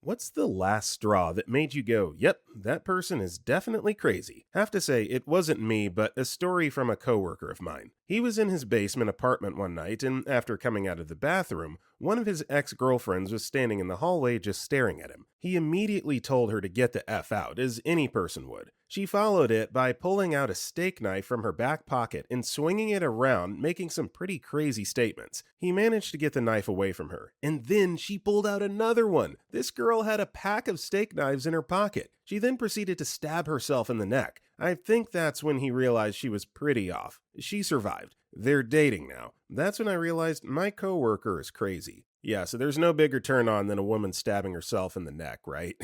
What's the last straw that made you go, yep, that person is definitely crazy? Have to say, it wasn't me, but a story from a coworker of mine. He was in his basement apartment one night, and after coming out of the bathroom, one of his ex-girlfriends was standing in the hallway just staring at him. He immediately told her to get the F out, as any person would. She followed it by pulling out a steak knife from her back pocket and swinging it around, making some pretty crazy statements. He managed to get the knife away from her, and then she pulled out another one. This girl had a pack of steak knives in her pocket. She then proceeded to stab herself in the neck. I think that's when he realized she was pretty off. She survived. They're dating now. That's when I realized my coworker is crazy. Yeah, so there's no bigger turn on than a woman stabbing herself in the neck, right?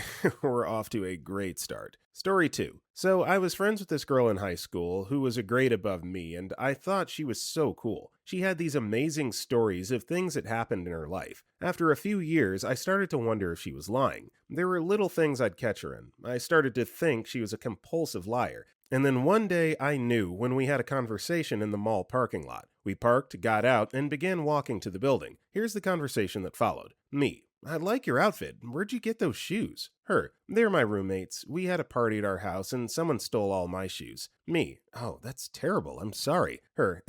We're off to a great start. Story 2. So I was friends with this girl in high school who was a grade above me, and I thought she was so cool. She had these amazing stories of things that happened in her life. After a few years, I started to wonder if she was lying. There were little things I'd catch her in. I started to think she was a compulsive liar. And then one day I knew when we had a conversation in the mall parking lot. We parked, got out, and began walking to the building. Here's the conversation that followed. Me. I like your outfit. Where'd you get those shoes? Her. They're my roommates. We had a party at our house and someone stole all my shoes. Me. Oh, that's terrible. I'm sorry. Her.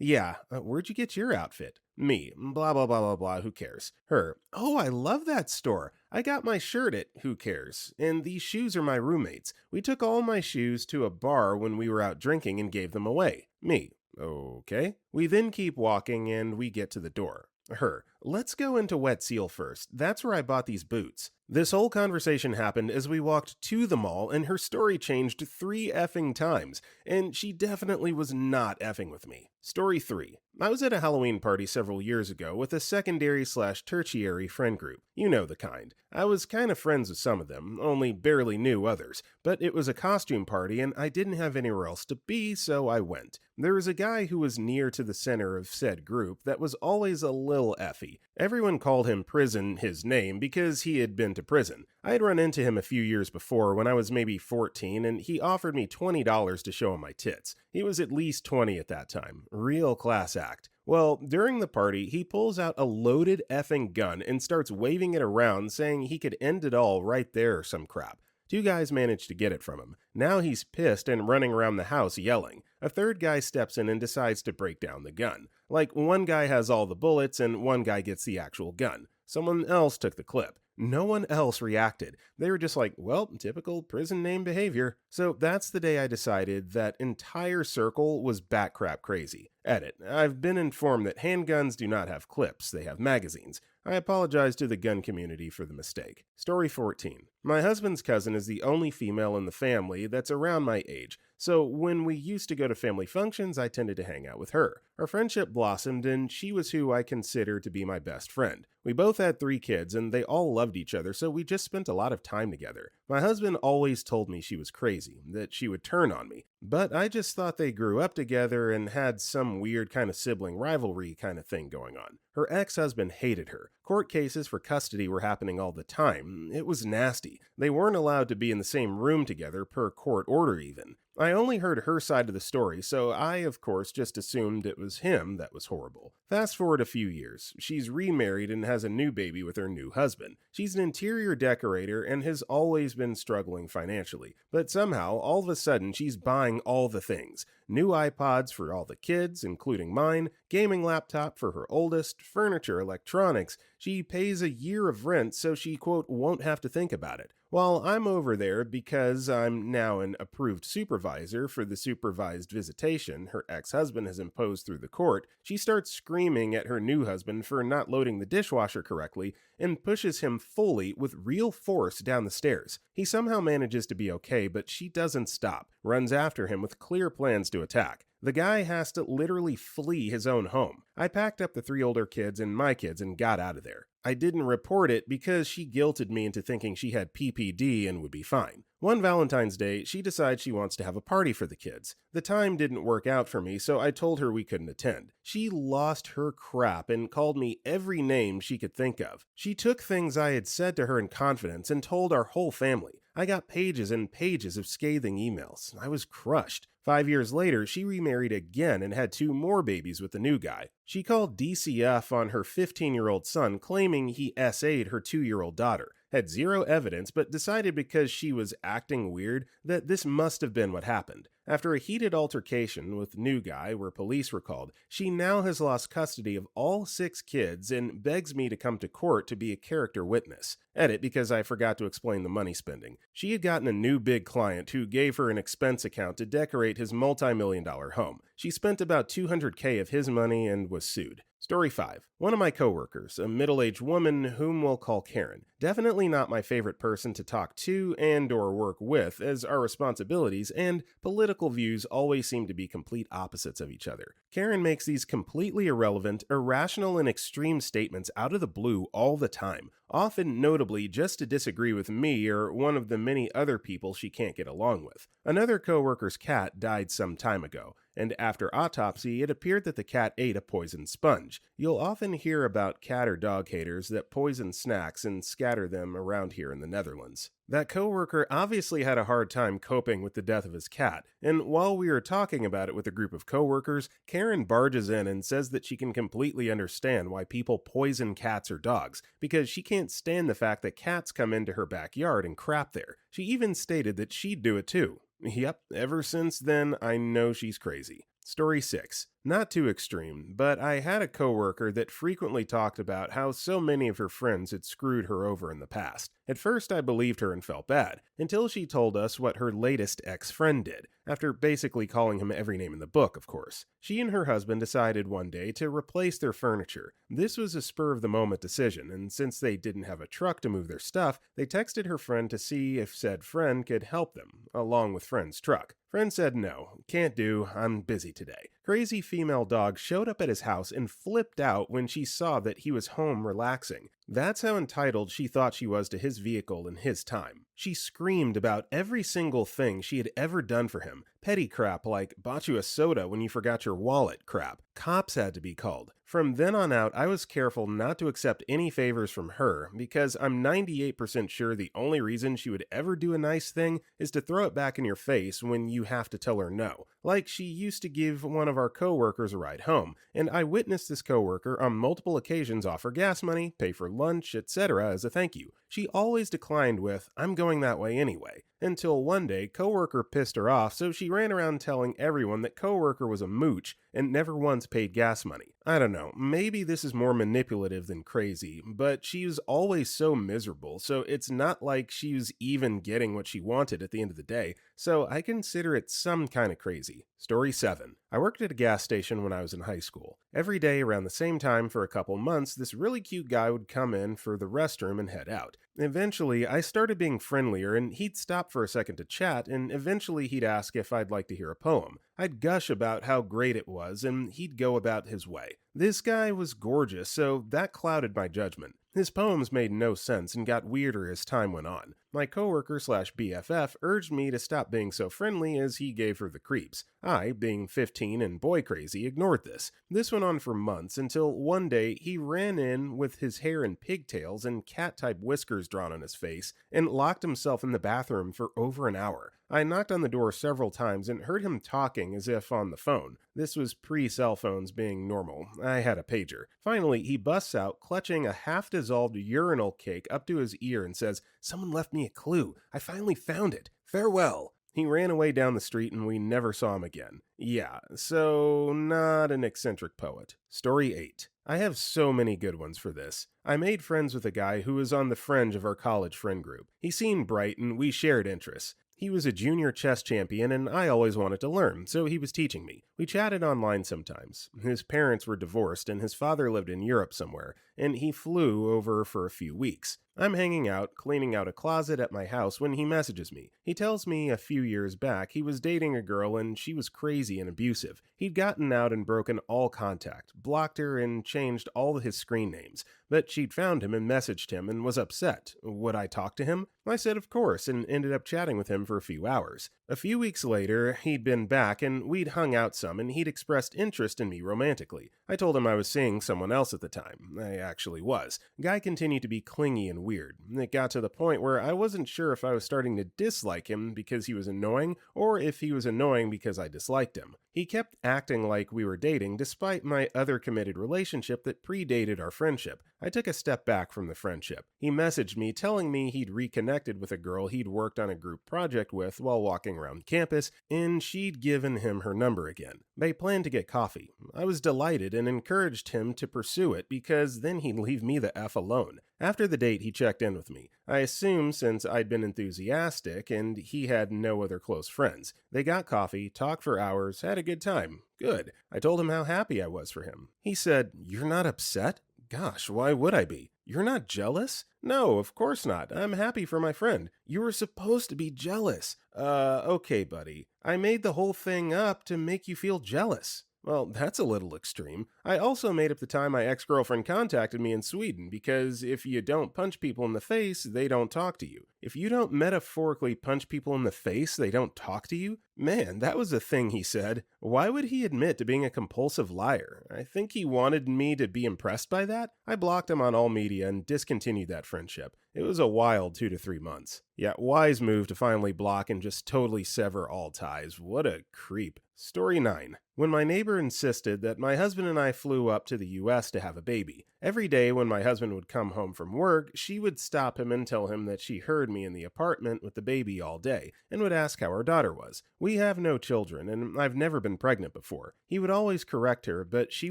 Yeah. Where'd you get your outfit? Me. Blah, blah, blah, blah, blah. Who cares? Her. Oh, I love that store. I got my shirt at Who Cares? And these shoes are my roommates. We took all my shoes to a bar when we were out drinking and gave them away. Me. Okay. We then keep walking and we get to the door. Her. Let's go into Wet Seal first. That's where I bought these boots. This whole conversation happened as we walked to the mall, and her story changed 3 effing times, and she definitely was not effing with me. Story 3. I was at a Halloween party several years ago with a secondary/tertiary friend group. You know the kind. I was kind of friends with some of them, only barely knew others, but it was a costume party and I didn't have anywhere else to be, so I went. There was a guy who was near to the center of said group that was always a lil effy. Everyone called him Prison his name because he had been to prison. I had run into him a few years before when I was maybe 14 and he offered me $20 to show him my tits. He was at least 20 at that time. Real class act. Well, during the party, he pulls out a loaded effing gun and starts waving it around saying he could end it all right there or some crap. 2 guys managed to get it from him. Now he's pissed and running around the house yelling. A 3rd guy steps in and decides to break down the gun. Like, one guy has all the bullets and one guy gets the actual gun. Someone else took the clip. No one else reacted. They were just like, well, typical prison name behavior. So that's the day I decided that entire circle was batcrap crazy. Edit. I've been informed that handguns do not have clips, they have magazines. I apologize to the gun community for the mistake. Story 14. My husband's cousin is the only female in the family that's around my age, so when we used to go to family functions, I tended to hang out with her. Our friendship blossomed, and she was who I consider to be my best friend. We both had 3 kids, and they all loved each other, so we just spent a lot of time together. My husband always told me she was crazy, that she would turn on me, but I just thought they grew up together and had some weird kind of sibling rivalry kind of thing going on. Her ex-husband hated her. Court cases for custody were happening all the time. It was nasty. They weren't allowed to be in the same room together per court order even. I only heard her side of the story, so I, of course, just assumed it was him that was horrible. Fast forward a few years. She's remarried and has a new baby with her new husband. She's an interior decorator and has always been struggling financially, but somehow, all of a sudden, she's buying all the things. New iPods for all the kids, including mine, gaming laptop for her oldest, furniture, electronics. She pays a year of rent so she, quote, won't have to think about it. While I'm over there because I'm now an approved supervisor for the supervised visitation her ex-husband has imposed through the court, she starts screaming at her new husband for not loading the dishwasher correctly and pushes him fully with real force down the stairs. He somehow manages to be okay, but she doesn't stop, runs after him with clear plans to attack. The guy has to literally flee his own home. I packed up the 3 older kids and my kids and got out of there. I didn't report it because she guilted me into thinking she had PPD and would be fine. One Valentine's Day, she decides she wants to have a party for the kids. The time didn't work out for me, so I told her we couldn't attend. She lost her crap and called me every name she could think of. She took things I had said to her in confidence and told our whole family. I got pages and pages of scathing emails. I was crushed. 5 years later, she remarried again and had 2 more babies with the new guy. She called DCF on her 15-year-old son, claiming he SA'd her 2-year-old daughter. had zero evidence, but decided because she was acting weird that this must have been what happened. After a heated altercation with new guy where police were called, she now has lost custody of all 6 kids and begs me to come to court to be a character witness. Edit because I forgot to explain the money spending. She had gotten a new big client who gave her an expense account to decorate his multi-million-dollar home. She spent about $200K of his money and was sued. Story 5. One of my coworkers, a middle-aged woman whom we'll call Karen. Definitely not my favorite person to talk to and or work with, as our responsibilities and political views always seem to be complete opposites of each other. Karen makes these completely irrelevant, irrational, and extreme statements out of the blue all the time, often notably just to disagree with me or one of the many other people she can't get along with. Another coworker's cat died some time ago, and after autopsy, it appeared that the cat ate a poisoned sponge. You'll often hear about cat or dog haters that poison snacks and scatter them around here in the Netherlands. That coworker obviously had a hard time coping with the death of his cat, and while we were talking about it with a group of coworkers, Karen barges in and says that she can completely understand why people poison cats or dogs, because she can't stand the fact that cats come into her backyard and crap there. She even stated that she'd do it too. Yep, ever since then, I know she's crazy. Story 6. Not too extreme, but I had a coworker that frequently talked about how so many of her friends had screwed her over in the past. At first I believed her and felt bad, until she told us what her latest ex-friend did, after basically calling him every name in the book, of course. She and her husband decided one day to replace their furniture. This was a spur-of-the-moment decision, and since they didn't have a truck to move their stuff, they texted her friend to see if said friend could help them, along with friend's truck. Friend said no, can't do, I'm busy today. Crazy female dog showed up at his house and flipped out when she saw that he was home relaxing. That's how entitled she thought she was to his vehicle and his time. She screamed about every single thing she had ever done for him. Petty crap like, bought you a soda when you forgot your wallet crap. Cops had to be called. From then on out, I was careful not to accept any favors from her because I'm 98% sure the only reason she would ever do a nice thing is to throw it back in your face when you have to tell her no. Like she used to give one of our coworkers a ride home, and I witnessed this coworker on multiple occasions offer gas money, pay for lunch, etc. as a thank you. She always declined with, I'm going that way anyway. Until one day, coworker pissed her off, so she ran around telling everyone that coworker was a mooch and never once paid gas money. I don't know, maybe this is more manipulative than crazy, but she was always so miserable, so it's not like she was even getting what she wanted at the end of the day, so I consider it some kind of crazy. Story 7. I worked at a gas station when I was in high school. Every day around the same time for a couple months, this really cute guy would come in for the restroom and head out. Eventually, I started being friendlier and he'd stop for a second to chat, and eventually he'd ask if I'd like to hear a poem. I'd gush about how great it was and he'd go about his way. This guy was gorgeous, so that clouded my judgment. His poems made no sense and got weirder as time went on. My coworker/BFF urged me to stop being so friendly as he gave her the creeps. I, being 15 and boy crazy, ignored this. This went on for months until one day he ran in with his hair in pigtails and cat-type whiskers drawn on his face and locked himself in the bathroom for over an hour. I knocked on the door several times and heard him talking as if on the phone. This was pre-cell phones being normal. I had a pager. Finally, he busts out, clutching a half-dissolved urinal cake up to his ear and says, "Someone left me a clue. I finally found it. Farewell." He ran away down the street and we never saw him again. Yeah, so not an eccentric poet. Story 8. I have so many good ones for this. I made friends with a guy who was on the fringe of our college friend group. He seemed bright and we shared interests. He was a junior chess champion and I always wanted to learn, so he was teaching me. We chatted online sometimes. His parents were divorced and his father lived in Europe somewhere, and he flew over for a few weeks. I'm hanging out, cleaning out a closet at my house when he messages me. He tells me a few years back he was dating a girl and she was crazy and abusive. He'd gotten out and broken all contact, blocked her and changed all his screen names. But she'd found him and messaged him and was upset. Would I talk to him? I said of course and ended up chatting with him for a few hours. A few weeks later, he'd been back and we'd hung out some and he'd expressed interest in me romantically. I told him I was seeing someone else at the time. I actually was. Guy continued to be clingy and weird. It got to the point where I wasn't sure if I was starting to dislike him because he was annoying or if he was annoying because I disliked him. He kept acting like we were dating despite my other committed relationship that predated our friendship. I took a step back from the friendship. He messaged me telling me he'd reconnected with a girl he'd worked on a group project with while walking around campus, and she'd given him her number again. They planned to get coffee. I was delighted and encouraged him to pursue it because then he'd leave me the F alone. After the date, he checked in with me. I assumed since I'd been enthusiastic and he had no other close friends. They got coffee, talked for hours, had a good time. Good. I told him how happy I was for him. He said, "You're not upset?" Gosh, why would I be? You're not jealous? No, of course not. I'm happy for my friend. You were supposed to be jealous. Okay, buddy. I made the whole thing up to make you feel jealous. Well, that's a little extreme. I also made up the time my ex-girlfriend contacted me in Sweden because if you don't punch people in the face, they don't talk to you. If you don't metaphorically punch people in the face, they don't talk to you? Man, that was a thing he said. Why would he admit to being a compulsive liar? I think he wanted me to be impressed by that. I blocked him on all media and discontinued that friendship. It was a wild 2 to 3 months. Yeah, wise move to finally block and just totally sever all ties. What a creep. Story 9. When my neighbor insisted that my husband and I flew up to the US to have a baby. Every day when my husband would come home from work, she would stop him and tell him that she heard me in the apartment with the baby all day and would ask how our daughter was. We have no children and I've never been pregnant before. He would always correct her, but she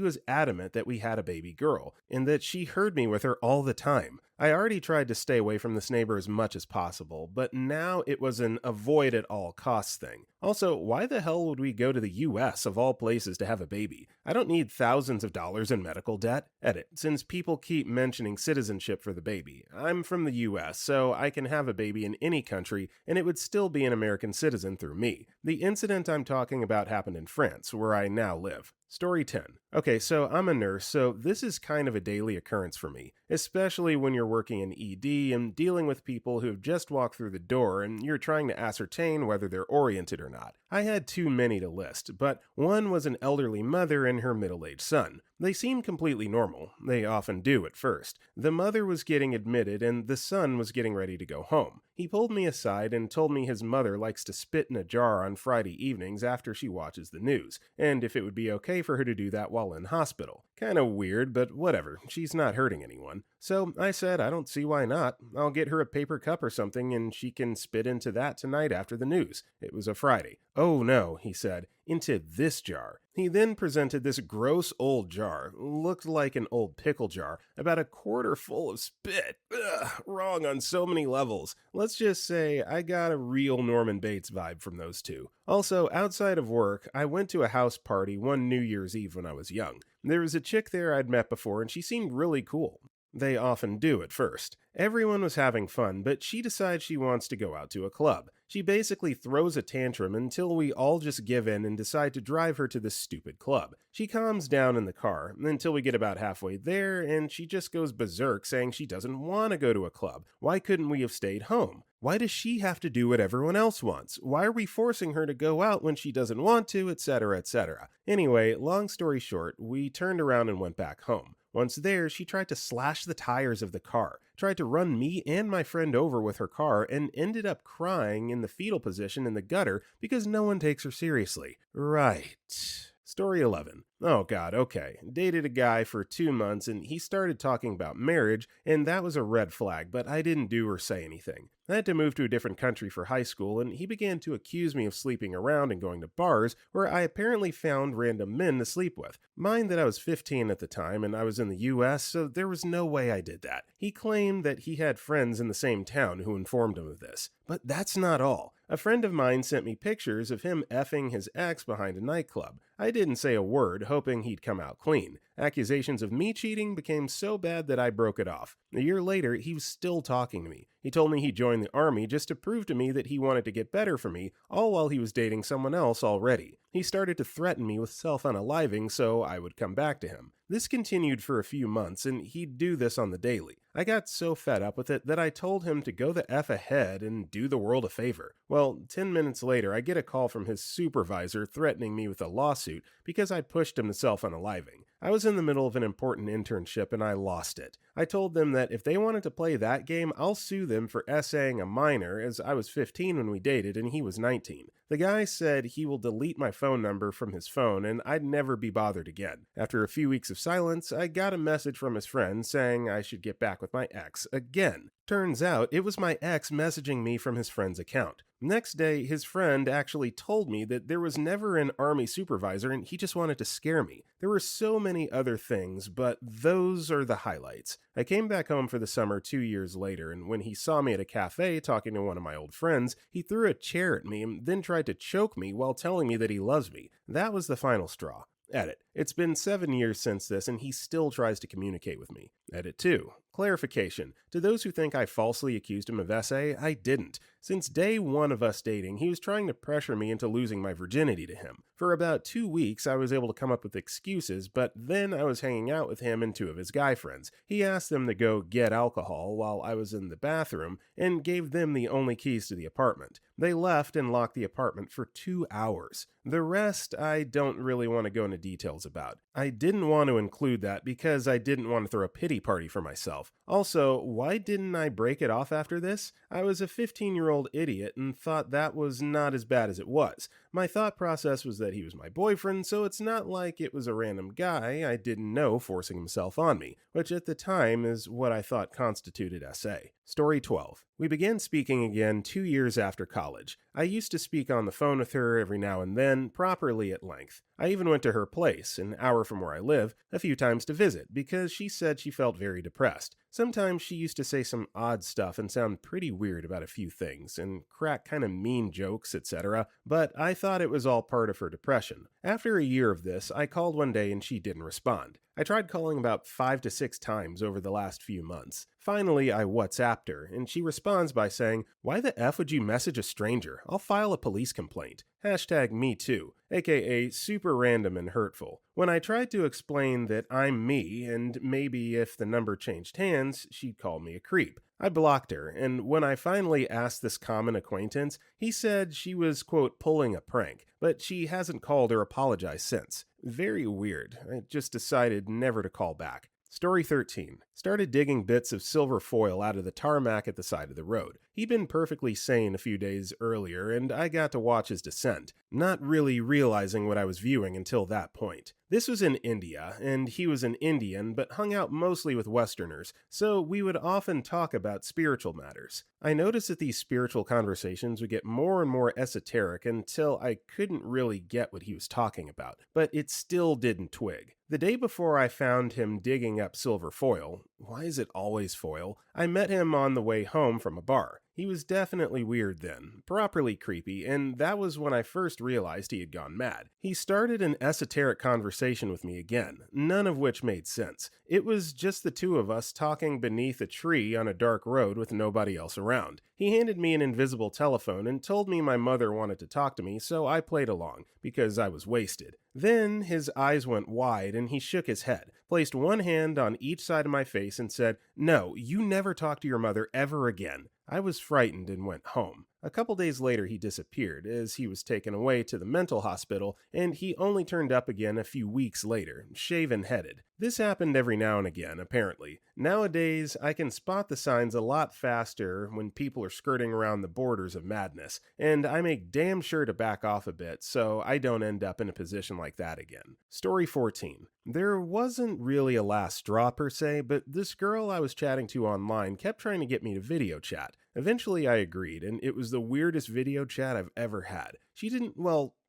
was adamant that we had a baby girl and that she heard me with her all the time. I already tried to stay away from this neighbor as much as possible, but now it was an avoid at all costs thing. Also, why the hell would we go to the US of all places to have a baby? I don't need thousands of dollars in medical debt. Edit. Since people keep mentioning citizenship for the baby, I'm from the US, so I can have a baby in any country and it would still be an American citizen through me. The incident I'm talking about happened in France, where I now live. Story 10. Okay, so I'm a nurse, so this is kind of a daily occurrence for me, especially when you're working in ED and dealing with people who have just walked through the door and you're trying to ascertain whether they're oriented or not. I had too many to list, but one was an elderly mother and her middle-aged son. They seemed completely normal. They often do at first. The mother was getting admitted and the son was getting ready to go home. He pulled me aside and told me his mother likes to spit in a jar on Friday evenings after she watches the news, and if it would be okay for her to do that while in hospital. Kinda weird, but whatever, she's not hurting anyone. So I said I don't see why not. I'll get her a paper cup or something and she can spit into that tonight after the news. It was a Friday. Oh no, he said, into this jar. He then presented this gross old jar, looked like an old pickle jar, about a quarter full of spit. Ugh, wrong on so many levels. Let's just say I got a real Norman Bates vibe from those two. Also, outside of work, I went to a house party one New Year's Eve when I was young. There was a chick there I'd met before and she seemed really cool. They often do at first. Everyone was having fun, but she decides she wants to go out to a club. She basically throws a tantrum until we all just give in and decide to drive her to this stupid club. She calms down in the car until we get about halfway there, and she just goes berserk saying she doesn't want to go to a club. Why couldn't we have stayed home? Why does she have to do what everyone else wants? Why are we forcing her to go out when she doesn't want to, etc., etc.? Anyway, long story short, we turned around and went back home. Once there, she tried to slash the tires of the car, tried to run me and my friend over with her car, and ended up crying in the fetal position in the gutter because no one takes her seriously. Right. Story 11. Oh god, okay. Dated a guy for 2 months and he started talking about marriage, and that was a red flag, but I didn't do or say anything. I had to move to a different country for high school, and he began to accuse me of sleeping around and going to bars where I apparently found random men to sleep with. Mind that I was 15 at the time and I was in the US, so there was no way I did that. He claimed that he had friends in the same town who informed him of this. But that's not all. A friend of mine sent me pictures of him effing his ex behind a nightclub. I didn't say a word, hoping he'd come out clean. Accusations of me cheating became so bad that I broke it off. A year later, he was still talking to me. He told me he joined the army just to prove to me that he wanted to get better for me, all while he was dating someone else already. He started to threaten me with self-unaliving so I would come back to him. This continued for a few months, and he'd do this on the daily. I got so fed up with it that I told him to go the F ahead and do the world a favor. Well, 10 minutes later, I get a call from his supervisor threatening me with a lawsuit because I pushed him to self-unaliving. I was in the middle of an important internship and I lost it. I told them that if they wanted to play that game, I'll sue them for essaying a minor, as I was 15 when we dated and he was 19. The guy said he will delete my phone number from his phone and I'd never be bothered again. After a few weeks of silence, I got a message from his friend saying I should get back with my ex again. Turns out it was my ex messaging me from his friend's account. Next day, his friend actually told me that there was never an army supervisor and he just wanted to scare me. There were so many other things, but those are the highlights. I came back home for the summer 2 years later, and when he saw me at a cafe talking to one of my old friends, he threw a chair at me and then tried to choke me while telling me that he loves me. That was the final straw. Edit. It's been 7 years since this, and he still tries to communicate with me. Edit 2. Clarification. To those who think I falsely accused him of SA, I didn't. Since day one of us dating, he was trying to pressure me into losing my virginity to him. For about 2 weeks, I was able to come up with excuses, but then I was hanging out with him and two of his guy friends. He asked them to go get alcohol while I was in the bathroom and gave them the only keys to the apartment. They left and locked the apartment for 2 hours. The rest, I don't really want to go into details about. I didn't want to include that because I didn't want to throw a pity party for myself. Also, why didn't I break it off after this? I was a 15-year-old idiot and thought that was not as bad as it was. My thought process was that he was my boyfriend, so it's not like it was a random guy I didn't know forcing himself on me, which at the time is what I thought constituted SA. Story 12. We began speaking again 2 years after college. I used to speak on the phone with her every now and then, properly at length. I even went to her place, an hour from where I live, a few times to visit, because she said she felt very depressed. Sometimes she used to say some odd stuff and sound pretty weird about a few things, and crack kind of mean jokes, etc., but I thought it was all part of her depression. After a year of this, I called one day and she didn't respond. I tried calling about 5 to 6 times over the last few months. Finally, I WhatsApped her, and she responds by saying, "Why the F would you message a stranger? I'll file a police complaint." #MeToo, aka super random and hurtful. When I tried to explain that I'm me, and maybe if the number changed hands, she'd call me a creep. I blocked her, and when I finally asked this common acquaintance, he said she was, quote, pulling a prank, but she hasn't called or apologized since. Very weird. I just decided never to call back. Story 13. Started digging bits of silver foil out of the tarmac at the side of the road. He'd been perfectly sane a few days earlier, and I got to watch his descent, not really realizing what I was viewing until that point. This was in India, and he was an Indian, but hung out mostly with Westerners, so we would often talk about spiritual matters. I noticed that these spiritual conversations would get more and more esoteric until I couldn't really get what he was talking about, but it still didn't twig. The day before I found him digging up silver foil, why is it always foil? I met him on the way home from a bar. He was definitely weird then, properly creepy, and that was when I first realized he had gone mad. He started an esoteric conversation with me again, none of which made sense. It was just the two of us talking beneath a tree on a dark road with nobody else around. He handed me an invisible telephone and told me my mother wanted to talk to me, so I played along, because I was wasted. Then his eyes went wide and he shook his head, placed one hand on each side of my face and said, "No, you never talk to your mother ever again." I was frightened and went home. A couple days later he disappeared, as he was taken away to the mental hospital, and he only turned up again a few weeks later, shaven-headed. This happened every now and again, apparently. Nowadays, I can spot the signs a lot faster when people are skirting around the borders of madness, and I make damn sure to back off a bit so I don't end up in a position like that again. Story 14. There wasn't really a last straw per se, but this girl I was chatting to online kept trying to get me to video chat. Eventually I agreed, and it was the weirdest video chat I've ever had. She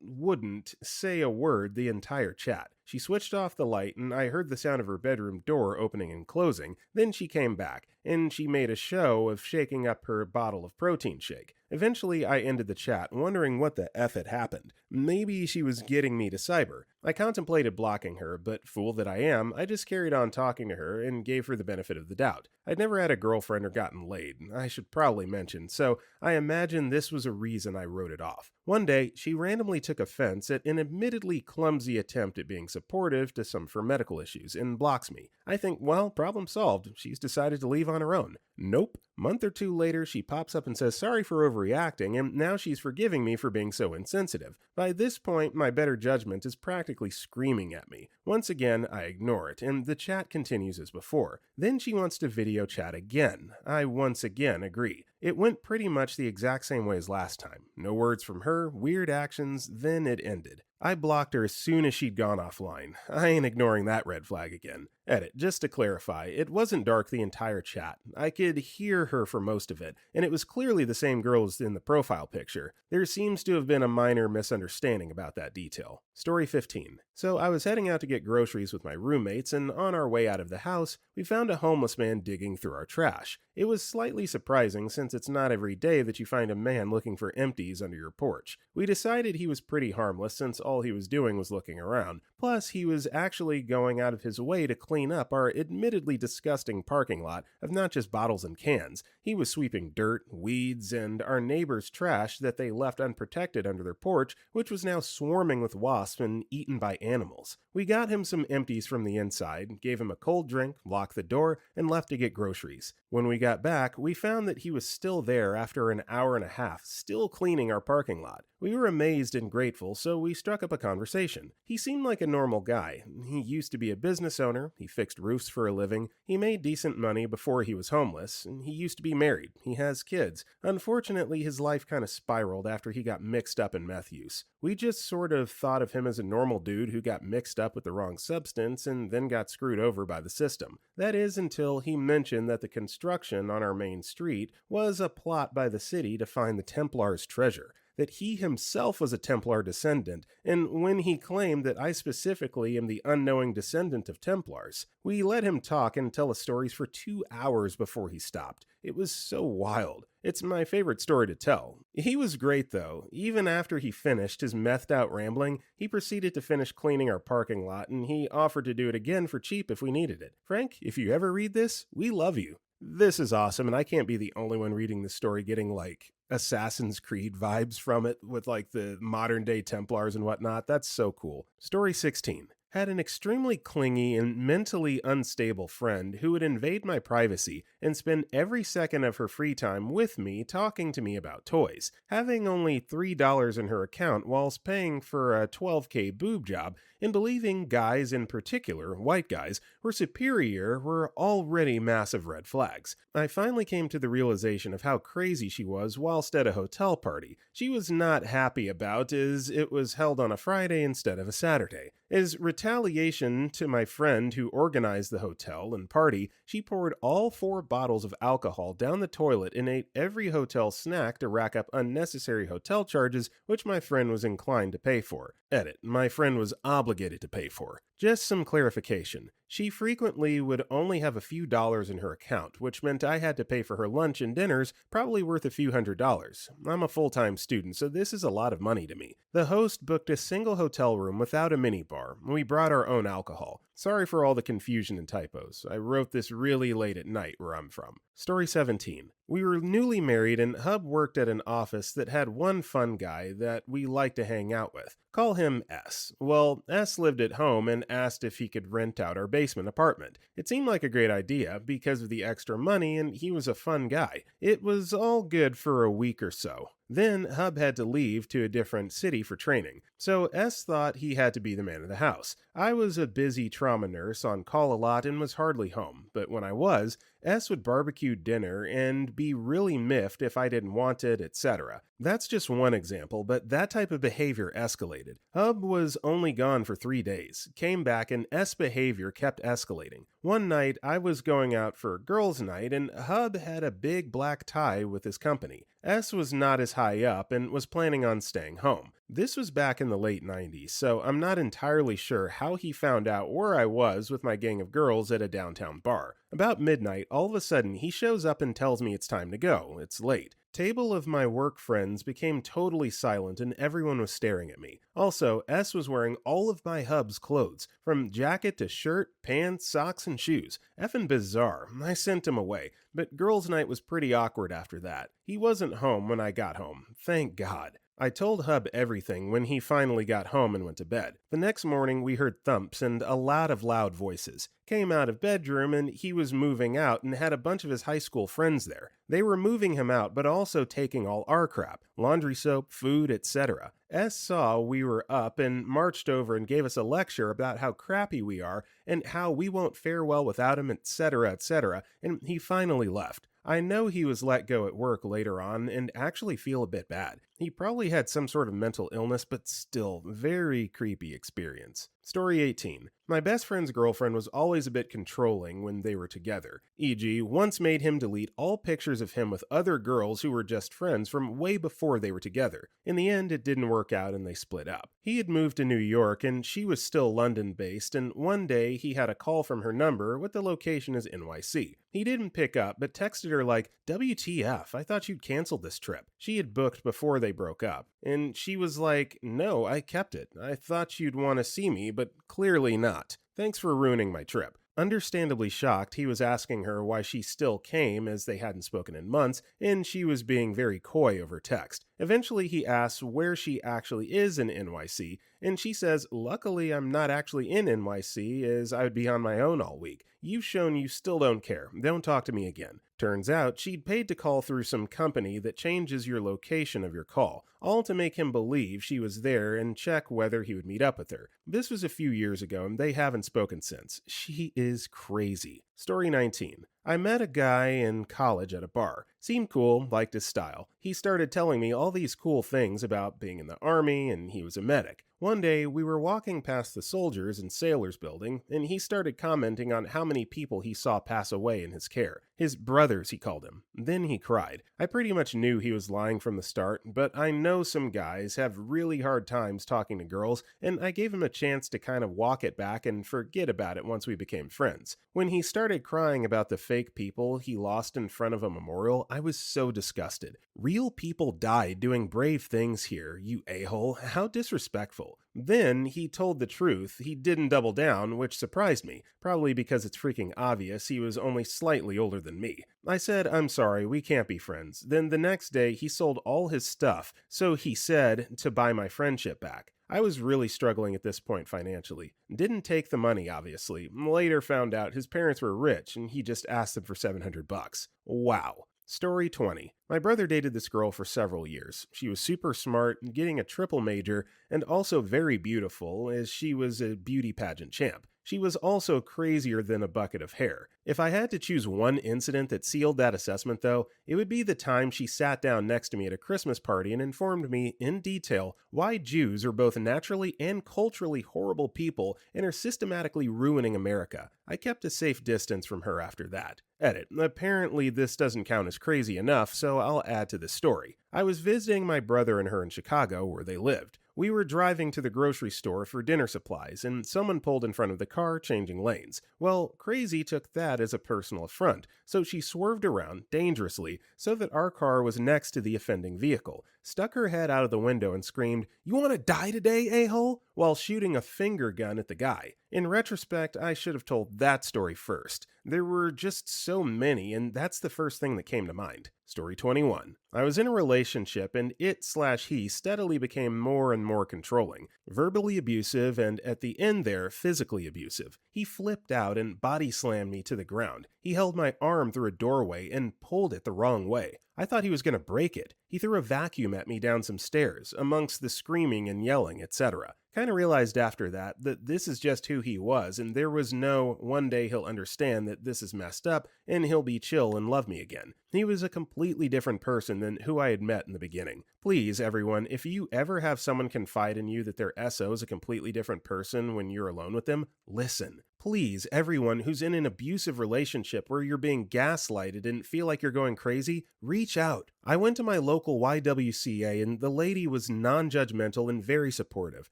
wouldn't say a word the entire chat. She switched off the light, and I heard the sound of her bedroom door opening and closing. Then she came back, and she made a show of shaking up her bottle of protein shake. Eventually, I ended the chat, wondering what the F had happened. Maybe she was getting me to cyber. I contemplated blocking her, but fool that I am, I just carried on talking to her and gave her the benefit of the doubt. I'd never had a girlfriend or gotten laid, I should probably mention, so I imagine this was a reason I wrote it off. One day, she randomly took offense at an admittedly clumsy attempt at being supportive to some for medical issues and blocks me. I think, well, problem solved. She's decided to leave on her own. Nope. Month or two later, she pops up and says sorry for overreacting, and now she's forgiving me for being so insensitive. By this point, my better judgment is practically screaming at me. Once again, I ignore it, and the chat continues as before. Then she wants to video chat again. I once again agree. It went pretty much the exact same way as last time. No words from her, weird actions, then it ended. I blocked her as soon as she'd gone offline. I ain't ignoring that red flag again. Edit, just to clarify, it wasn't dark the entire chat. I could hear her for most of it, and it was clearly the same girl as in the profile picture. There seems to have been a minor misunderstanding about that detail. Story 15. So I was heading out to get groceries with my roommates, and on our way out of the house, we found a homeless man digging through our trash. It was slightly surprising since it's not every day that you find a man looking for empties under your porch. We decided he was pretty harmless since all he was doing was looking around. Plus, he was actually going out of his way to clean up our admittedly disgusting parking lot of not just bottles and cans. He was sweeping dirt, weeds, and our neighbors' trash that they left unprotected under their porch, which was now swarming with wasps and eaten by animals. We got him some empties from the inside, gave him a cold drink, locked the door, and left to get groceries. When we got back, we found that he was still there after an hour and a half, still cleaning our parking lot. We were amazed and grateful, so we struck up a conversation. He seemed like a normal guy. He used to be a business owner, he fixed roofs for a living, he made decent money before he was homeless, and he used to be married. He has kids. Unfortunately, his life kind of spiraled after he got mixed up in meth use. We just sort of thought of him as a normal dude who got mixed up with the wrong substance and then got screwed over by the system. That is until he mentioned that the construction on our main street was a plot by the city to find the Templars' treasure, that he himself was a Templar descendant, and when he claimed that I specifically am the unknowing descendant of Templars, we let him talk and tell us stories for 2 hours before he stopped. It was so wild. It's my favorite story to tell. He was great though. Even after he finished his methed out rambling, he proceeded to finish cleaning our parking lot, and he offered to do it again for cheap if we needed it. Frank, if you ever read this, we love you. This is awesome, and I can't be the only one reading this story getting like Assassin's Creed vibes from it with like the modern day Templars and whatnot. That's so cool. Story 16. Had an extremely clingy and mentally unstable friend who would invade my privacy and spend every second of her free time with me talking to me about toys. Having only $3 in her account whilst paying for a $12K boob job and believing guys, in particular white guys, were superior were already massive red flags. I finally came to the realization of how crazy she was whilst at a hotel party. She was not happy about as it was held on a Friday instead of a Saturday. As retaliation to my friend who organized the hotel and party, she poured all 4 bottles of alcohol down the toilet and ate every hotel snack to rack up unnecessary hotel charges, which my friend was inclined to pay for. Edit, my friend was obligated to pay for. Just some clarification. She frequently would only have a few dollars in her account, which meant I had to pay for her lunch and dinners, probably worth a few $100s. I'm a full-time student, so this is a lot of money to me. The host booked a single hotel room without a minibar. We brought our own alcohol. Sorry for all the confusion and typos. I wrote this really late at night where I'm from. Story 17. We were newly married and Hub worked at an office that had one fun guy that we liked to hang out with. Call him S. Well, S lived at home and asked if he could rent out our basement apartment. It seemed like a great idea because of the extra money and he was a fun guy. It was all good for a week or so. Then Hub had to leave to a different city for training, so S thought he had to be the man of the house. I was a busy trauma nurse on call a lot and was hardly home, but when I was, S would barbecue dinner and be really miffed if I didn't want it, etc. That's just one example, but that type of behavior escalated. Hub was only gone for 3 days, came back, and S behavior kept escalating. One night, I was going out for girls' night, and Hub had a big black tie with his company. S was not as high up and was planning on staying home. This was back in the late 90s, so I'm not entirely sure how he found out where I was with my gang of girls at a downtown bar. About midnight, all of a sudden, he shows up and tells me it's time to go. It's late. Table of my work friends became totally silent and everyone was staring at me. Also, S was wearing all of my Hub's clothes, from jacket to shirt, pants, socks, and shoes. Effing bizarre. I sent him away, but girls' night was pretty awkward after that. He wasn't home when I got home. Thank God. I told Hub everything when he finally got home and went to bed. The next morning, we heard thumps and a lot of loud voices. Came out of bedroom and he was moving out and had a bunch of his high school friends there. They were moving him out but also taking all our crap, laundry soap, food, etc. S saw we were up and marched over and gave us a lecture about how crappy we are and how we won't fare well without him, etc., etc., and he finally left. I know he was let go at work later on and actually feel a bit bad. He probably had some sort of mental illness, but still, very creepy experience. Story 18. My best friend's girlfriend was always a bit controlling when they were together. E.g., once made him delete all pictures of him with other girls who were just friends from way before they were together. In the end, it didn't work out and they split up. He had moved to New York and she was still London-based, and one day he had a call from her number with the location as NYC. He didn't pick up, but texted her like, WTF, I thought you'd canceled this trip. She had booked before they broke up. And she was like, no, I kept it. I thought you'd want to see me, but clearly not. Thanks for ruining my trip. Understandably shocked, he was asking her why she still came as they hadn't spoken in months, and she was being very coy over text. Eventually, he asks where she actually is in NYC, and she says, luckily I'm not actually in NYC as I would be on my own all week. You've shown you still don't care. Don't talk to me again. Turns out she'd paid to call through some company that changes your location of your call, all to make him believe she was there and check whether he would meet up with her. This was a few years ago and they haven't spoken since. She is crazy. Story 19. I met a guy in college at a bar. Seemed cool, liked his style. He started telling me all these cool things about being in the army and he was a medic. One day, we were walking past the soldiers and sailors building, and he started commenting on how many people he saw pass away in his care. His brothers, he called them. Then he cried. I pretty much knew he was lying from the start, but I know some guys have really hard times talking to girls, and I gave him a chance to kind of walk it back and forget about it once we became friends. When he started crying about the fake people he lost in front of a memorial, I was so disgusted. Real people died doing brave things here, you a-hole. How disrespectful. Then he told the truth. He didn't double down, which surprised me, probably because it's freaking obvious he was only slightly older than me. I said, I'm sorry, we can't be friends. Then the next day he sold all his stuff, so he said, to buy my friendship back. I was really struggling at this point financially. Didn't take the money, obviously. Later found out his parents were rich and he just asked them for $700. Wow. Story 20. My brother dated this girl for several years. She was super smart, getting a triple major, and also very beautiful, as she was a beauty pageant champ. She was also crazier than a bucket of hair. If I had to choose one incident that sealed that assessment, though, it would be the time she sat down next to me at a Christmas party and informed me in detail why Jews are both naturally and culturally horrible people and are systematically ruining America. I kept a safe distance from her after that. Edit. Apparently this doesn't count as crazy enough, so I'll add to the story. I was visiting my brother and her in Chicago, where they lived. We were driving to the grocery store for dinner supplies, and someone pulled in front of the car, changing lanes. Well, Crazy took that as a personal affront, so she swerved around, dangerously, so that our car was next to the offending vehicle, stuck her head out of the window and screamed, "You want to die today, a-hole?" while shooting a finger gun at the guy. In retrospect, I should have told that story first. There were just so many, and that's the first thing that came to mind. Story 21. I was in a relationship, and he steadily became more and more controlling, verbally abusive, and at the end there, physically abusive. He flipped out and body slammed me to the ground. He held my arm through a doorway and pulled it the wrong way. I thought he was going to break it. He threw a vacuum at me down some stairs, amongst the screaming and yelling, etc. Kind of realized after that this is just who he was, and there was no one day he'll understand that this is messed up and he'll be chill and love me again. He was a completely different person than who I had met in the beginning. Please, everyone, if you ever have someone confide in you that their SO is a completely different person when you're alone with them, listen. Please, everyone who's in an abusive relationship where you're being gaslighted and feel like you're going crazy, reach out. I went to my local YWCA and the lady was non-judgmental and very supportive.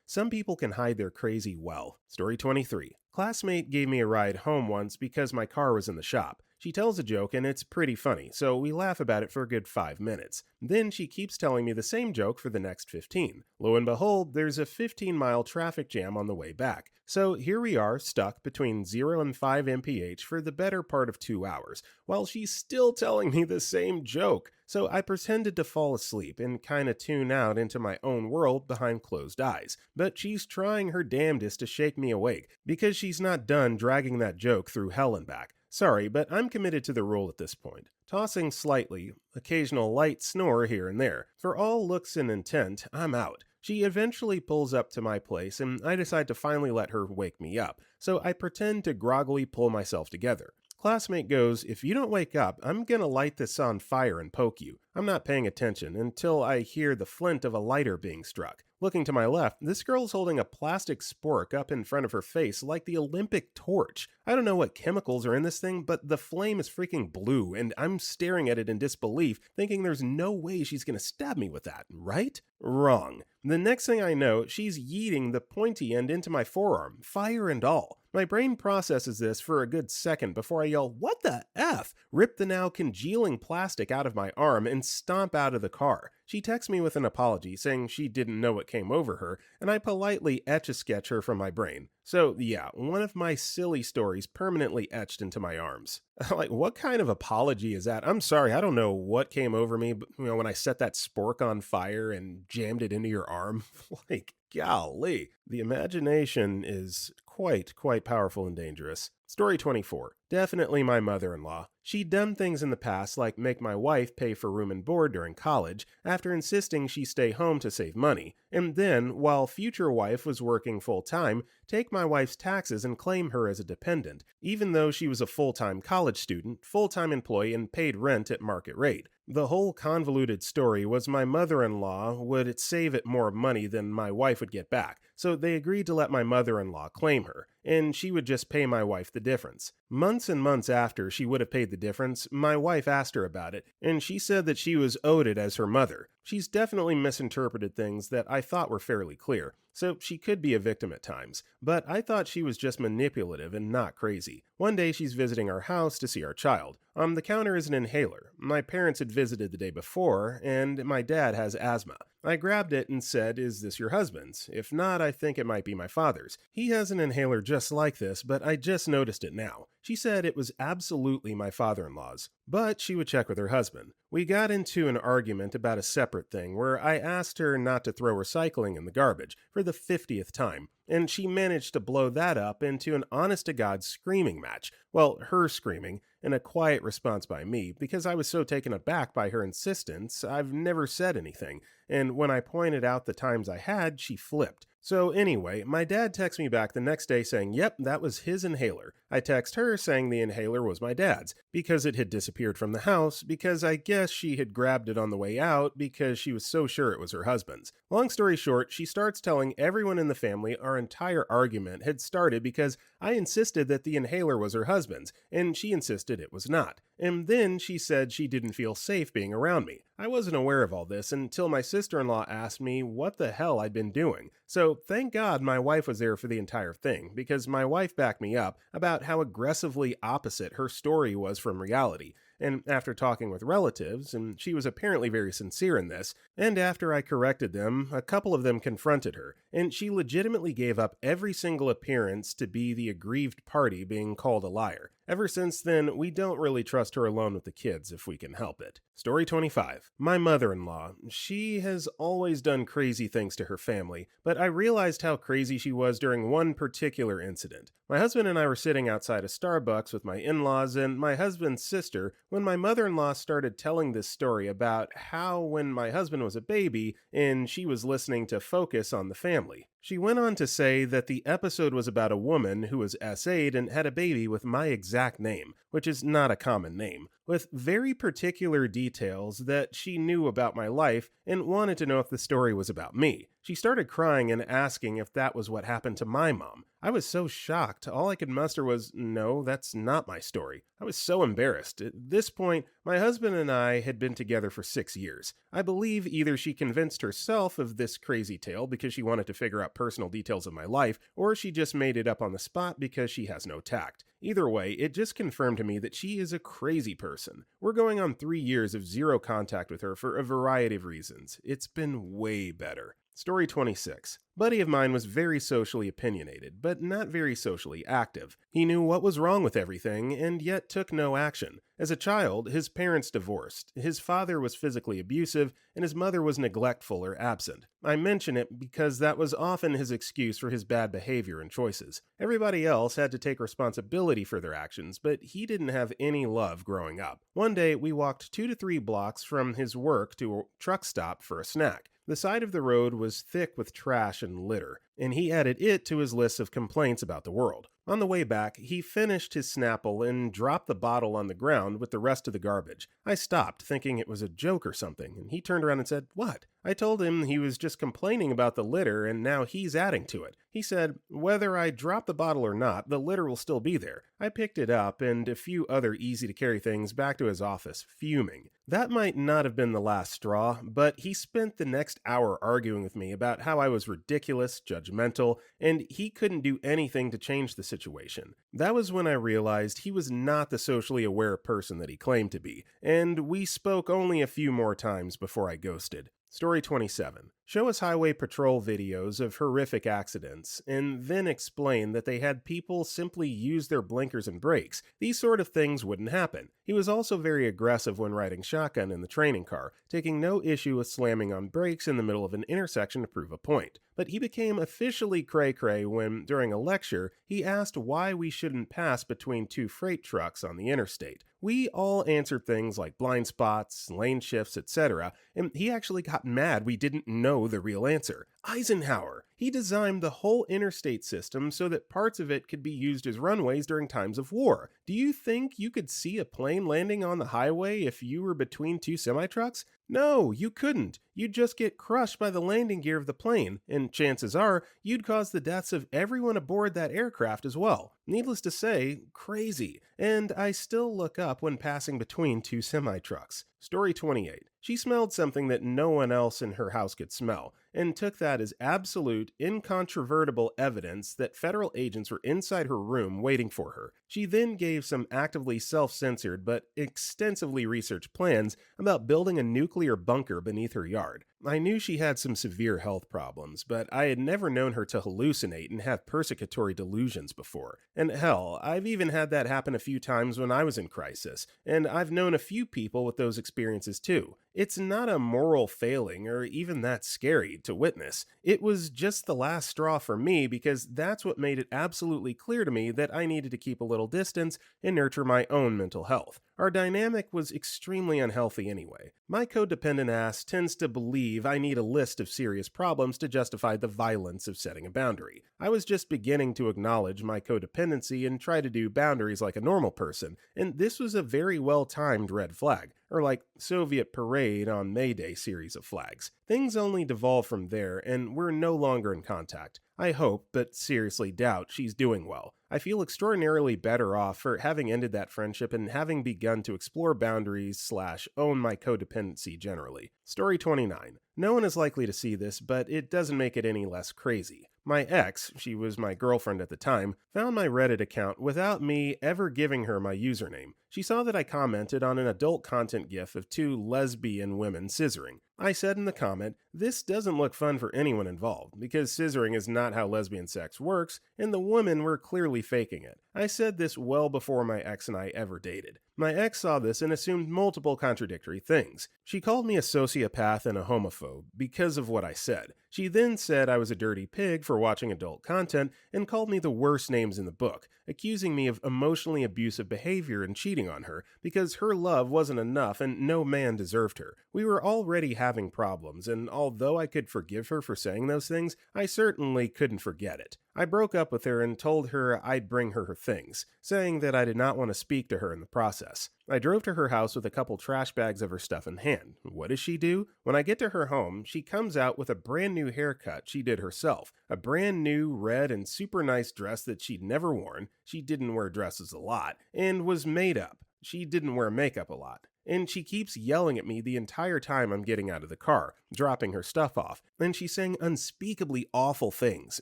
Some people can hide their crazy well. Story 23. Classmate gave me a ride home once because my car was in the shop. She tells a joke and it's pretty funny, so we laugh about it for a good 5 minutes. Then she keeps telling me the same joke for the next 15. Lo and behold, there's a 15-mile traffic jam on the way back. So here we are, stuck between 0 and 5 mph for the better part of 2 hours, while she's still telling me the same joke. So I pretended to fall asleep and kinda tune out into my own world behind closed eyes. But she's trying her damnedest to shake me awake, because she's not done dragging that joke through hell and back. Sorry, but I'm committed to the rule at this point. Tossing slightly, occasional light snore here and there. For all looks and intent, I'm out. She eventually pulls up to my place and I decide to finally let her wake me up, so I pretend to groggily pull myself together. Classmate goes, "If you don't wake up, I'm gonna light this on fire and poke you." I'm not paying attention until I hear the flint of a lighter being struck. Looking to my left, this girl's holding a plastic spork up in front of her face like the Olympic torch. I don't know what chemicals are in this thing, but the flame is freaking blue, and I'm staring at it in disbelief, thinking there's no way she's gonna stab me with that, right? Wrong. The next thing I know, she's yeeting the pointy end into my forearm, fire and all. My brain processes this for a good second before I yell, "What the F?" Rip the now congealing plastic out of my arm and stomp out of the car. She texts me with an apology, saying she didn't know what came over her, and I politely etch-a-sketch her from my brain. So yeah, one of my silly stories permanently etched into my arms. Like, what kind of apology is that? I'm sorry, I don't know what came over me, but, when I set that spork on fire and jammed it into your arm. Like, golly. The imagination is quite powerful and dangerous. Story 24. Definitely my mother-in-law. She'd done things in the past like make my wife pay for room and board during college after insisting she stay home to save money, and then, while future wife was working full-time, take my wife's taxes and claim her as a dependent, even though she was a full-time college student, full-time employee, and paid rent at market rate. The whole convoluted story was my mother-in-law would save it more money than my wife would get back, so they agreed to let my mother-in-law claim her, and she would just pay my wife the difference. Months and months after she would have paid the difference, my wife asked her about it, and she said that she was owed it as her mother. She's definitely misinterpreted things that I thought were fairly clear, so she could be a victim at times, but I thought she was just manipulative and not crazy. One day she's visiting our house to see our child. On the counter is an inhaler. My parents had visited the day before, and my dad has asthma. I grabbed it and said, "Is this your husband's? If not, I think it might be my father's. He has an inhaler just like this, but I just noticed it now." She said it was absolutely my father-in-law's, but she would check with her husband. We got into an argument about a separate thing where I asked her not to throw recycling in the garbage for the 50th time, and she managed to blow that up into an honest-to-God screaming match. Well, her screaming, and a quiet response by me, because I was so taken aback by her insistence, I've never said anything, and when I pointed out the times I had, she flipped. So anyway, my dad texts me back the next day saying, "Yep, that was his inhaler." I text her saying the inhaler was my dad's, because it had disappeared from the house, because I guess she had grabbed it on the way out because she was so sure it was her husband's. Long story short, she starts telling everyone in the family our entire argument had started because I insisted that the inhaler was her husband's, and she insisted it was not. And then she said she didn't feel safe being around me. I wasn't aware of all this until my sister-in-law asked me what the hell I'd been doing. So thank God my wife was there for the entire thing, because my wife backed me up about how aggressively opposite her story was from reality. And after talking with relatives, and she was apparently very sincere in this, and after I corrected them, a couple of them confronted her, and she legitimately gave up every single appearance to be the aggrieved party being called a liar. Ever since then, we don't really trust her alone with the kids if we can help it. Story 25. My mother-in-law. She has always done crazy things to her family, but I realized how crazy she was during one particular incident. My husband and I were sitting outside a Starbucks with my in-laws and my husband's sister when my mother-in-law started telling this story about how when my husband was a baby and she was listening to Focus on the Family. She went on to say that the episode was about a woman who was SA'd and had a baby with my exact name, which is not a common name, with very particular details that she knew about my life and wanted to know if the story was about me. She started crying and asking if that was what happened to my mom. I was so shocked, all I could muster was, "No, that's not my story." I was so embarrassed. At this point, my husband and I had been together for 6 years. I believe either she convinced herself of this crazy tale because she wanted to figure out personal details of my life, or she just made it up on the spot because she has no tact. Either way, it just confirmed to me that she is a crazy person. We're going on 3 years of zero contact with her for a variety of reasons. It's been way better. Story 26. Buddy of mine was very socially opinionated, but not very socially active. He knew what was wrong with everything, and yet took no action. As a child, his parents divorced. His father was physically abusive, and his mother was neglectful or absent. I mention it because that was often his excuse for his bad behavior and choices. Everybody else had to take responsibility for their actions, but he didn't have any love growing up. One day, we walked 2 to 3 blocks from his work to a truck stop for a snack. The side of the road was thick with trash and litter, and he added it to his list of complaints about the world. On the way back, he finished his Snapple and dropped the bottle on the ground with the rest of the garbage. I stopped, thinking it was a joke or something, and he turned around and said, "What?" I told him he was just complaining about the litter and now he's adding to it. He said, "Whether I drop the bottle or not, the litter will still be there." I picked it up and a few other easy-to-carry things back to his office, fuming. That might not have been the last straw, but he spent the next hour arguing with me about how I was ridiculous, judgmental, and he couldn't do anything to change the situation. That was when I realized he was not the socially aware person that he claimed to be, and we spoke only a few more times before I ghosted. Story 27. Show us highway patrol videos of horrific accidents, and then explain that they had people simply use their blinkers and brakes. These sort of things wouldn't happen. He was also very aggressive when riding shotgun in the training car, taking no issue with slamming on brakes in the middle of an intersection to prove a point. But he became officially cray-cray when, during a lecture, he asked why we shouldn't pass between 2 freight trucks on the interstate. We all answered things like blind spots, lane shifts, etc., and he actually got mad we didn't know the real answer. Eisenhower. He designed the whole interstate system so that parts of it could be used as runways during times of war. Do you think you could see a plane landing on the highway if you were between 2 semi-trucks? No, you couldn't. You'd just get crushed by the landing gear of the plane, and chances are you'd cause the deaths of everyone aboard that aircraft as well. Needless to say, crazy. And I still look up when passing between 2 semi-trucks. Story 28. She smelled something that no one else in her house could smell, and took that as absolute, incontrovertible evidence that federal agents were inside her room waiting for her. She then gave some actively self-censored but extensively researched plans about building a nuclear bunker beneath her yard. I knew she had some severe health problems, but I had never known her to hallucinate and have persecutory delusions before. And hell, I've even had that happen a few times when I was in crisis, and I've known a few people with those experiences too. It's not a moral failing or even that scary to witness. It was just the last straw for me because that's what made it absolutely clear to me that I needed to keep a little distance and nurture my own mental health. Our dynamic was extremely unhealthy anyway. My codependent ass tends to believe I need a list of serious problems to justify the violence of setting a boundary. I was just beginning to acknowledge my codependency and try to do boundaries like a normal person, and this was a very well-timed red flag, or like Soviet parade on May Day series of flags. Things only devolved from there, and we're no longer in contact. I hope, but seriously doubt, she's doing well. I feel extraordinarily better off for having ended that friendship and having begun to explore boundaries / own my codependency generally. Story 29. No one is likely to see this, but it doesn't make it any less crazy. My ex, she was my girlfriend at the time, found my Reddit account without me ever giving her my username. She saw that I commented on an adult content gif of 2 lesbian women scissoring. I said in the comment, "This doesn't look fun for anyone involved, because scissoring is not how lesbian sex works, and the women were clearly faking it." I said this well before my ex and I ever dated. My ex saw this and assumed multiple contradictory things. She called me a sociopath and a homophobe because of what I said. She then said I was a dirty pig for watching adult content and called me the worst names in the book, accusing me of emotionally abusive behavior and cheating on her because her love wasn't enough and no man deserved her. We were already having problems, and although I could forgive her for saying those things, I certainly couldn't forget it. I broke up with her and told her I'd bring her things, saying that I did not want to speak to her in the process. I drove to her house with a couple trash bags of her stuff in hand. What does she do? When I get to her home, she comes out with a brand new haircut she did herself, a brand new red and super nice dress that she'd never worn, she didn't wear dresses a lot, and was made up. She didn't wear makeup a lot. and she keeps yelling at me the entire time I'm getting out of the car, dropping her stuff off, and she's saying unspeakably awful things.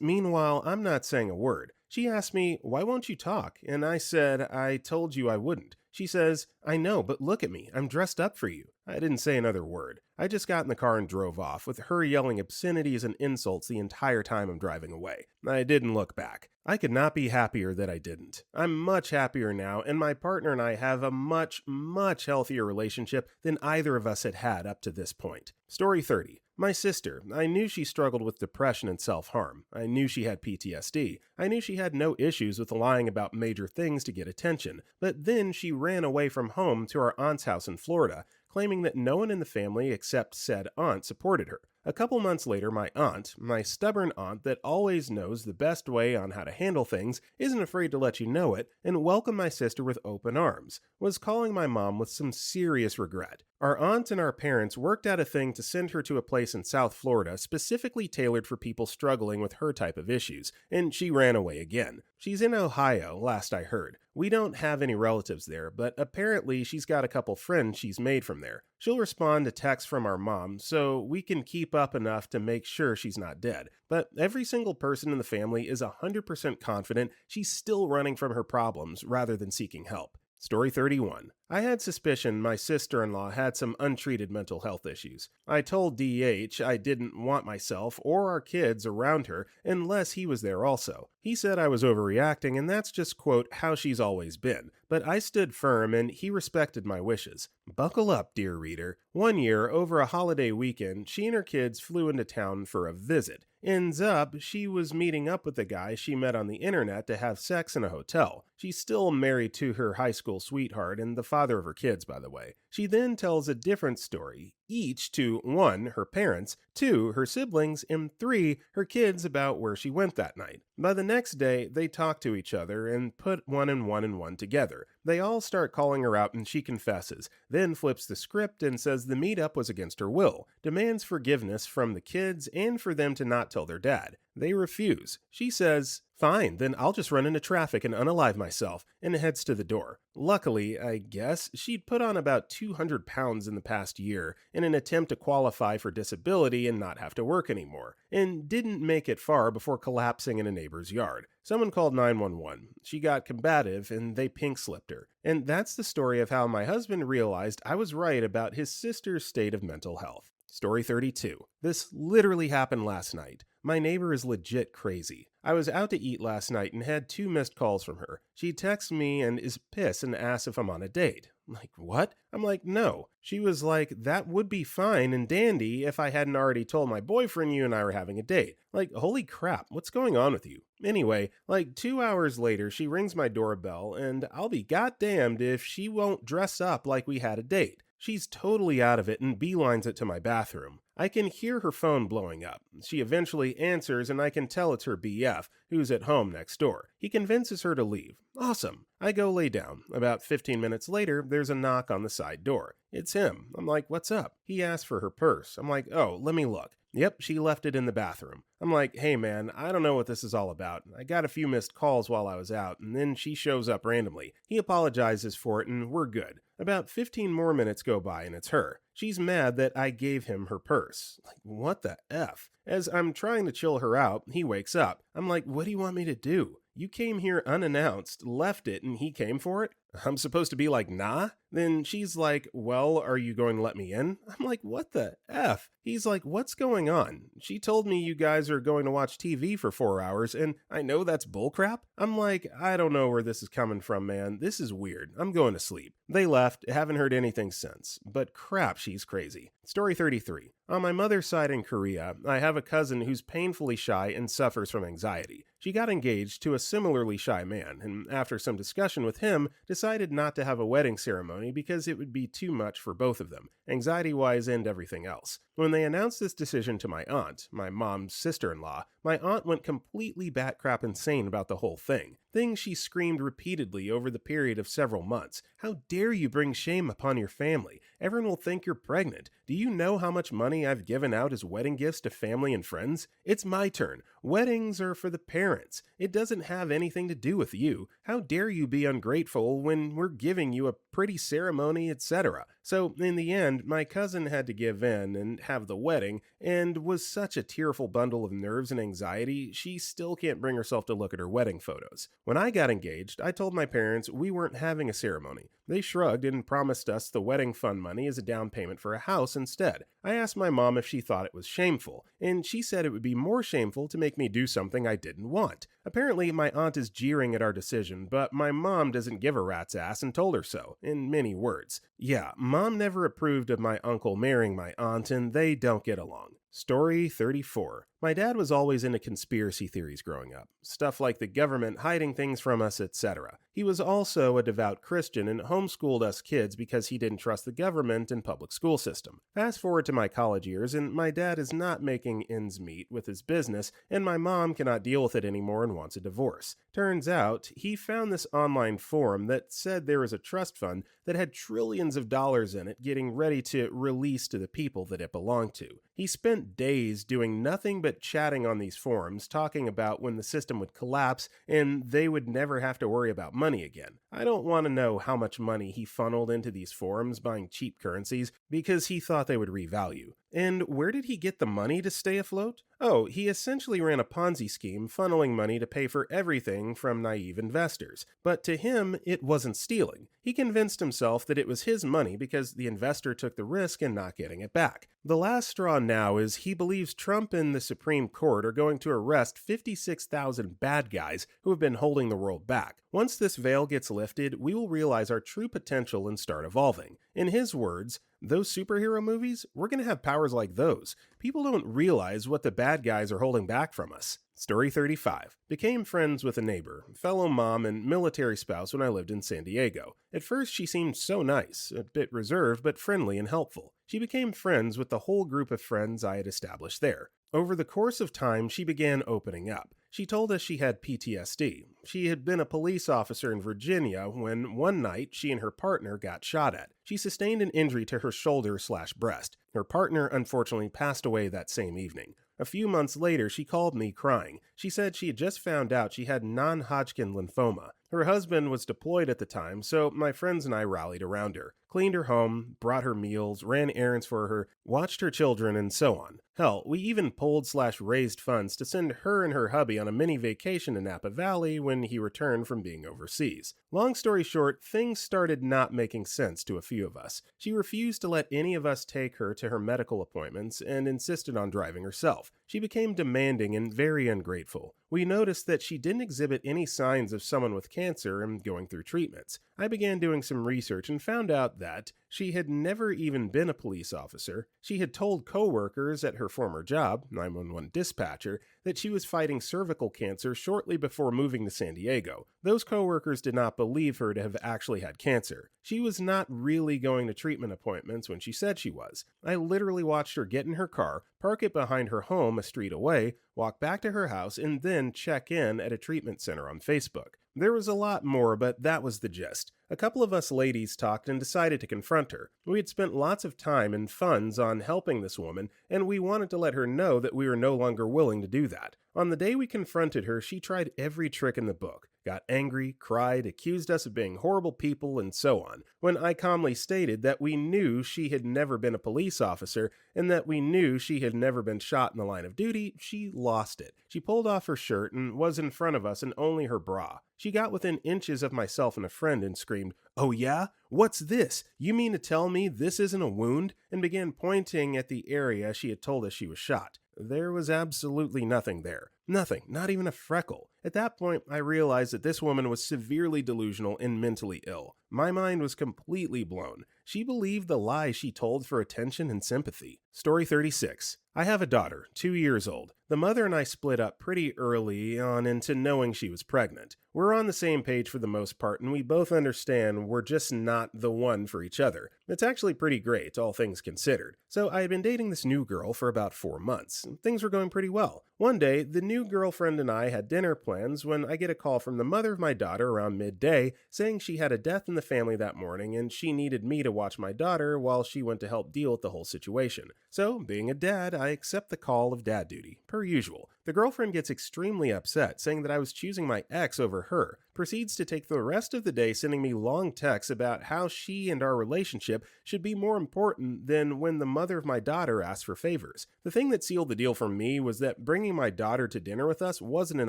Meanwhile, I'm not saying a word. She asked me, "Why won't you talk?" And I said, "I told you I wouldn't." She says, "I know, but look at me. I'm dressed up for you." I didn't say another word. I just got in the car and drove off, with her yelling obscenities and insults the entire time I'm driving away. I didn't look back. I could not be happier that I didn't. I'm much happier now, and my partner and I have a much, much healthier relationship than either of us had had up to this point. Story 30. My sister. I knew she struggled with depression and self-harm. I knew she had PTSD. I knew she had no issues with lying about major things to get attention. But then she ran away from home to our aunt's house in Florida, claiming that no one in the family except said aunt supported her. A couple months later, my aunt, my stubborn aunt that always knows the best way on how to handle things, isn't afraid to let you know it, and welcome my sister with open arms, was calling my mom with some serious regret. Our aunt and our parents worked out a thing to send her to a place in South Florida specifically tailored for people struggling with her type of issues, and she ran away again. She's in Ohio, last I heard. We don't have any relatives there, but apparently she's got a couple friends she's made from there. She'll respond to texts from our mom, so we can keep up enough to make sure she's not dead. But every single person in the family is 100% confident she's still running from her problems rather than seeking help. Story 31. I had suspicion my sister-in-law had some untreated mental health issues. I told DH I didn't want myself or our kids around her unless he was there also. He said I was overreacting, and that's just, quote, how she's always been. But I stood firm, and he respected my wishes. Buckle up, dear reader. One year, over a holiday weekend, she and her kids flew into town for a visit. Ends up, she was meeting up with the guy she met on the internet to have sex in a hotel. She's still married to her high school sweetheart and the father of her kids, by the way. She then tells a different story, each to 1, her parents, 2, her siblings, and 3, her kids about where she went that night. By the next day, they talk to each other and put 1 and 1 and 1 together. They all start calling her out and she confesses, then flips the script and says the meetup was against her will, demands forgiveness from the kids and for them to not tell their dad. They refuse. She says, "Fine, then I'll just run into traffic and unalive myself," and heads to the door. Luckily, I guess, she'd put on about 200 pounds in the past year in an attempt to qualify for disability and not have to work anymore, and didn't make it far before collapsing in a neighbor's yard. Someone called 911. She got combative and they pink-slipped her. And that's the story of how my husband realized I was right about his sister's state of mental health. Story 32. This literally happened last night. My neighbor is legit crazy. I was out to eat last night and had 2 missed calls from her. She texts me and is pissed and asks if I'm on a date. I'm like, what? I'm like, no. She was like, that would be fine and dandy if I hadn't already told my boyfriend you and I were having a date. Like, holy crap, what's going on with you? Anyway, like 2 hours later, she rings my doorbell and I'll be goddamned if she won't dress up like we had a date. She's totally out of it and beelines it to my bathroom. I can hear her phone blowing up. She eventually answers and I can tell it's her BF, who's at home next door. He convinces her to leave. Awesome. I go lay down. About 15 minutes later, there's a knock on the side door. It's him. I'm like, what's up? He asks for her purse. I'm like, oh, let me look. Yep, she left it in the bathroom. I'm like, hey man, I don't know what this is all about. I got a few missed calls while I was out, and then she shows up randomly. He apologizes for it, and we're good. About 15 more minutes go by, and it's her. She's mad that I gave him her purse. Like, what the F? As I'm trying to chill her out, he wakes up. I'm like, what do you want me to do? You came here unannounced, left it, and he came for it? I'm supposed to be like, nah? Then she's like, well, are you going to let me in? I'm like, what the F? He's like, what's going on? She told me you guys are going to watch TV for 4 hours, and I know that's bullcrap. I'm like, I don't know where this is coming from, man. This is weird. I'm going to sleep. They left, haven't heard anything since. But crap, she's crazy. Story 33. On my mother's side in Korea, I have a cousin who's painfully shy and suffers from anxiety. She got engaged to a similarly shy man, and after some discussion with him, decided not to have a wedding ceremony because it would be too much for both of them, anxiety-wise and everything else. When they announced this decision to my aunt, my mom's sister-in-law, my aunt went completely bat-crap insane about the whole thing. Things she screamed repeatedly over the period of several months. How dare you bring shame upon your family? Everyone will think you're pregnant. Do you know how much money I've given out as wedding gifts to family and friends? It's my turn. Weddings are for the parents. It doesn't have anything to do with you. How dare you be ungrateful when we're giving you a pretty ceremony, etc. So, in the end, my cousin had to give in and have the wedding, and was such a tearful bundle of nerves and anxiety, she still can't bring herself to look at her wedding photos. When I got engaged, I told my parents we weren't having a ceremony. They shrugged and promised us the wedding fund money as a down payment for a house instead. I asked my mom if she thought it was shameful, and she said it would be more shameful to make me do something I didn't want. Apparently, my aunt is jeering at our decision, but my mom doesn't give a rat's ass and told her so, in many words. Yeah, mom never approved of my uncle marrying my aunt, and they don't get along. Story 34. My dad was always into conspiracy theories growing up, stuff like the government hiding things from us, etc. He was also a devout Christian and homeschooled us kids because he didn't trust the government and public school system. Fast forward to my college years, and my dad is not making ends meet with his business, and my mom cannot deal with it anymore and wants a divorce. Turns out, he found this online forum that said there was a trust fund that had trillions of dollars in it getting ready to release to the people that it belonged to. He spent days doing nothing but chatting on these forums, talking about when the system would collapse and they would never have to worry about money again. I don't want to know how much money he funneled into these forums buying cheap currencies because he thought they would revalue. And where did he get the money to stay afloat? Oh, he essentially ran a Ponzi scheme funneling money to pay for everything from naive investors. But to him, it wasn't stealing. He convinced himself that it was his money because the investor took the risk in not getting it back. The last straw now is he believes Trump and the Supreme Court are going to arrest 56,000 bad guys who have been holding the world back. Once this veil gets lifted, we will realize our true potential and start evolving. In his words, those superhero movies, we're going to have powers like those. People don't realize what the bad guys are holding back from us. Story 35. Became friends with a neighbor, fellow mom, and military spouse when I lived in San Diego. At first, she seemed so nice, a bit reserved, but friendly and helpful. She became friends with the whole group of friends I had established there. Over the course of time, she began opening up. She told us she had PTSD. She had been a police officer in Virginia when one night she and her partner got shot at. She sustained an injury to her shoulder/breast. Her partner unfortunately passed away that same evening. A few months later, she called me crying. She said she had just found out she had non-Hodgkin lymphoma. Her husband was deployed at the time, so my friends and I rallied around her, cleaned her home, brought her meals, ran errands for her, watched her children, and so on. Hell, we even pulled/raised funds to send her and her hubby on a mini vacation in Napa Valley when he returned from being overseas. Long story short, things started not making sense to a few of us. She refused to let any of us take her to her medical appointments and insisted on driving herself. She became demanding and very ungrateful. We noticed that she didn't exhibit any signs of someone with cancer and going through treatments. I began doing some research and found out that she had never even been a police officer. She had told coworkers at her former job, 911 dispatcher, that she was fighting cervical cancer shortly before moving to San Diego. Those coworkers did not believe her to have actually had cancer. She was not really going to treatment appointments when she said she was. I literally watched her get in her car, park it behind her home a street away, walk back to her house, and then check in at a treatment center on Facebook. There was a lot more, but that was the gist. A couple of us ladies talked and decided to confront her. We had spent lots of time and funds on helping this woman, and we wanted to let her know that we were no longer willing to do that. On the day we confronted her, she tried every trick in the book, got angry, cried, accused us of being horrible people, and so on. When I calmly stated that we knew she had never been a police officer and that we knew she had never been shot in the line of duty, she lost it. She pulled off her shirt and was in front of us in only her bra. She got within inches of myself and a friend and screamed, "Oh yeah? What's this? You mean to tell me this isn't a wound?" and began pointing at the area she had told us she was shot. There was absolutely nothing there. Nothing, not even a freckle. At that point, I realized that this woman was severely delusional and mentally ill. My mind was completely blown. She believed the lie she told for attention and sympathy. Story 36. I have a daughter, 2 years old. The mother and I split up pretty early on into knowing she was pregnant. We're on the same page for the most part, and we both understand we're just not the one for each other. It's actually pretty great, all things considered. So I had been dating this new girl for about 4 months, and things were going pretty well. One day, the new girlfriend and I had dinner plans when I get a call from the mother of my daughter around midday saying she had a death in the family that morning and she needed me to watch my daughter while she went to help deal with the whole situation. So, being a dad, I accept the call of dad duty, per usual. The girlfriend gets extremely upset, saying that I was choosing my ex over her, proceeds to take the rest of the day sending me long texts about how she and our relationship should be more important than when the mother of my daughter asked for favors. The thing that sealed the deal for me was that bringing my daughter to dinner with us wasn't an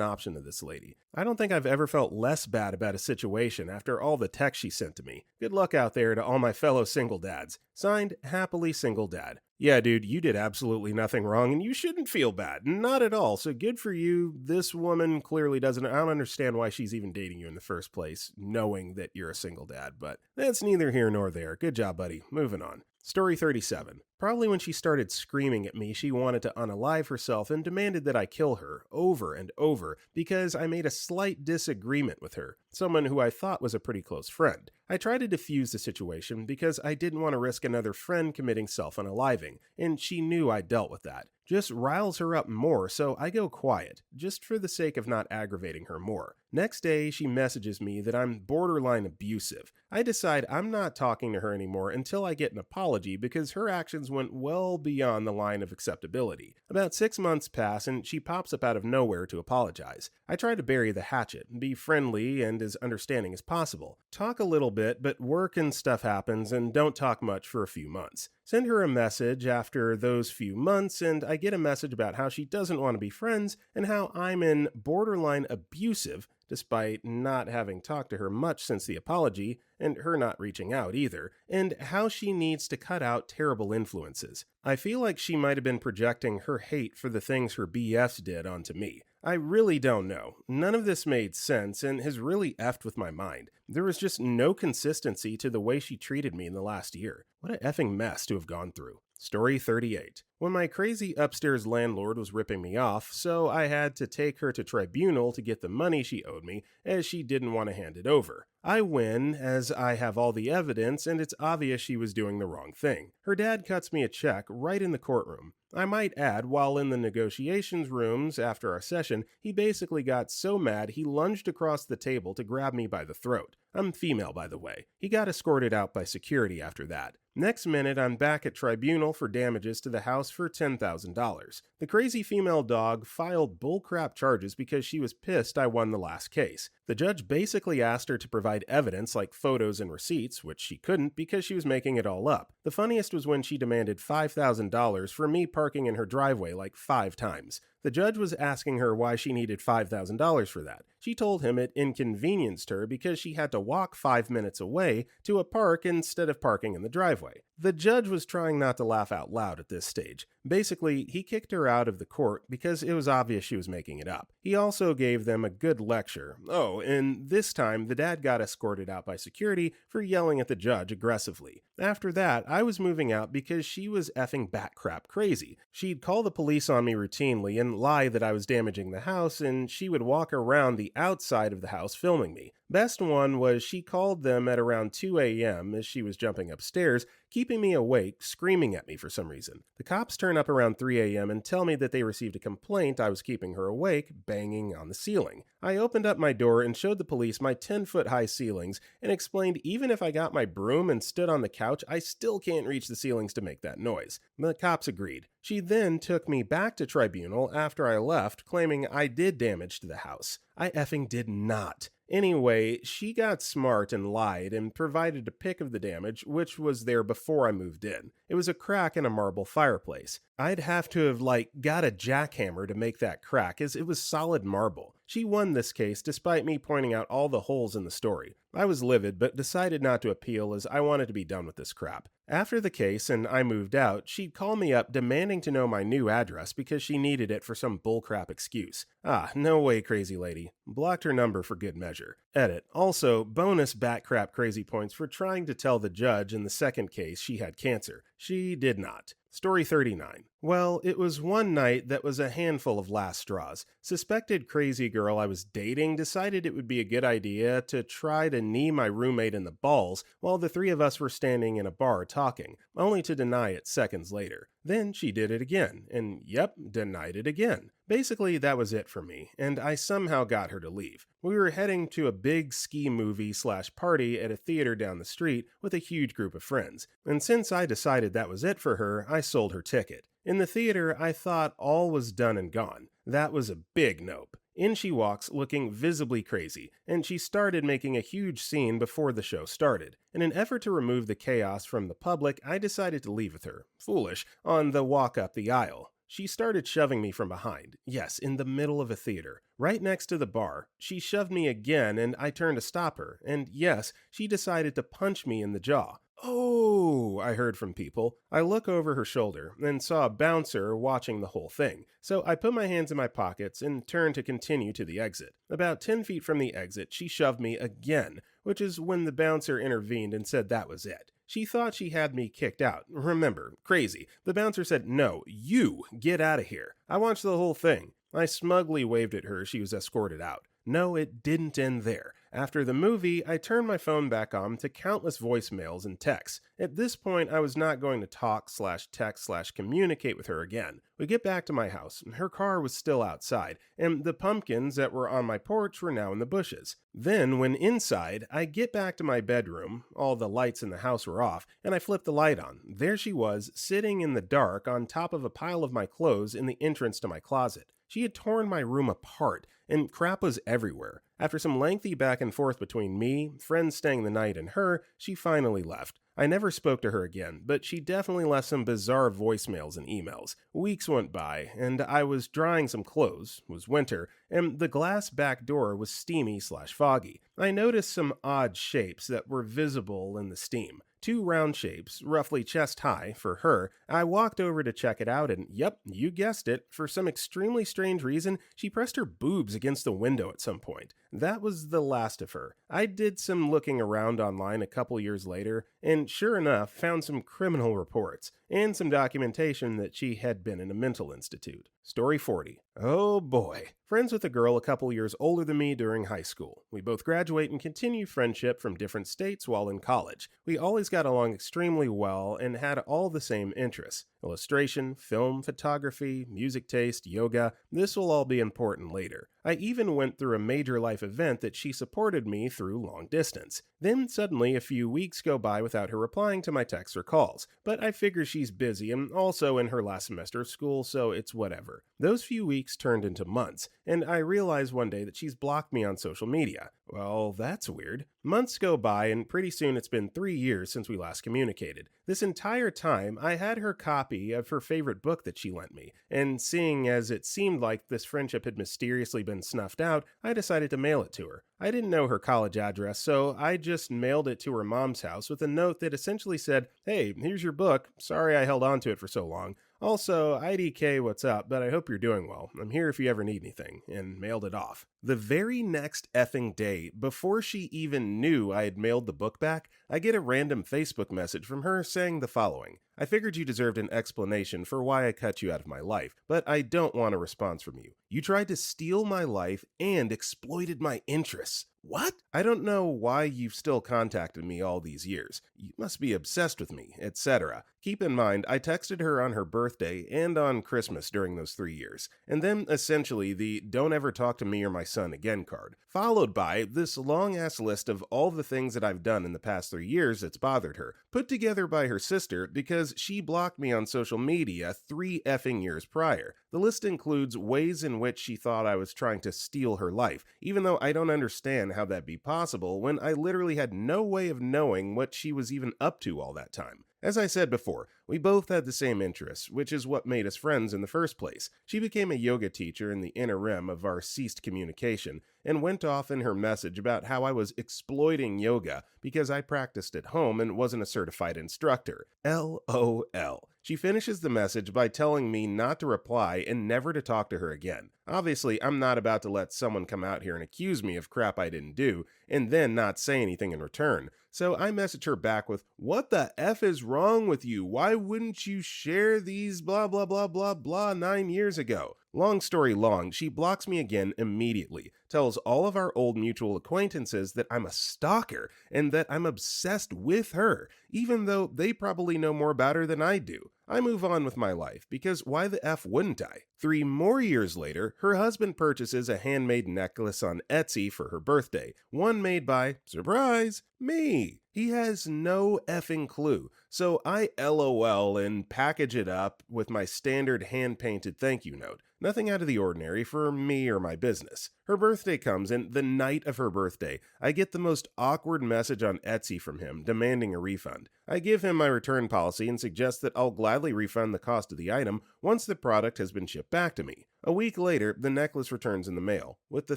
option to this lady. I don't think I've ever felt less bad about a situation after all the texts she sent to me. Good luck out there to all my fellow single dads. Signed, Happily Single Dad. Yeah, dude, you did absolutely nothing wrong and you shouldn't feel bad. Not at all. So good for you. This woman clearly doesn't. I don't understand why she's even dating you in the first place, knowing that you're a single dad, but that's neither here nor there. Good job, buddy. Moving on. Story 37. Probably when she started screaming at me, she wanted to unalive herself and demanded that I kill her over and over because I made a slight disagreement with her, someone who I thought was a pretty close friend. I tried to defuse the situation because I didn't want to risk another friend committing self-unaliving, and she knew I dealt with that. Just riles her up more, so I go quiet, just for the sake of not aggravating her more. Next day, she messages me that I'm borderline abusive. I decide I'm not talking to her anymore until I get an apology because her actions went well beyond the line of acceptability. About 6 months pass and she pops up out of nowhere to apologize. I try to bury the hatchet, be friendly and as understanding as possible. Talk a little bit, but work and stuff happens and don't talk much for a few months. Send her a message after those few months and I get a message about how she doesn't want to be friends and how I'm in borderline abusive despite not having talked to her much since the apology, and her not reaching out either, and how she needs to cut out terrible influences. I feel like she might have been projecting her hate for the things her BFs did onto me. I really don't know. None of this made sense and has really effed with my mind. There was just no consistency to the way she treated me in the last year. What a effing mess to have gone through. Story 38. When my crazy upstairs landlord was ripping me off, so I had to take her to tribunal to get the money she owed me, as she didn't want to hand it over. I win, as I have all the evidence and it's obvious she was doing the wrong thing. Her dad cuts me a check right in the courtroom. I might add, while in the negotiations rooms after our session, he basically got so mad he lunged across the table to grab me by the throat. I'm female, by the way. He got escorted out by security after that. Next minute, I'm back at tribunal for damages to the house for $10,000. The crazy female dog filed bullcrap charges because she was pissed I won the last case. The judge basically asked her to provide evidence like photos and receipts, which she couldn't because she was making it all up. The funniest was when she demanded $5,000 for me parking in her driveway like 5 times. The judge was asking her why she needed $5,000 for that. She told him it inconvenienced her because she had to walk 5 minutes away to a park instead of parking in the driveway. The judge was trying not to laugh out loud at this stage. Basically, he kicked her out of the court because it was obvious she was making it up. He also gave them a good lecture. Oh, and this time the dad got escorted out by security for yelling at the judge aggressively. After that, I was moving out because she was effing batcrap crazy. She'd call the police on me routinely and lie that I was damaging the house, and she would walk around the outside of the house filming me. Best one was she called them at around 2 a.m. as she was jumping upstairs, keeping me awake, screaming at me for some reason. The cops turn up around 3 a.m. and tell me that they received a complaint I was keeping her awake, banging on the ceiling. I opened up my door and showed the police my 10-foot high ceilings and explained even if I got my broom and stood on the couch, I still can't reach the ceilings to make that noise. The cops agreed. She then took me back to tribunal after I left, claiming I did damage to the house. I effing did not. Anyway, she got smart and lied and provided a pic of the damage, which was there before I moved in. It was a crack in a marble fireplace. I'd have to have, got a jackhammer to make that crack, as it was solid marble. She won this case despite me pointing out all the holes in the story. I was livid, but decided not to appeal as I wanted to be done with this crap. After the case and I moved out, she'd call me up demanding to know my new address because she needed it for some bullcrap excuse. Ah, no way, crazy lady. Blocked her number for good measure. Edit. Also, bonus batcrap crazy points for trying to tell the judge in the second case she had cancer. She did not. Story 39. Well, it was one night that was a handful of last straws. Suspected crazy girl I was dating decided it would be a good idea to try to knee my roommate in the balls while the three of us were standing in a bar talking, only to deny it seconds later. Then she did it again, and yep, denied it again. Basically, that was it for me, and I somehow got her to leave. We were heading to a big ski movie slash party at a theater down the street with a huge group of friends, and since I decided that was it for her, I sold her ticket. In the theater, I thought all was done and gone. That was a big nope. In she walks, looking visibly crazy, and she started making a huge scene before the show started. In an effort to remove the chaos from the public, I decided to leave with her, foolish, on the walk up the aisle. She started shoving me from behind. Yes, in the middle of a theater, right next to the bar. She shoved me again, and I turned to stop her. And yes, she decided to punch me in the jaw. Oh, I heard from people. I look over her shoulder and saw a bouncer watching the whole thing. So I put my hands in my pockets and turned to continue to the exit. About 10 feet from the exit, she shoved me again, which is when the bouncer intervened and said that was it. She thought she had me kicked out. Remember, crazy. The bouncer said, "No, you get out of here." I watched the whole thing. I smugly waved at her. She was escorted out. No, it didn't end there. After the movie, I turned my phone back on to countless voicemails and texts. At this point, I was not going to talk slash text slash communicate with her again. We get back to my house. Her car was still outside, and the pumpkins that were on my porch were now in the bushes. Then, when inside, I get back to my bedroom. All the lights in the house were off, and I flipped the light on. There she was, sitting in the dark on top of a pile of my clothes in the entrance to my closet. She had torn my room apart, and crap was everywhere. After some lengthy back and forth between me, friends staying the night, and her, she finally left. I never spoke to her again, but she definitely left some bizarre voicemails and emails. Weeks went by, and I was drying some clothes, it was winter, and the glass back door was steamy slash foggy. I noticed some odd shapes that were visible in the steam. Two round shapes, roughly chest high, for her. I walked over to check it out, and yep, you guessed it, for some extremely strange reason, she pressed her boobs against the window at some point. That was the last of her. I did some looking around online a couple years later, and sure enough, found some criminal reports, and some documentation that she had been in a mental institute. Story 40. Oh boy. Friends with a girl a couple years older than me during high school. We both graduate and continue friendship from different states while in college. We always got along extremely well and had all the same interests. Illustration, film, photography, music taste, yoga. This will all be important later. I even went through a major life event that she supported me through long distance. Then suddenly a few weeks go by without her replying to my texts or calls. But I figure she's busy and also in her last semester of school, so it's whatever. Those few weeks turned into months, and I realized one day that she's blocked me on social media. Well, that's weird. Months go by, and pretty soon it's been 3 years since we last communicated. This entire time, I had her copy of her favorite book that she lent me, and seeing as it seemed like this friendship had mysteriously been snuffed out, I decided to mail it to her. I didn't know her college address, so I just mailed it to her mom's house with a note that essentially said, "Hey, here's your book. Sorry I held on to it for so long. Also, IDK, what's up, but I hope you're doing well. I'm here if you ever need anything," and mailed it off. The very next effing day, before she even knew I had mailed the book back, I get a random Facebook message from her saying the following: "I figured you deserved an explanation for why I cut you out of my life, but I don't want a response from you. You tried to steal my life and exploited my interests." What? I don't know why you've still contacted me all these years. You must be obsessed with me, etc. Keep in mind, I texted her on her birthday and on Christmas during those 3 years, and then essentially the "don't ever talk to me or my son again" card, followed by this long-ass list of all the things that I've done in the past 3 years that's bothered her, put together by her sister because she blocked me on social media 3 effing years prior. The list includes ways in which she thought I was trying to steal her life, even though I don't understand how that'd be possible when I literally had no way of knowing what she was even up to all that time. As I said before, we both had the same interests, which is what made us friends in the first place. She became a yoga teacher in the interim of our ceased communication, and went off in her message about how I was exploiting yoga because I practiced at home and wasn't a certified instructor. LOL. She finishes the message by telling me not to reply and never to talk to her again. Obviously, I'm not about to let someone come out here and accuse me of crap I didn't do, and then not say anything in return. So I message her back with, "What the F is wrong with you? Why why wouldn't you share these blah blah blah blah blah 9 years ago? Long story long, she blocks me again immediately, tells all of our old mutual acquaintances that I'm a stalker and that I'm obsessed with her, even though they probably know more about her than I do. I move on with my life, because why the F wouldn't I? 3 more years later, her husband purchases a handmade necklace on Etsy for her birthday, one made by, surprise, me. He has no effing clue, so I LOL and package it up with my standard hand-painted thank you note. Nothing out of the ordinary for me or my business. Her birthday comes, and the night of her birthday, I get the most awkward message on Etsy from him demanding a refund. I give him my return policy and suggest that I'll gladly refund the cost of the item once the product has been shipped back to me. A week later, the necklace returns in the mail, with the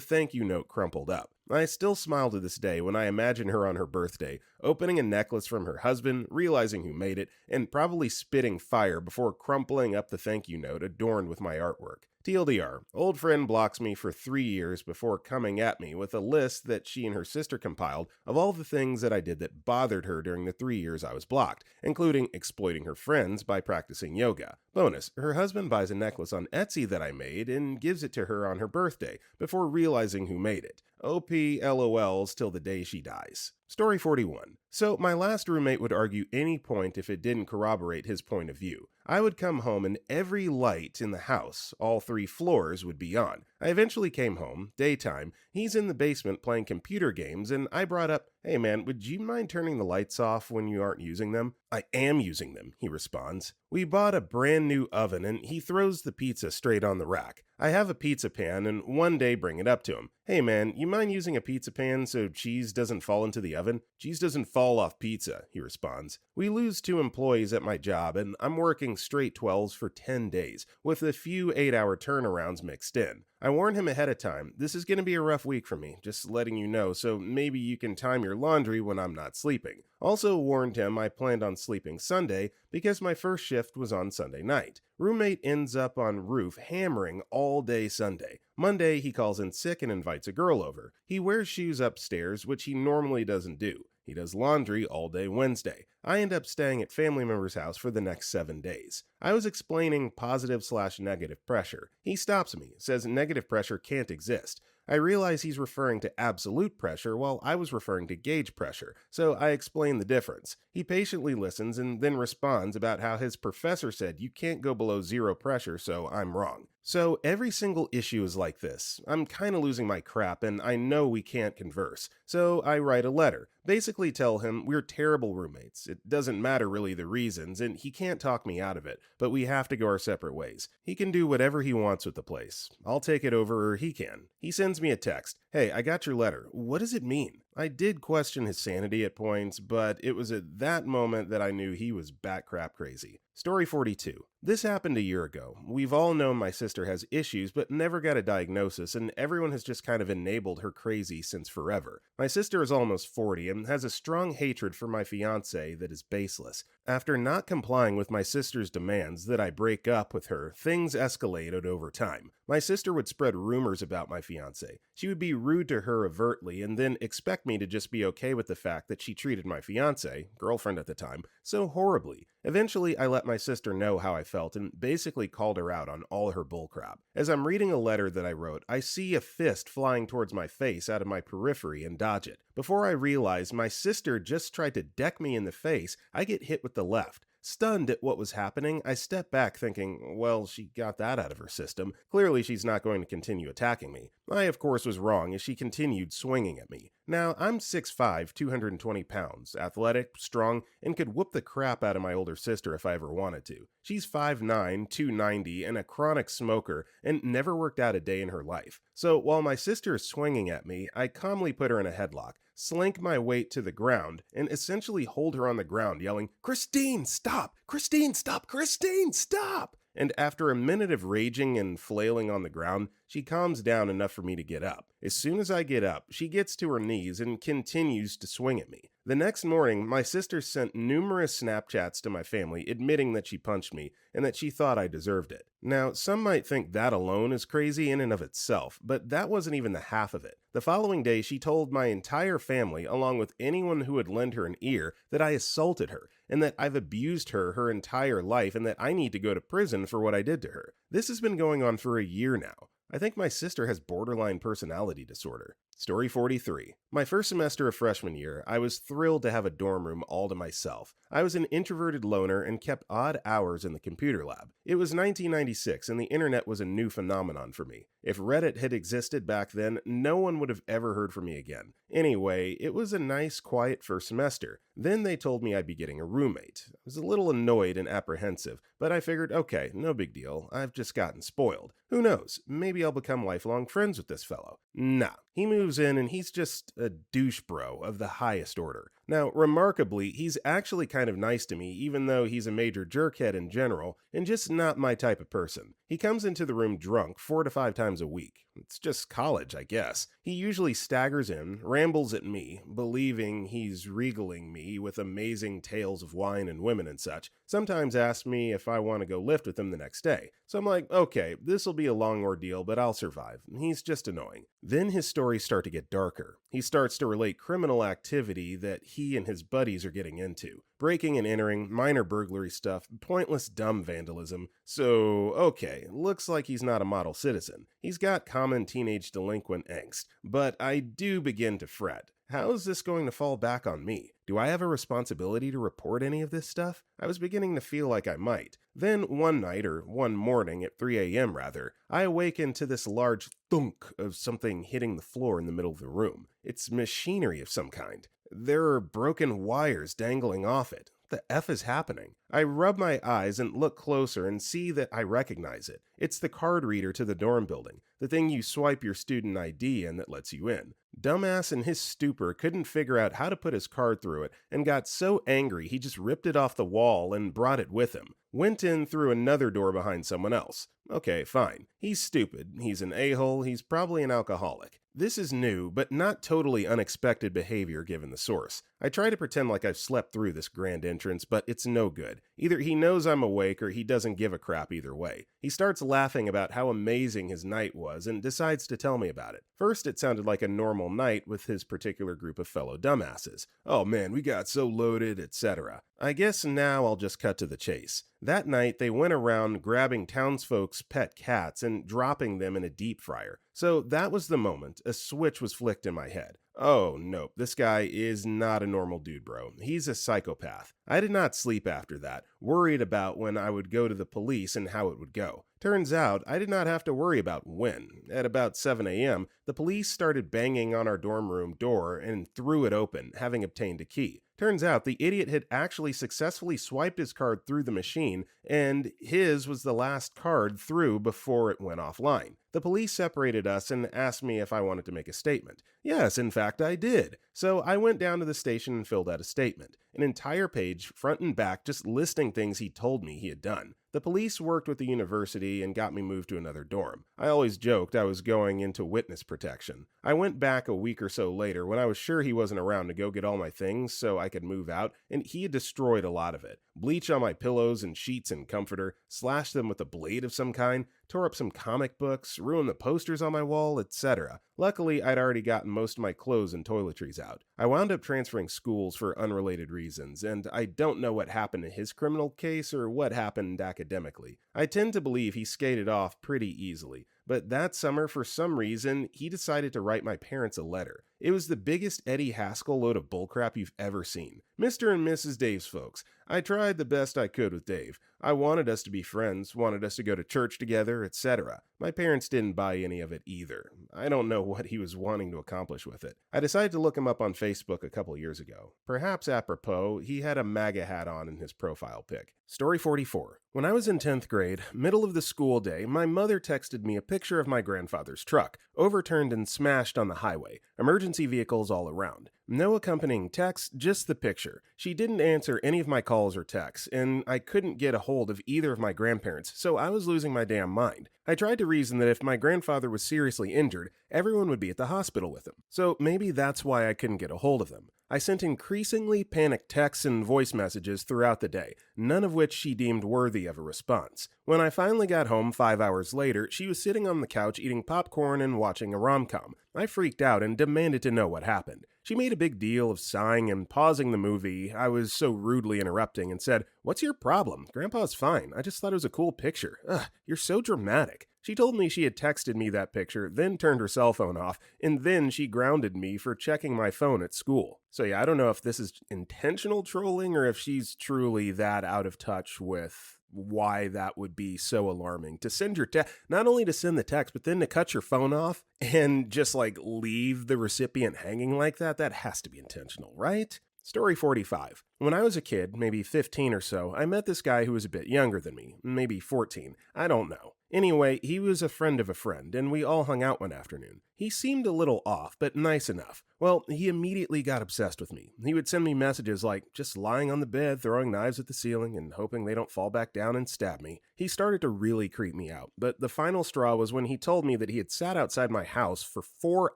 thank you note crumpled up. I still smile to this day when I imagine her on her birthday, opening a necklace from her husband, realizing who made it, and probably spitting fire before crumpling up the thank you note adorned with my artwork. TLDR, old friend blocks me for 3 years before coming at me with a list that she and her sister compiled of all the things that I did that bothered her during the 3 years I was blocked, including exploiting her friends by practicing yoga. Bonus, her husband buys a necklace on Etsy that I made and gives it to her on her birthday before realizing who made it. OP LOLs till the day she dies. Story 41. So my last roommate would argue any point if it didn't corroborate his point of view. I would come home and every light in the house, all 3 floors, would be on. I eventually came home, daytime, he's in the basement playing computer games, and I brought up, hey man, would you mind turning the lights off when you aren't using them? I am using them, he responds. We bought a brand new oven and he throws the pizza straight on the rack. I have a pizza pan and one day bring it up to him. Hey man, you mind using a pizza pan so cheese doesn't fall into the oven? Cheese doesn't fall off pizza, he responds. We lose 2 employees at my job and I'm working straight 12s for 10 days, with a few 8-hour turnarounds mixed in. I warned him ahead of time, this is going to be a rough week for me, just letting you know, so maybe you can time your laundry when I'm not sleeping. Also warned him I planned on sleeping Sunday because my first shift was on Sunday night. Roommate ends up on roof hammering all day Sunday. Monday, he calls in sick and invites a girl over. He wears shoes upstairs, which he normally doesn't do. He does laundry all day Wednesday. I end up staying at family member's house for the next 7 days. I was explaining positive/negative pressure. He stops me, says negative pressure can't exist. I realize he's referring to absolute pressure while I was referring to gauge pressure, so I explain the difference. He patiently listens and then responds about how his professor said you can't go below 0 pressure, so I'm wrong. So every single issue is like this. I'm kinda losing my crap and I know we can't converse. So I write a letter. Basically tell him we're terrible roommates. It doesn't matter really the reasons and he can't talk me out of it, but we have to go our separate ways. He can do whatever he wants with the place. I'll take it over or he can. He sends me a text. Hey, I got your letter. What does it mean? I did question his sanity at points, but it was at that moment that I knew he was bat crap crazy. Story 42. This happened a year ago. We've all known my sister has issues, but never got a diagnosis, and everyone has just kind of enabled her crazy since forever. My sister is almost 40 and has a strong hatred for my fiance that is baseless. After not complying with my sister's demands that I break up with her, things escalated over time. My sister would spread rumors about my fiance. She would be rude to her overtly and then expect me to just be okay with the fact that she treated my fiance, girlfriend at the time, so horribly. Eventually, I let my sister know how I felt and basically called her out on all her bullcrap. As I'm reading a letter that I wrote, I see a fist flying towards my face out of my periphery and dodge it. Before I realize my sister just tried to deck me in the face, I get hit with the left. Stunned at what was happening, I step back thinking, well, she got that out of her system. Clearly she's not going to continue attacking me. I, of course, was wrong as she continued swinging at me. Now, I'm 6'5", 220 pounds, athletic, strong, and could whoop the crap out of my older sister if I ever wanted to. She's 5'9", 290, and a chronic smoker, and never worked out a day in her life. So while my sister is swinging at me, I calmly put her in a headlock, slink my weight to the ground, and essentially hold her on the ground, yelling, "Christine, stop! Christine, stop! Christine, stop!" And after a minute of raging and flailing on the ground, she calms down enough for me to get up. As soon as I get up, she gets to her knees and continues to swing at me. The next morning, my sister sent numerous Snapchats to my family admitting that she punched me and that she thought I deserved it. Now, some might think that alone is crazy in and of itself, but that wasn't even the half of it. The The following day, she told my entire family, along with anyone who would lend her an ear, that I assaulted her, and that I've abused her entire life, and that I need to go to prison for what I did to her. This has been going on for a year now. I think my sister has borderline personality disorder. Story 43. My first semester of freshman year, I was thrilled to have a dorm room all to myself. I was an introverted loner and kept odd hours in the computer lab. It was 1996 and the internet was a new phenomenon for me. If Reddit had existed back then, no one would have ever heard from me again. Anyway, it was a nice, quiet first semester. Then they told me I'd be getting a roommate. I was a little annoyed and apprehensive, but I figured, okay, no big deal. I've just gotten spoiled. Who knows? Maybe I'll become lifelong friends with this fellow. Nah, he moves in and he's just a douche bro of the highest order. Now, remarkably, he's actually kind of nice to me, even though he's a major jerkhead in general, and just not my type of person. He comes into the room drunk 4 to 5 times a week. It's just college, I guess. He usually staggers in, rambles at me, believing he's regaling me with amazing tales of wine and women and such. Sometimes asks me if I want to go lift with him the next day. So I'm like, okay, this'll be a long ordeal, but I'll survive. He's just annoying. Then his stories start to get darker. He starts to relate criminal activity that he and his buddies are getting into. Breaking and entering, minor burglary stuff, pointless dumb vandalism. So, okay, looks like he's not a model citizen. He's got common teenage delinquent angst, but I do begin to fret. How is this going to fall back on me? Do I have a responsibility to report any of this stuff? I was beginning to feel like I might. Then one night, or one morning at 3 a.m. rather, I awaken to this large thunk of something hitting the floor in the middle of the room. It's machinery of some kind. There are broken wires dangling off it. What the F is happening? I rub my eyes and look closer and see that I recognize it. It's the card reader to the dorm building, the thing you swipe your student ID in that lets you in. Dumbass in his stupor couldn't figure out how to put his card through it and got so angry he just ripped it off the wall and brought it with him. Went in through another door behind someone else. Okay, fine. He's stupid. He's an a-hole. He's probably an alcoholic. This is new, but not totally unexpected behavior given the source. I try to pretend like I've slept through this grand entrance, but it's no good. Either he knows I'm awake or he doesn't give a crap either way. He starts laughing about how amazing his night was and decides to tell me about it. First, it sounded like a normal night with his particular group of fellow dumbasses. Oh man, we got so loaded, etc. I guess now I'll just cut to the chase. That night, they went around grabbing townsfolk's pet cats and dropping them in a deep fryer. So that was the moment a switch was flicked in my head. Oh, nope, this guy is not a normal dude, bro. He's a psychopath. I did not sleep after that, worried about when I would go to the police and how it would go. Turns out, I did not have to worry about when. At about 7 a.m., the police started banging on our dorm room door and threw it open, having obtained a key. Turns out the idiot had actually successfully swiped his card through the machine, and his was the last card through before it went offline. The police separated us and asked me if I wanted to make a statement. Yes, in fact, I did. So I went down to the station and filled out a statement. An entire page, front and back, just listing things he told me he had done. The police worked with the university and got me moved to another dorm. I always joked I was going into witness protection. I went back a week or so later when I was sure he wasn't around to go get all my things so I could move out, and he had destroyed a lot of it. Bleach on my pillows and sheets and comforter, slashed them with a blade of some kind, tore up some comic books, ruined the posters on my wall, etc. Luckily, I'd already gotten most of my clothes and toiletries out. I wound up transferring schools for unrelated reasons, and I don't know what happened to his criminal case or what happened academically. I tend to believe he skated off pretty easily, but that summer, for some reason, he decided to write my parents a letter. It was the biggest Eddie Haskell load of bullcrap you've ever seen. Mr. and Mrs. Dave's folks. I tried the best I could with Dave. I wanted us to be friends, wanted us to go to church together, etc. My parents didn't buy any of it either. I don't know what he was wanting to accomplish with it. I decided to look him up on Facebook a couple years ago. Perhaps apropos, he had a MAGA hat on in his profile pic. Story 44. When I was in 10th grade, middle of the school day, my mother texted me a picture of my grandfather's truck, overturned and smashed on the highway, emergency vehicles all around. No accompanying text, just the picture. She didn't answer any of my calls or texts, and I couldn't get a hold of either of my grandparents, so I was losing my damn mind. I tried to reason that if my grandfather was seriously injured, everyone would be at the hospital with him. So maybe that's why I couldn't get a hold of them. I sent increasingly panicked texts and voice messages throughout the day, none of which she deemed worthy of a response. When I finally got home 5 hours later, she was sitting on the couch eating popcorn and watching a rom-com. I freaked out and demanded to know what happened. She made a big deal of sighing and pausing the movie I was so rudely interrupting and said, "What's your problem? Grandpa's fine. I just thought it was a cool picture." Ugh, you're so dramatic. She told me she had texted me that picture, then turned her cell phone off, and then she grounded me for checking my phone at school. So yeah, I don't know if this is intentional trolling or if she's truly that out of touch with why that would be so alarming. To send your text, not only to send the text, but then to cut your phone off and just like leave the recipient hanging like that, that has to be intentional, right? Story 45. When I was a kid, maybe 15 or so, I met this guy who was a bit younger than me, maybe 14, I don't know. Anyway, he was a friend of a friend, and we all hung out one afternoon. He seemed a little off, but nice enough. Well, he immediately got obsessed with me. He would send me messages like just lying on the bed, throwing knives at the ceiling, and hoping they don't fall back down and stab me. He started to really creep me out, but the final straw was when he told me that he had sat outside my house for 4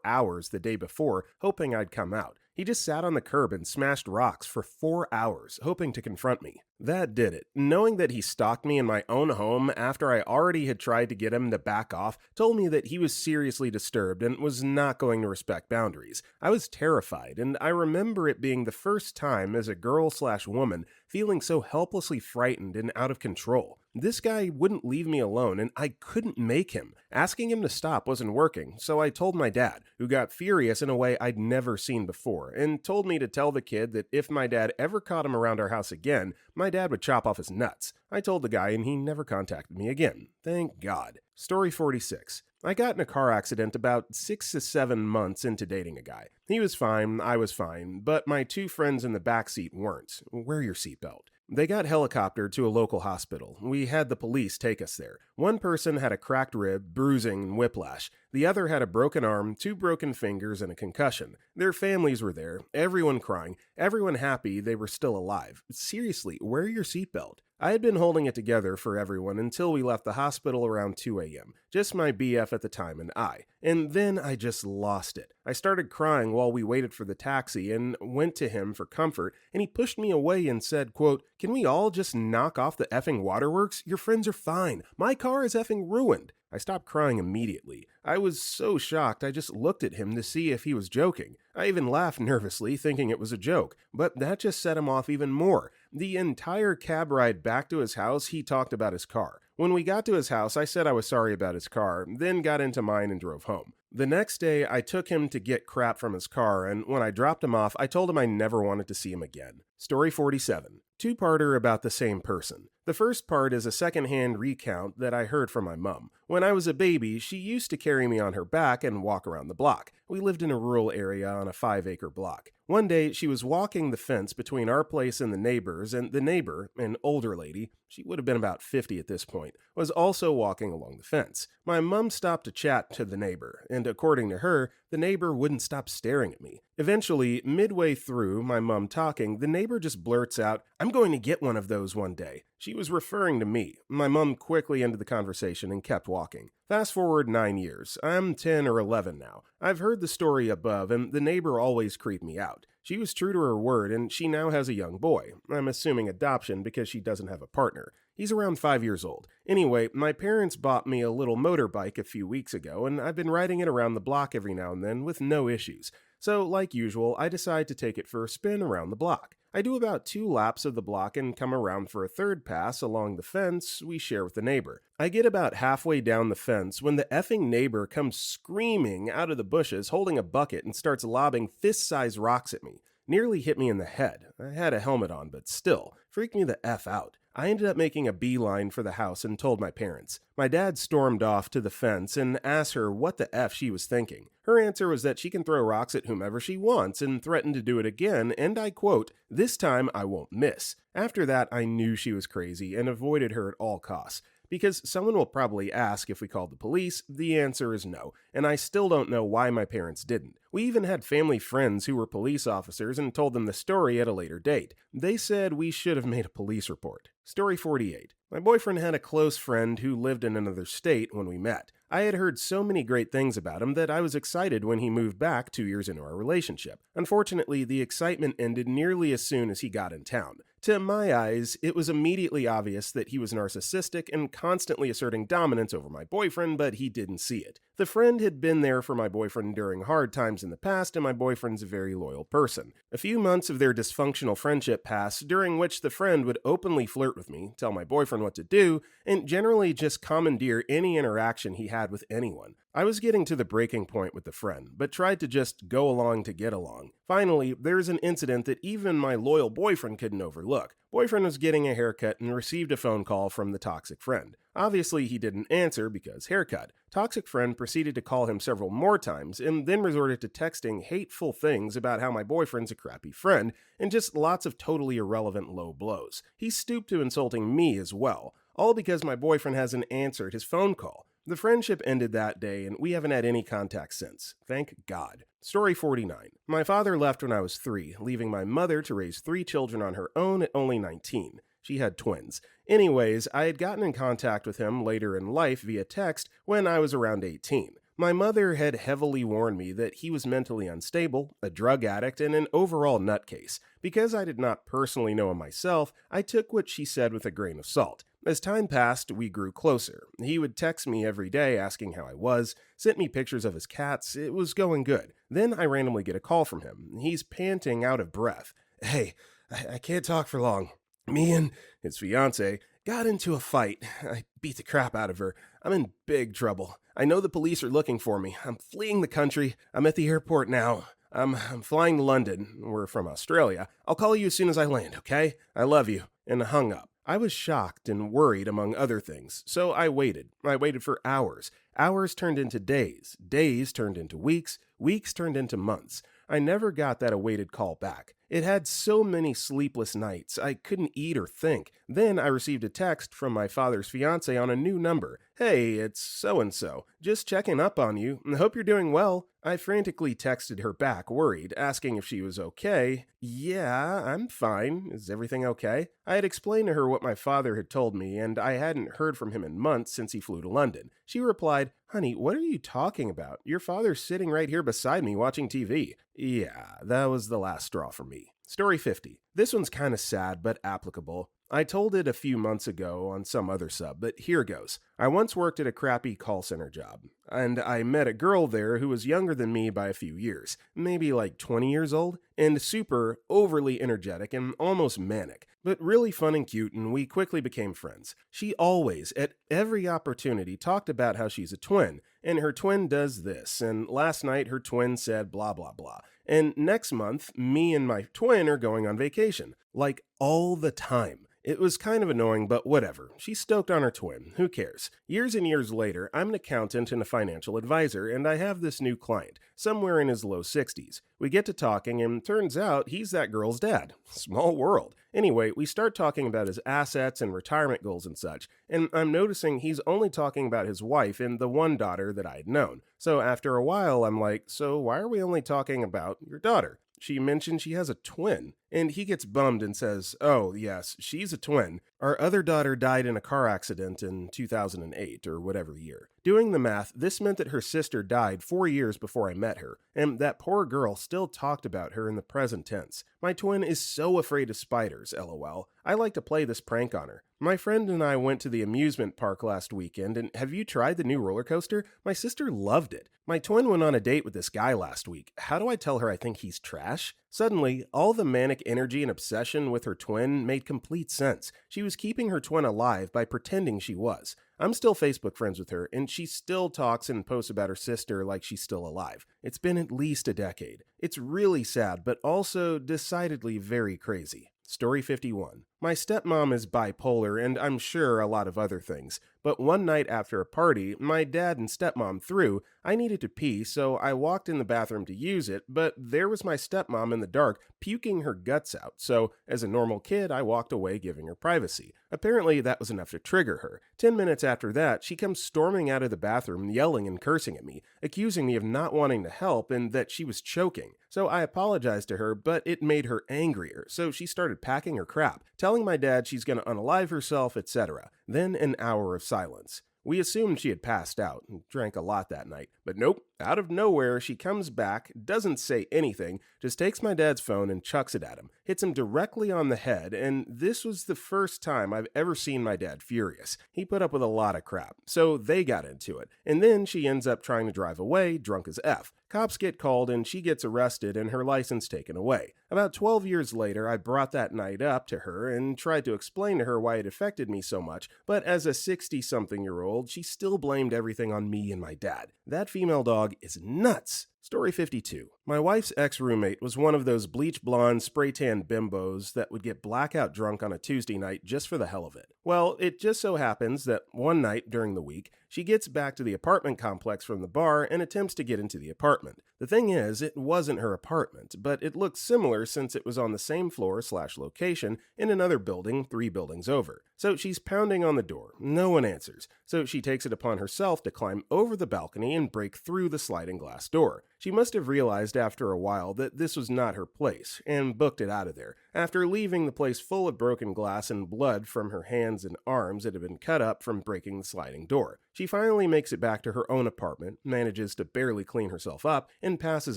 hours the day before, hoping I'd come out. He just sat on the curb and smashed rocks for 4 hours, hoping to confront me. That did it. Knowing that he stalked me in my own home after I already had tried to get him to back off told me that he was seriously disturbed and was not going to respect boundaries. I was terrified, and I remember it being the first time as a girl/woman feeling so helplessly frightened and out of control. This guy wouldn't leave me alone, and I couldn't make him. Asking him to stop wasn't working, so I told my dad, who got furious in a way I'd never seen before, and told me to tell the kid that if my dad ever caught him around our house again, my dad would chop off his nuts. I told the guy, and he never contacted me again. Thank God. Story 46. I got in a car accident about 6 to 7 months into dating a guy. He was fine, I was fine, but my 2 friends in the backseat weren't. Wear your seatbelt. They got helicoptered to a local hospital. We had the police take us there. One person had a cracked rib, bruising, and whiplash. The other had a broken arm, 2 broken fingers, and a concussion. Their families were there, everyone crying, everyone happy they were still alive. Seriously, wear your seatbelt. I had been holding it together for everyone until we left the hospital around 2 a.m. Just my BF at the time and I. And then I just lost it. I started crying while we waited for the taxi and went to him for comfort, and he pushed me away and said, quote, "Can we all just knock off the effing waterworks? Your friends are fine. My car is effing ruined." I stopped crying immediately. I was so shocked I just looked at him to see if he was joking. I even laughed nervously, thinking it was a joke, but that just set him off even more. The entire cab ride back to his house, he talked about his car. When we got to his house, I said I was sorry about his car, then got into mine and drove home. The next day, I took him to get crap from his car, and when I dropped him off, I told him I never wanted to see him again. Story 47. Two-parter about the same person. The first part is a secondhand recount that I heard from my mom. When I was a baby, she used to carry me on her back and walk around the block. We lived in a rural area on a 5-acre block. One day, she was walking the fence between our place and the neighbors, and the neighbor, an older lady, she would have been about 50 at this point, was also walking along the fence. My mom stopped to chat to the neighbor, and according to her, the neighbor wouldn't stop staring at me. Eventually, midway through my mom talking, the neighbor just blurts out, "I'm going to get one of those one day." She was referring to me. My mom quickly ended the conversation and kept walking. Fast forward 9 years. I'm 10 or 11 now. I've heard the story above, and the neighbor always creeped me out. She was true to her word, and she now has a young boy. I'm assuming adoption because she doesn't have a partner. He's around 5 years old. Anyway, my parents bought me a little motorbike a few weeks ago, and I've been riding it around the block every now and then with no issues. So, like usual, I decide to take it for a spin around the block. I do about 2 laps of the block and come around for a third pass along the fence we share with the neighbor. I get about halfway down the fence when the effing neighbor comes screaming out of the bushes holding a bucket and starts lobbing fist-sized rocks at me. Nearly hit me in the head. I had a helmet on, but still, freaked me the F out. I ended up making a beeline for the house and told my parents. My dad stormed off to the fence and asked her what the F she was thinking. Her answer was that she can throw rocks at whomever she wants and threatened to do it again, and I quote, "This time I won't miss." After that, I knew she was crazy and avoided her at all costs. Because someone will probably ask if we called the police. The answer is no, and I still don't know why my parents didn't. We even had family friends who were police officers and told them the story at a later date. They said we should have made a police report. Story 48. My boyfriend had a close friend who lived in another state when we met. I had heard so many great things about him that I was excited when he moved back 2 years into our relationship. Unfortunately, the excitement ended nearly as soon as he got in town. To my eyes, it was immediately obvious that he was narcissistic and constantly asserting dominance over my boyfriend, but he didn't see it. The friend had been there for my boyfriend during hard times in the past, and my boyfriend's a very loyal person. A few months of their dysfunctional friendship passed, during which the friend would openly flirt with me, tell my boyfriend what to do, and generally just commandeer any interaction he had with anyone. I was getting to the breaking point with the friend, but tried to just go along to get along. Finally, there was an incident that even my loyal boyfriend couldn't overlook. Boyfriend was getting a haircut and received a phone call from the toxic friend. Obviously, he didn't answer because haircut. Toxic friend proceeded to call him several more times and then resorted to texting hateful things about how my boyfriend's a crappy friend and just lots of totally irrelevant low blows. He stooped to insulting me as well, all because my boyfriend hasn't answered his phone call. The friendship ended that day, and we haven't had any contact since. Thank God. Story 49. My father left when I was 3, leaving my mother to raise 3 children on her own at only 19. She had twins. Anyways, I had gotten in contact with him later in life via text when I was around 18. My mother had heavily warned me that he was mentally unstable, a drug addict, and an overall nutcase. Because I did not personally know him myself, I took what she said with a grain of salt. As time passed, we grew closer. He would text me every day asking how I was, sent me pictures of his cats. It was going good. Then I randomly get a call from him. He's panting out of breath. "Hey, I can't talk for long. Me and his fiance got into a fight. I beat the crap out of her. I'm in big trouble. I know the police are looking for me. I'm fleeing the country. I'm at the airport now. I'm flying to London. We're from Australia. I'll call you as soon as I land, okay? I love you." And hung up. I was shocked and worried, among other things, so I waited. I waited for hours. Hours turned into days. Days turned into weeks. Weeks turned into months. I never got that awaited call back. It had so many sleepless nights, I couldn't eat or think. Then I received a text from my father's fiance on a new number. "Hey, it's so-and-so. Just checking up on you. Hope you're doing well." I frantically texted her back, worried, asking if she was okay. "Yeah, I'm fine. Is everything okay?" I had explained to her what my father had told me, and I hadn't heard from him in months since he flew to London. She replied, "Honey, what are you talking about? Your father's sitting right here beside me watching TV." Yeah, that was the last straw for me. Story 50. This one's kinda sad, but applicable. I told it a few months ago on some other sub, but here goes. I once worked at a crappy call center job, and I met a girl there who was younger than me by a few years, maybe like 20 years old, and super overly energetic and almost manic, but really fun and cute, and we quickly became friends. She always, at every opportunity, talked about how she's a twin, and her twin does this, and last night her twin said blah blah blah. And next month, me and my twin are going on vacation. Like, all the time. It was kind of annoying, but whatever. She's stoked on her twin. Who cares? Years and years later, I'm an accountant and a financial advisor, and I have this new client, somewhere in his low 60s. We get to talking, and turns out he's that girl's dad. Small world. Anyway, we start talking about his assets and retirement goals and such, and I'm noticing he's only talking about his wife and the one daughter that I had known. So after a while, I'm like, "So why are we only talking about your daughter?" She mentioned she has a twin, and he gets bummed and says, "Oh, yes, she's a twin. Our other daughter died in a car accident in 2008 or whatever year." Doing the math, this meant that her sister died 4 years before I met her, and that poor girl still talked about her in the present tense. My twin is so afraid of spiders, lol. I like to play this prank on her. My friend and I went to the amusement park last weekend, and have you tried the new roller coaster? My sister loved it. My twin went on a date with this guy last week. How do I tell her I think he's trash? Suddenly, all the manic energy and obsession with her twin made complete sense. She was keeping her twin alive by pretending she was. I'm still Facebook friends with her, and she still talks and posts about her sister like she's still alive. It's been at least a decade. It's really sad, but also decidedly very crazy. Story 51. My stepmom is bipolar and I'm sure a lot of other things. But one night after a party, my dad and stepmom threw, I needed to pee, so I walked in the bathroom to use it, but there was my stepmom in the dark puking her guts out, so as a normal kid, I walked away giving her privacy. Apparently, that was enough to trigger her. 10 minutes after that, she comes storming out of the bathroom, yelling and cursing at me, accusing me of not wanting to help and that she was choking. So I apologized to her, but it made her angrier, so she started packing her crap, telling my dad she's gonna unalive herself, etc. Then an hour of silence. We assumed she had passed out and drank a lot that night, but nope. Out of nowhere, she comes back, doesn't say anything, just takes my dad's phone and chucks it at him, hits him directly on the head, and this was the first time I've ever seen my dad furious. He put up with a lot of crap, so they got into it, and then she ends up trying to drive away, drunk as F. Cops get called and she gets arrested and her license taken away. About 12 years later, I brought that night up to her and tried to explain to her why it affected me so much, but as a 60-something-year-old, she still blamed everything on me and my dad. That female dog is nuts. Story 52. My wife's ex-roommate was one of those bleach blonde, spray-tan bimbos that would get blackout drunk on a Tuesday night just for the hell of it. Well, it just so happens that one night during the week, she gets back to the apartment complex from the bar and attempts to get into the apartment. The thing is, it wasn't her apartment, but it looked similar since it was on the same floor/location in another building 3 buildings over. So she's pounding on the door. No one answers. So she takes it upon herself to climb over the balcony and break through the sliding glass door. She must have realized after a while that this was not her place, and booked it out of there, after leaving the place full of broken glass and blood from her hands and arms that had been cut up from breaking the sliding door. She finally makes it back to her own apartment, manages to barely clean herself up, and passes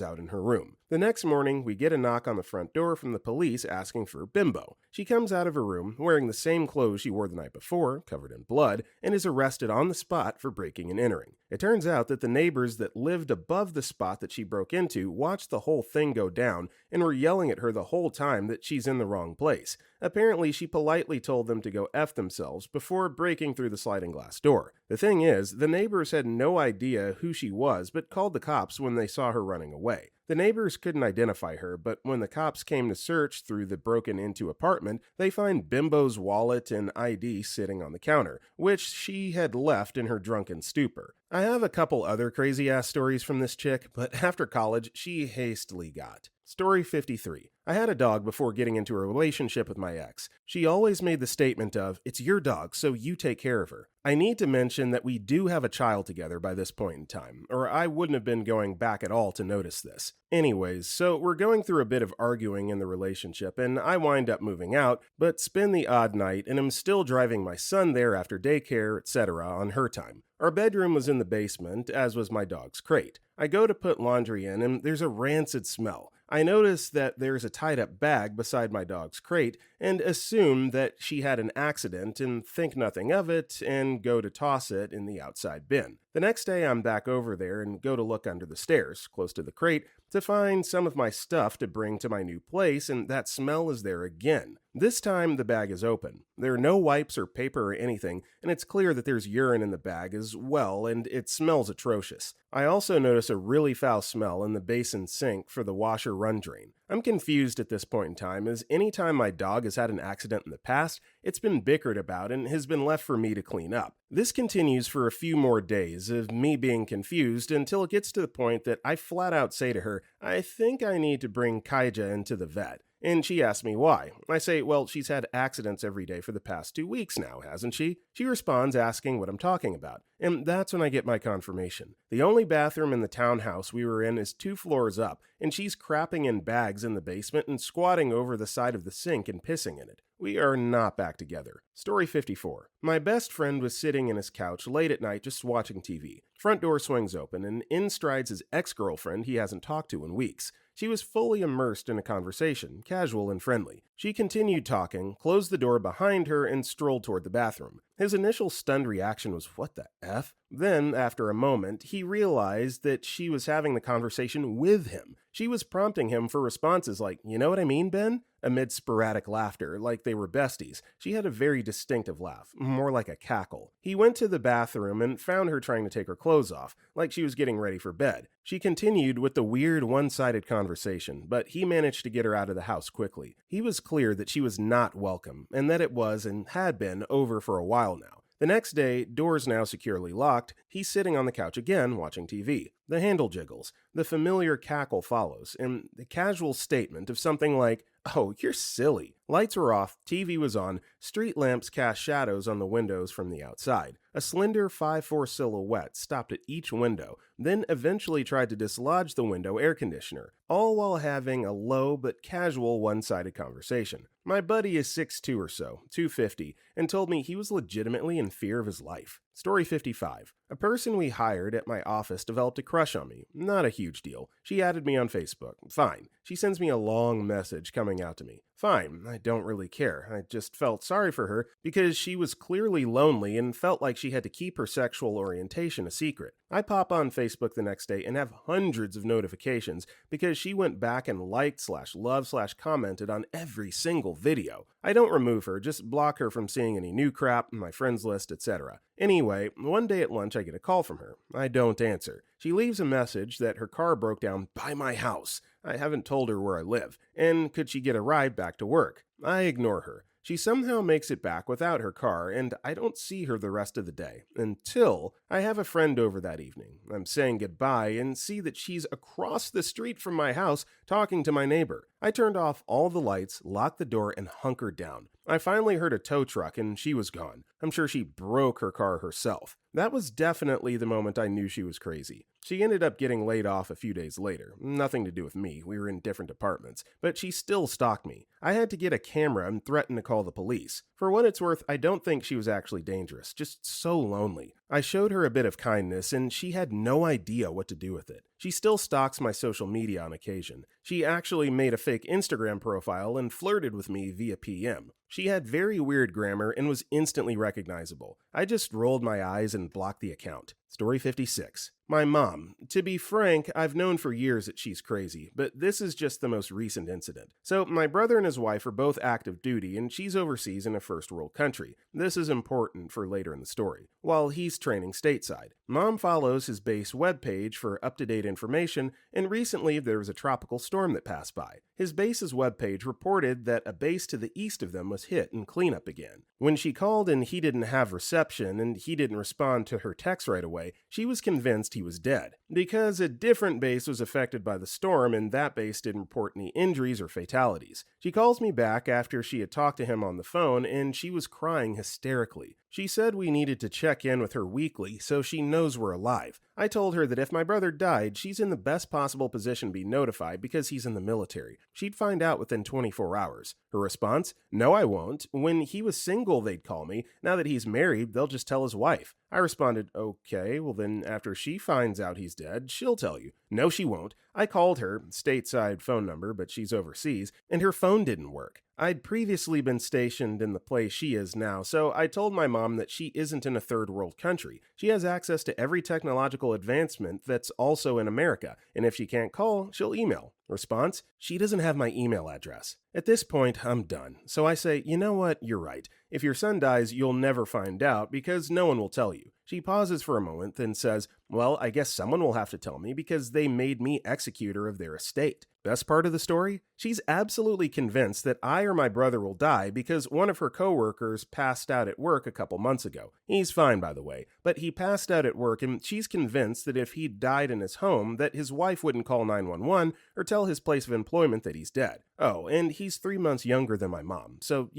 out in her room. The next morning, we get a knock on the front door from the police asking for Bimbo. She comes out of her room, wearing the same clothes she wore the night before, covered in blood, and is arrested on the spot for breaking and entering. It turns out that the neighbors that lived above the spot that she broke into watched the whole thing go down and were yelling at her the whole time that she's in the wrong place. Apparently, she politely told them to go F themselves before breaking through the sliding glass door. The thing is, the neighbors had no idea who she was but called the cops when they saw her running away. The neighbors couldn't identify her, but when the cops came to search through the broken-into apartment, they find Bimbo's wallet and ID sitting on the counter, which she had left in her drunken stupor. I have a couple other crazy-ass stories from this chick, but after college, she hastily got. Story 53. I had a dog before getting into a relationship with my ex. She always made the statement of, "It's your dog, so you take care of her." I need to mention that we do have a child together by this point in time, or I wouldn't have been going back at all to notice this. Anyways, so we're going through a bit of arguing in the relationship, and I wind up moving out, but spend the odd night and am still driving my son there after daycare, etc. on her time. Our bedroom was in the basement, as was my dog's crate. I go to put laundry in, and there's a rancid smell. I notice that there's a tied-up bag beside my dog's crate and assume that she had an accident and think nothing of it and go to toss it in the outside bin. The next day I'm back over there and go to look under the stairs, close to the crate, to find some of my stuff to bring to my new place, and that smell is there again. This time the bag is open. There are no wipes or paper or anything, and it's clear that there's urine in the bag as well, and it smells atrocious. I also notice a really foul smell in the basin sink for the washer run drain. I'm confused at this point in time, as anytime my dog has had an accident in the past, it's been bickered about and has been left for me to clean up. This continues for a few more days of me being confused until it gets to the point that I flat out say to her, "I think I need to bring Kaija into the vet." And she asks me why. I say, well, she's had accidents every day for the past 2 weeks now, hasn't she? She responds asking what I'm talking about. And that's when I get my confirmation. The only bathroom in the townhouse we were in is 2 floors up, and she's crapping in bags in the basement and squatting over the side of the sink and pissing in it. We are not back together. Story 54. My best friend was sitting in his couch late at night just watching TV. Front door swings open, and in strides his ex-girlfriend he hasn't talked to in weeks. She was fully immersed in a conversation, casual and friendly. She continued talking, closed the door behind her, and strolled toward the bathroom. His initial stunned reaction was, "What the F?" Then, after a moment, he realized that she was having the conversation with him. She was prompting him for responses like, "You know what I mean, Ben?" Amid sporadic laughter, like they were besties. She had a very distinctive laugh, more like a cackle. He went to the bathroom and found her trying to take her clothes off, like she was getting ready for bed. She continued with the weird one-sided conversation, but he managed to get her out of the house quickly. He was clear that she was not welcome, and that it was and had been over for a while now. The next day, doors now securely locked, he's sitting on the couch again, watching TV. The handle jiggles, the familiar cackle follows, and the casual statement of something like, "Oh, you're silly." Lights were off, TV was on, street lamps cast shadows on the windows from the outside. A slender 5'4" silhouette stopped at each window, then eventually tried to dislodge the window air conditioner, all while having a low but casual one-sided conversation. My buddy is 6'2" or so, 250, and told me he was legitimately in fear of his life. Story 55. A person we hired at my office developed a crush on me. Not a huge deal. She added me on Facebook. Fine. She sends me a long message coming out to me. Fine. I don't really care. I just felt sorry for her because she was clearly lonely and felt like she had to keep her sexual orientation a secret. I pop on Facebook the next day and have hundreds of notifications because she went back and liked/loved/commented on every single video. I don't remove her, just block her from seeing any new crap, my friends list, etc. Anyway, one day at lunch I get a call from her. I don't answer. She leaves a message that her car broke down by my house. I haven't told her where I live, and could she get a ride back to work? I ignore her. She somehow makes it back without her car, and I don't see her the rest of the day, until I have a friend over that evening. I'm saying goodbye and see that she's across the street from my house talking to my neighbor. I turned off all the lights, locked the door, and hunkered down. I finally heard a tow truck and she was gone. I'm sure she broke her car herself. That was definitely the moment I knew she was crazy. She ended up getting laid off a few days later. Nothing to do with me, we were in different departments, but she still stalked me. I had to get a camera and threaten to call the police. For what it's worth, I don't think she was actually dangerous, just so lonely. I showed her a bit of kindness and she had no idea what to do with it. She still stalks my social media on occasion. She actually made a fake Instagram profile and flirted with me via PM. She had very weird grammar and was instantly recognizable. I just rolled my eyes and blocked the account. Story 56. My mom. To be frank, I've known for years that she's crazy, but this is just the most recent incident. So, my brother and his wife are both active duty, and she's overseas in a first world country. This is important for later in the story. While he's training stateside, Mom follows his base webpage for up-to-date information, and recently there was a tropical storm that passed by. His base's webpage reported that a base to the east of them was hit and cleanup began. When she called and he didn't have reception and he didn't respond to her text right away, she was convinced he was dead. Because a different base was affected by the storm and that base didn't report any injuries or fatalities. She calls me back after she had talked to him on the phone and she was crying hysterically. She said we needed to check in with her weekly so she knows we're alive. I told her that if my brother died, she's in the best possible position to be notified because he's in the military. She'd find out within 24 hours. Her response? No, I won't. When he was single, they'd call me. Now that he's married, they'll just tell his wife. I responded, okay, well then after she finds out he's dead, she'll tell you. No, she won't. I called her, stateside phone number, but she's overseas, and her phone didn't work. I'd previously been stationed in the place she is now, so I told my mom that she isn't in a third world country. She has access to every technological advancement that's also in America, and if she can't call, she'll email. Response? She doesn't have my email address. At this point, I'm done. So I say, you know what, you're right. If your son dies, you'll never find out because no one will tell you. She pauses for a moment, then says, well, I guess someone will have to tell me because they made me executor of their estate. Best part of the story? She's absolutely convinced that I or my brother will die because one of her coworkers passed out at work a couple months ago. He's fine, by the way, but he passed out at work and she's convinced that if he died in his home, that his wife wouldn't call 911 or tell his place of employment that he's dead. Oh, and he's 3 months younger than my mom, so,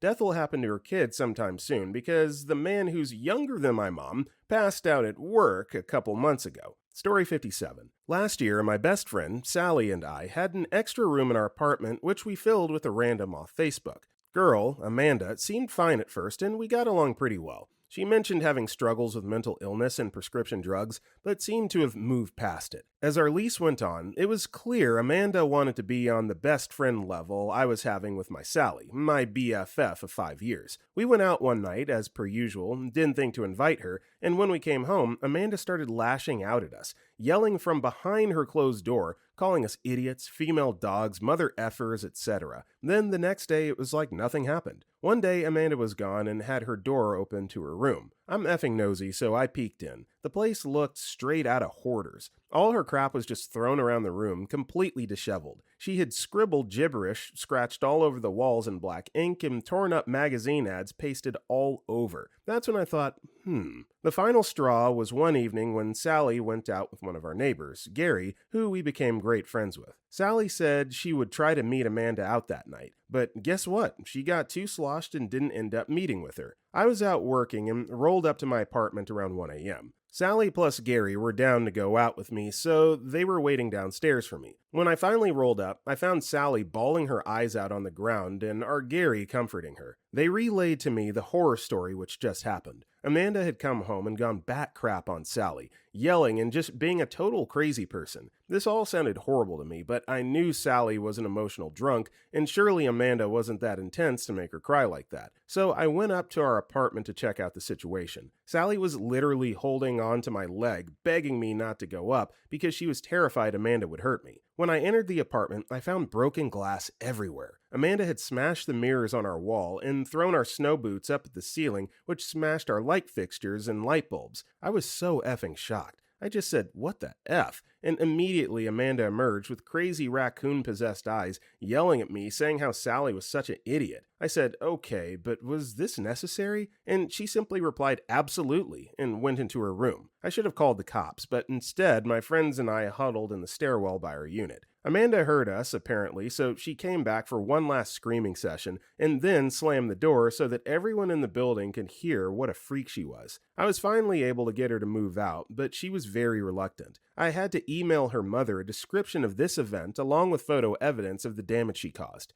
death will happen to her kid sometime soon because the man who's younger than my mom passed out at work a couple months ago. Story 57. Last year, my best friend, Sally, and I had an extra room in our apartment which we filled with a random off Facebook. Girl, Amanda, seemed fine at first and we got along pretty well. She mentioned having struggles with mental illness and prescription drugs, but seemed to have moved past it. As our lease went on, it was clear Amanda wanted to be on the best friend level I was having with my Sally, my BFF of 5 years. We went out one night, as per usual, didn't think to invite her, and when we came home, Amanda started lashing out at us, yelling from behind her closed door, calling us idiots, female dogs, mother effers, etc. Then the next day, it was like nothing happened. One day, Amanda was gone and had her door open to her room. I'm effing nosy, so I peeked in. The place looked straight out of Hoarders. All her crap was just thrown around the room, completely disheveled. She had scribbled gibberish, scratched all over the walls in black ink, and torn up magazine ads pasted all over. That's when I thought, The final straw was one evening when Sally went out with one of our neighbors, Gary, who we became great friends with. Sally said she would try to meet Amanda out that night, but guess what? She got too sloshed and didn't end up meeting with her. I was out working and rolled up to my apartment around 1 a.m. Sally plus Gary were down to go out with me, so they were waiting downstairs for me. When I finally rolled up, I found Sally bawling her eyes out on the ground and our Gary comforting her. They relayed to me the horror story which just happened. Amanda had come home and gone bat crap on Sally, yelling and just being a total crazy person. This all sounded horrible to me, but I knew Sally was an emotional drunk, and surely Amanda wasn't that intense to make her cry like that. So I went up to our apartment to check out the situation. Sally was literally holding on to my leg, begging me not to go up because she was terrified Amanda would hurt me. When I entered the apartment, I found broken glass everywhere. Amanda had smashed the mirrors on our wall and thrown our snow boots up at the ceiling, which smashed our light fixtures and light bulbs. I was so effing shocked. I just said, "What the F?" And immediately Amanda emerged with crazy raccoon-possessed eyes, yelling at me, saying how Sally was such an idiot. I said, "Okay, but was this necessary?" And she simply replied, "Absolutely," and went into her room. I should have called the cops, but instead, my friends and I huddled in the stairwell by our unit. Amanda heard us, apparently, so she came back for one last screaming session, and then slammed the door so that everyone in the building could hear what a freak she was. I was finally able to get her to move out, but she was very reluctant. I had to email her mother a description of this event along with photo evidence of the damage she caused.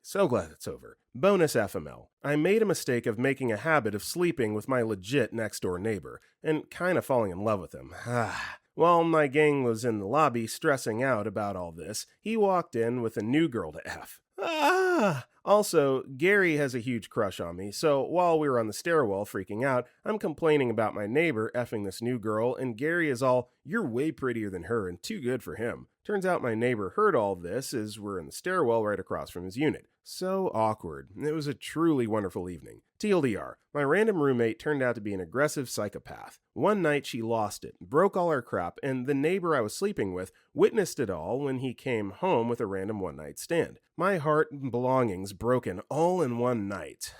So glad it's over. Bonus FML. I made a mistake of making a habit of sleeping with my legit next door neighbor, and kind of falling in love with him. While my gang was in the lobby stressing out about all this, he walked in with a new girl to F. Also, Gary has a huge crush on me, so while we were on the stairwell freaking out, I'm complaining about my neighbor effing this new girl, and Gary is all, "You're way prettier than her and too good for him." Turns out my neighbor heard all this as we're in the stairwell right across from his unit. So awkward. It was a truly wonderful evening. TLDR, my random roommate turned out to be an aggressive psychopath. One night she lost it, broke all our crap, and the neighbor I was sleeping with witnessed it all when he came home with a random one-night stand. My heart and belongings broken all in one night.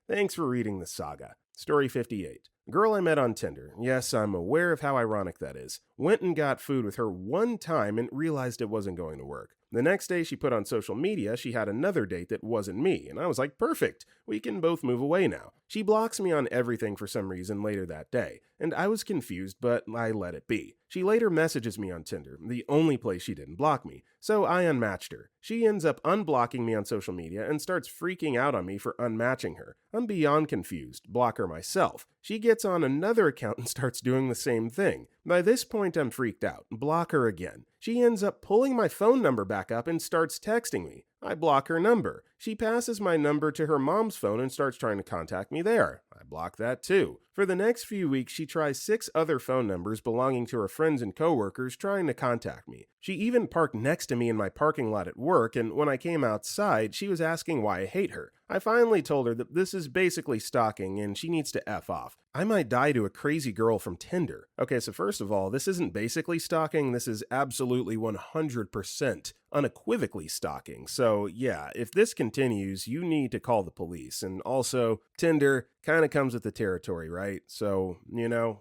Thanks for reading this saga. Story 58. Girl I met on Tinder. Yes, I'm aware of how ironic that is. Went and got food with her one time and realized it wasn't going to work. The next day she put on social media she had another date that wasn't me, and I was like, perfect, we can both move away now. She blocks me on everything for some reason later that day, and I was confused, but I let it be. She later messages me on Tinder, the only place she didn't block me, so I unmatched her. She ends up unblocking me on social media and starts freaking out on me for unmatching her. I'm beyond confused, block her myself. She gets on another account and starts doing the same thing. By this point I'm freaked out, block her again. She ends up pulling my phone number back up and starts texting me. I block her number. She passes my number to her mom's phone and starts trying to contact me there. I block that too. For the next few weeks, she tries 6 other phone numbers belonging to her friends and coworkers trying to contact me. She even parked next to me in my parking lot at work, and when I came outside, she was asking why I hate her. I finally told her that this is basically stalking and she needs to F off. I might die to a crazy girl from Tinder. Okay, so first of all, this isn't basically stalking, this is absolutely 100% unequivocally stalking. So yeah, if this continues, you need to call the police. And also, Tinder kind of comes with the territory, right? So,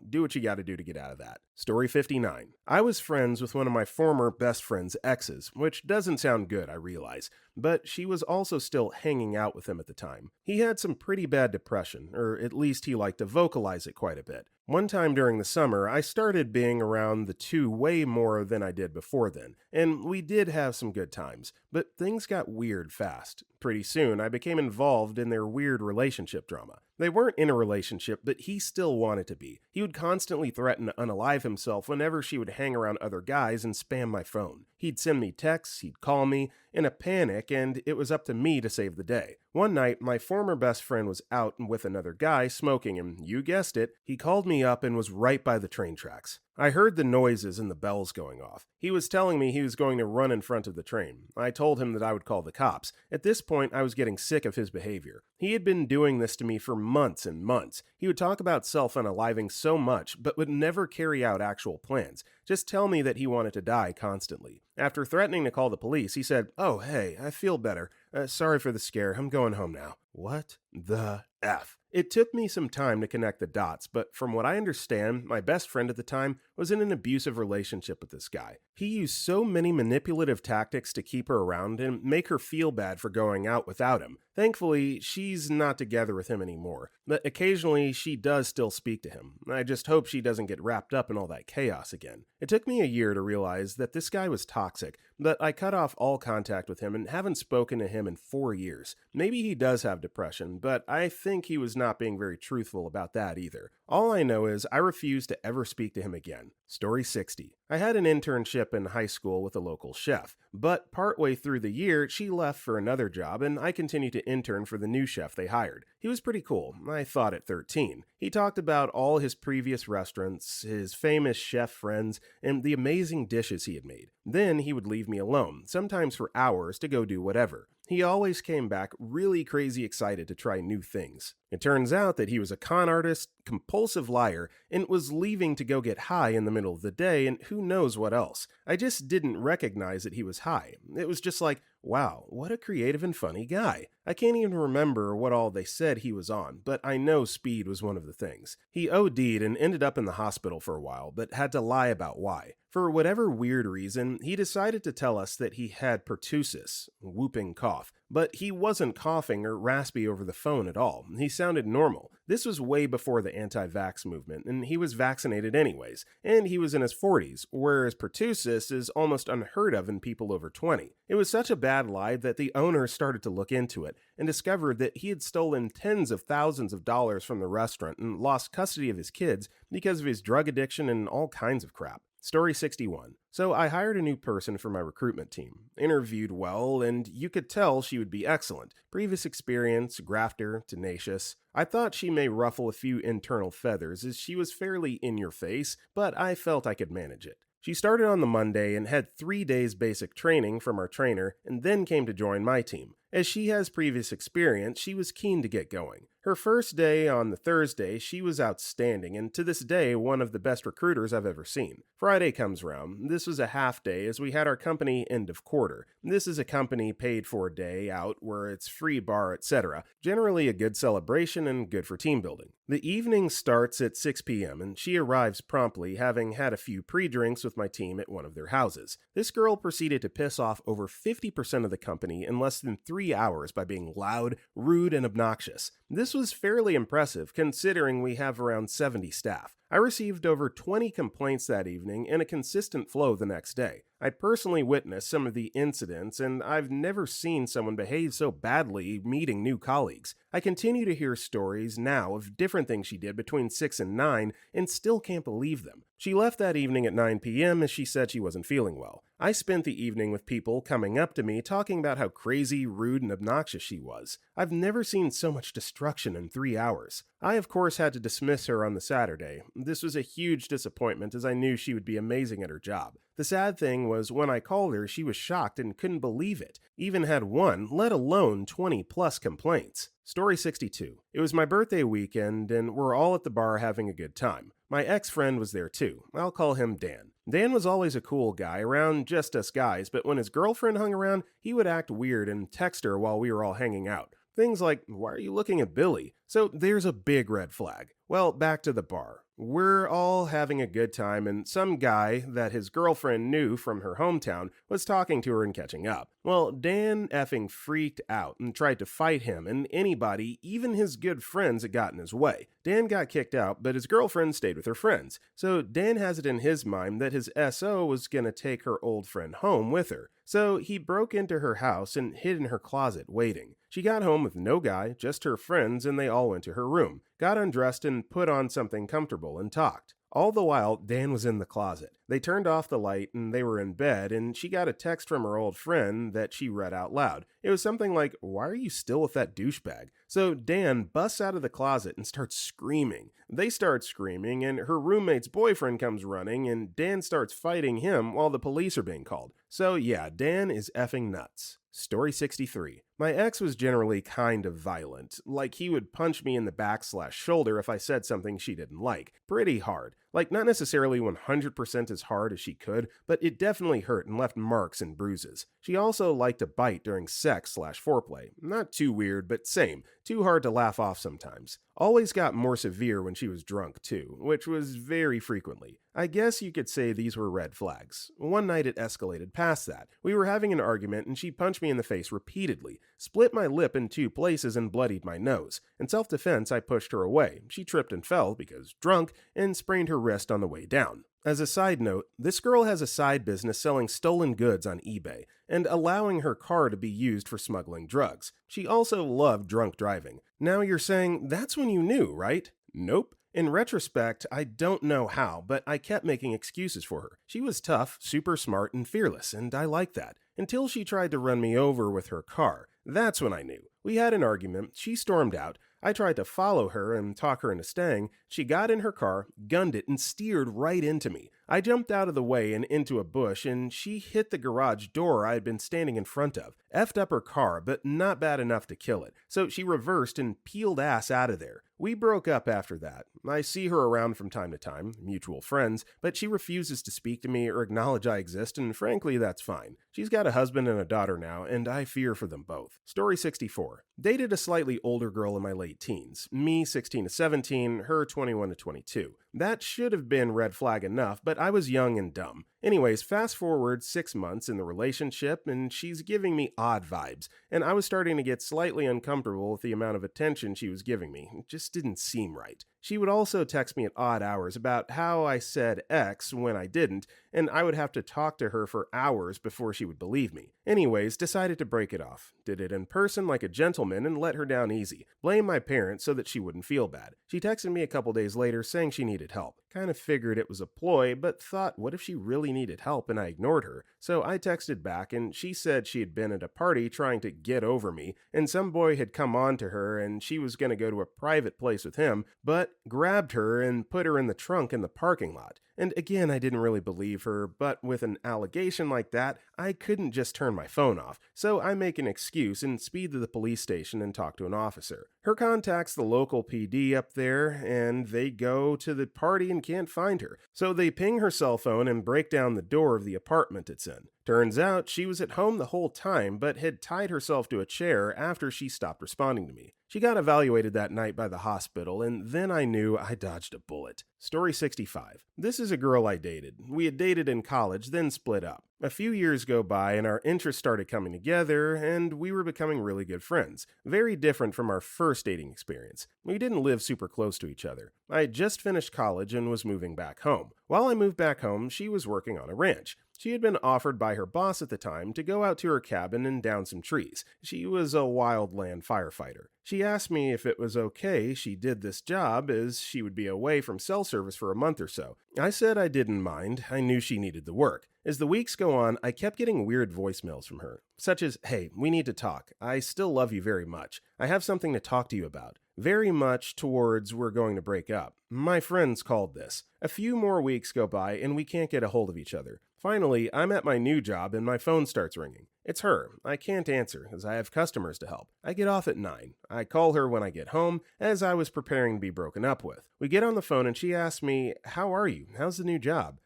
do what you got to do to get out of that. Story 59. I was friends with one of my former best friend's exes, which doesn't sound good, I realize, but she was also still hanging out with him at the time. He had some pretty bad depression, or at least he liked to vocalize it quite a bit. One time during the summer, I started being around the two way more than I did before then, and we did have some good times, but things got weird fast. Pretty soon, I became involved in their weird relationship drama. They weren't in a relationship, but he still wanted to be. He would constantly threaten to unalive himself whenever she would hang around other guys and spam my phone. He'd send me texts, he'd call me, in a panic, and it was up to me to save the day. One night, my former best friend was out with another guy smoking, and you guessed it, he called me up and was right by the train tracks. I heard the noises and the bells going off. He was telling me he was going to run in front of the train. I told him that I would call the cops. At this point, I was getting sick of his behavior. He had been doing this to me for months and months. He would talk about self-unaliving so much, but would never carry out actual plans. Just tell me that he wanted to die constantly. After threatening to call the police, he said, "Oh, hey, I feel better. Sorry for the scare. I'm going home now." What the F? It took me some time to connect the dots, but from what I understand, my best friend at the time was in an abusive relationship with this guy. He used so many manipulative tactics to keep her around and make her feel bad for going out without him. Thankfully, she's not together with him anymore, but occasionally she does still speak to him. I just hope she doesn't get wrapped up in all that chaos again. It took me a year to realize that this guy was toxic, but I cut off all contact with him and haven't spoken to him in 4 years. Maybe he does have depression, but I think he was not being very truthful about that either. All I know is I refuse to ever speak to him again. Story 60. I had an internship in high school with a local chef, but partway through the year, she left for another job and I continued to intern for the new chef they hired. He was pretty cool, I thought at 13. He talked about all his previous restaurants, his famous chef friends, and the amazing dishes he had made. Then he would leave me alone, sometimes for hours, to go do whatever. He always came back really crazy excited to try new things. It turns out that he was a con artist, compulsive liar, and was leaving to go get high in the middle of the day and who knows what else. I just didn't recognize that he was high. It was just like, wow, what a creative and funny guy. I can't even remember what all they said he was on, but I know speed was one of the things. He OD'd and ended up in the hospital for a while, but had to lie about why. For whatever weird reason, he decided to tell us that he had pertussis, whooping cough, but he wasn't coughing or raspy over the phone at all. He sounded normal. This was way before the anti-vax movement, and he was vaccinated anyways, and he was in his 40s, whereas pertussis is almost unheard of in people over 20. It was such a bad lie that the owner started to look into it and discovered that he had stolen tens of thousands of dollars from the restaurant and lost custody of his kids because of his drug addiction and all kinds of crap. Story 61. So I hired a new person for my recruitment team. Interviewed well, and you could tell she would be excellent. Previous experience, grafter, tenacious. I thought she may ruffle a few internal feathers as she was fairly in your face, but I felt I could manage it. She started on the Monday and had 3 days basic training from our trainer and then came to join my team. As she has previous experience, she was keen to get going. Her first day on the Thursday, she was outstanding and to this day one of the best recruiters I've ever seen. Friday comes around. This was a half day as we had our company end of quarter. This is a company paid for day out where it's free bar, etc. Generally a good celebration and good for team building. The evening starts at 6 p.m. and she arrives promptly, having had a few pre-drinks with my team at one of their houses. This girl proceeded to piss off over 50% of the company in less than 3 hours by being loud, rude, and obnoxious. This was fairly impressive considering we have around 70 staff. I received over 20 complaints that evening and a consistent flow the next day. I personally witnessed some of the incidents and I've never seen someone behave so badly meeting new colleagues. I continue to hear stories now of different things she did between 6 and 9 and still can't believe them. She left that evening at 9 p.m. as she said she wasn't feeling well. I spent the evening with people coming up to me talking about how crazy, rude, and obnoxious she was. I've never seen so much destruction in 3 hours. I, of course, had to dismiss her on the Saturday. This was a huge disappointment as I knew she would be amazing at her job. The sad thing was when I called her, she was shocked and couldn't believe it. Even had one, let alone 20 plus complaints. Story 62. It was my birthday weekend and we're all at the bar having a good time. My ex-friend was there too. I'll call him Dan. Dan was always a cool guy, around just us guys, but when his girlfriend hung around, he would act weird and text her while we were all hanging out. Things like, "Why are you looking at Billy?" So there's a big red flag. Well, back to the bar. We're all having a good time and some guy that his girlfriend knew from her hometown was talking to her and catching up. Well, Dan effing freaked out and tried to fight him and anybody, even his good friends, that got in his way. Dan got kicked out, but his girlfriend stayed with her friends. So Dan has it in his mind that his SO was gonna take her old friend home with her. So he broke into her house and hid in her closet waiting. She got home with no guy, just her friends, and they all went to her room, got undressed and put on something comfortable and talked. All the while, Dan was in the closet. They turned off the light and they were in bed, and she got a text from her old friend that she read out loud. It was something like, "Why are you still with that douchebag?" So Dan busts out of the closet and starts screaming. They start screaming, and her roommate's boyfriend comes running, and Dan starts fighting him while the police are being called. So yeah, Dan is effing nuts. Story 63. My ex was generally kind of violent. Like, he would punch me in the back/shoulder if I said something she didn't like. Pretty hard. Like, not necessarily 100% as hard as she could, but it definitely hurt and left marks and bruises. She also liked to bite during sex/foreplay. Not too weird, but same. Too hard to laugh off sometimes. Always got more severe when she was drunk too, which was very frequently. I guess you could say these were red flags. One night it escalated past that. We were having an argument and she punched me in the face repeatedly, split my lip in 2 places and bloodied my nose. In self-defense, I pushed her away. She tripped and fell because drunk and sprained her wrist on the way down. As a side note, this girl has a side business selling stolen goods on eBay and allowing her car to be used for smuggling drugs. She also loved drunk driving. Now you're saying, that's when you knew, right? Nope. In retrospect, I don't know how, but I kept making excuses for her. She was tough, super smart, and fearless, and I liked that. Until she tried to run me over with her car. That's when I knew. We had an argument, she stormed out. I tried to follow her and talk her into staying. She got in her car, gunned it, and steered right into me. I jumped out of the way and into a bush, and she hit the garage door I had been standing in front of. Effed up her car, but not bad enough to kill it. So she reversed and peeled ass out of there. We broke up after that. I see her around from time to time, mutual friends, but she refuses to speak to me or acknowledge I exist, and frankly, that's fine. She's got a husband and a daughter now, and I fear for them both. Story 64. Dated a slightly older girl in my late teens. Me 16 to 17, her 21 to 22. That should have been red flag enough, but I was young and dumb. Anyways, fast forward 6 months in the relationship, and she's giving me odd vibes, and I was starting to get slightly uncomfortable with the amount of attention she was giving me. It just didn't seem right. She would also text me at odd hours about how I said X when I didn't, and I would have to talk to her for hours before she would believe me. Anyways, decided to break it off. Did it in person like a gentleman and let her down easy. Blamed my parents so that she wouldn't feel bad. She texted me a couple days later saying she needed help. Kind of figured it was a ploy, but thought, what if she really needed help and I ignored her? So I texted back and she said she had been at a party trying to get over me, and some boy had come on to her and she was going to go to a private place with him, but grabbed her and put her in the trunk in the parking lot. And again, I didn't really believe her, but with an allegation like that, I couldn't just turn my phone off. So I make an excuse and speed to the police station and talk to an officer. Her contacts the local PD up there, and they go to the party and can't find her. So they ping her cell phone and break down the door of the apartment it's in. Turns out she was at home the whole time, but had tied herself to a chair after she stopped responding to me. She got evaluated that night by the hospital, and then I knew I dodged a bullet. Story 65. This is a girl I dated. We had dated in college, then split up. A few years go by and our interests started coming together, and we were becoming really good friends. Very different from our first dating experience. We didn't live super close to each other. I had just finished college and was moving back home. While I moved back home, she was working on a ranch. She had been offered by her boss at the time to go out to her cabin and down some trees. She was a wildland firefighter. She asked me if it was okay she did this job, as she would be away from cell service for a month or so. I said I didn't mind. I knew she needed the work. As the weeks go on, I kept getting weird voicemails from her, such as, "Hey, we need to talk. I still love you very much. I have something to talk to you about." Very much towards we're going to break up. My friends called this. A few more weeks go by and we can't get a hold of each other. Finally, I'm at my new job and my phone starts ringing. It's her. I can't answer as I have customers to help. I get off at 9. I call her when I get home, as I was preparing to be broken up with. We get on the phone and she asks me, "How are you? How's the new job?"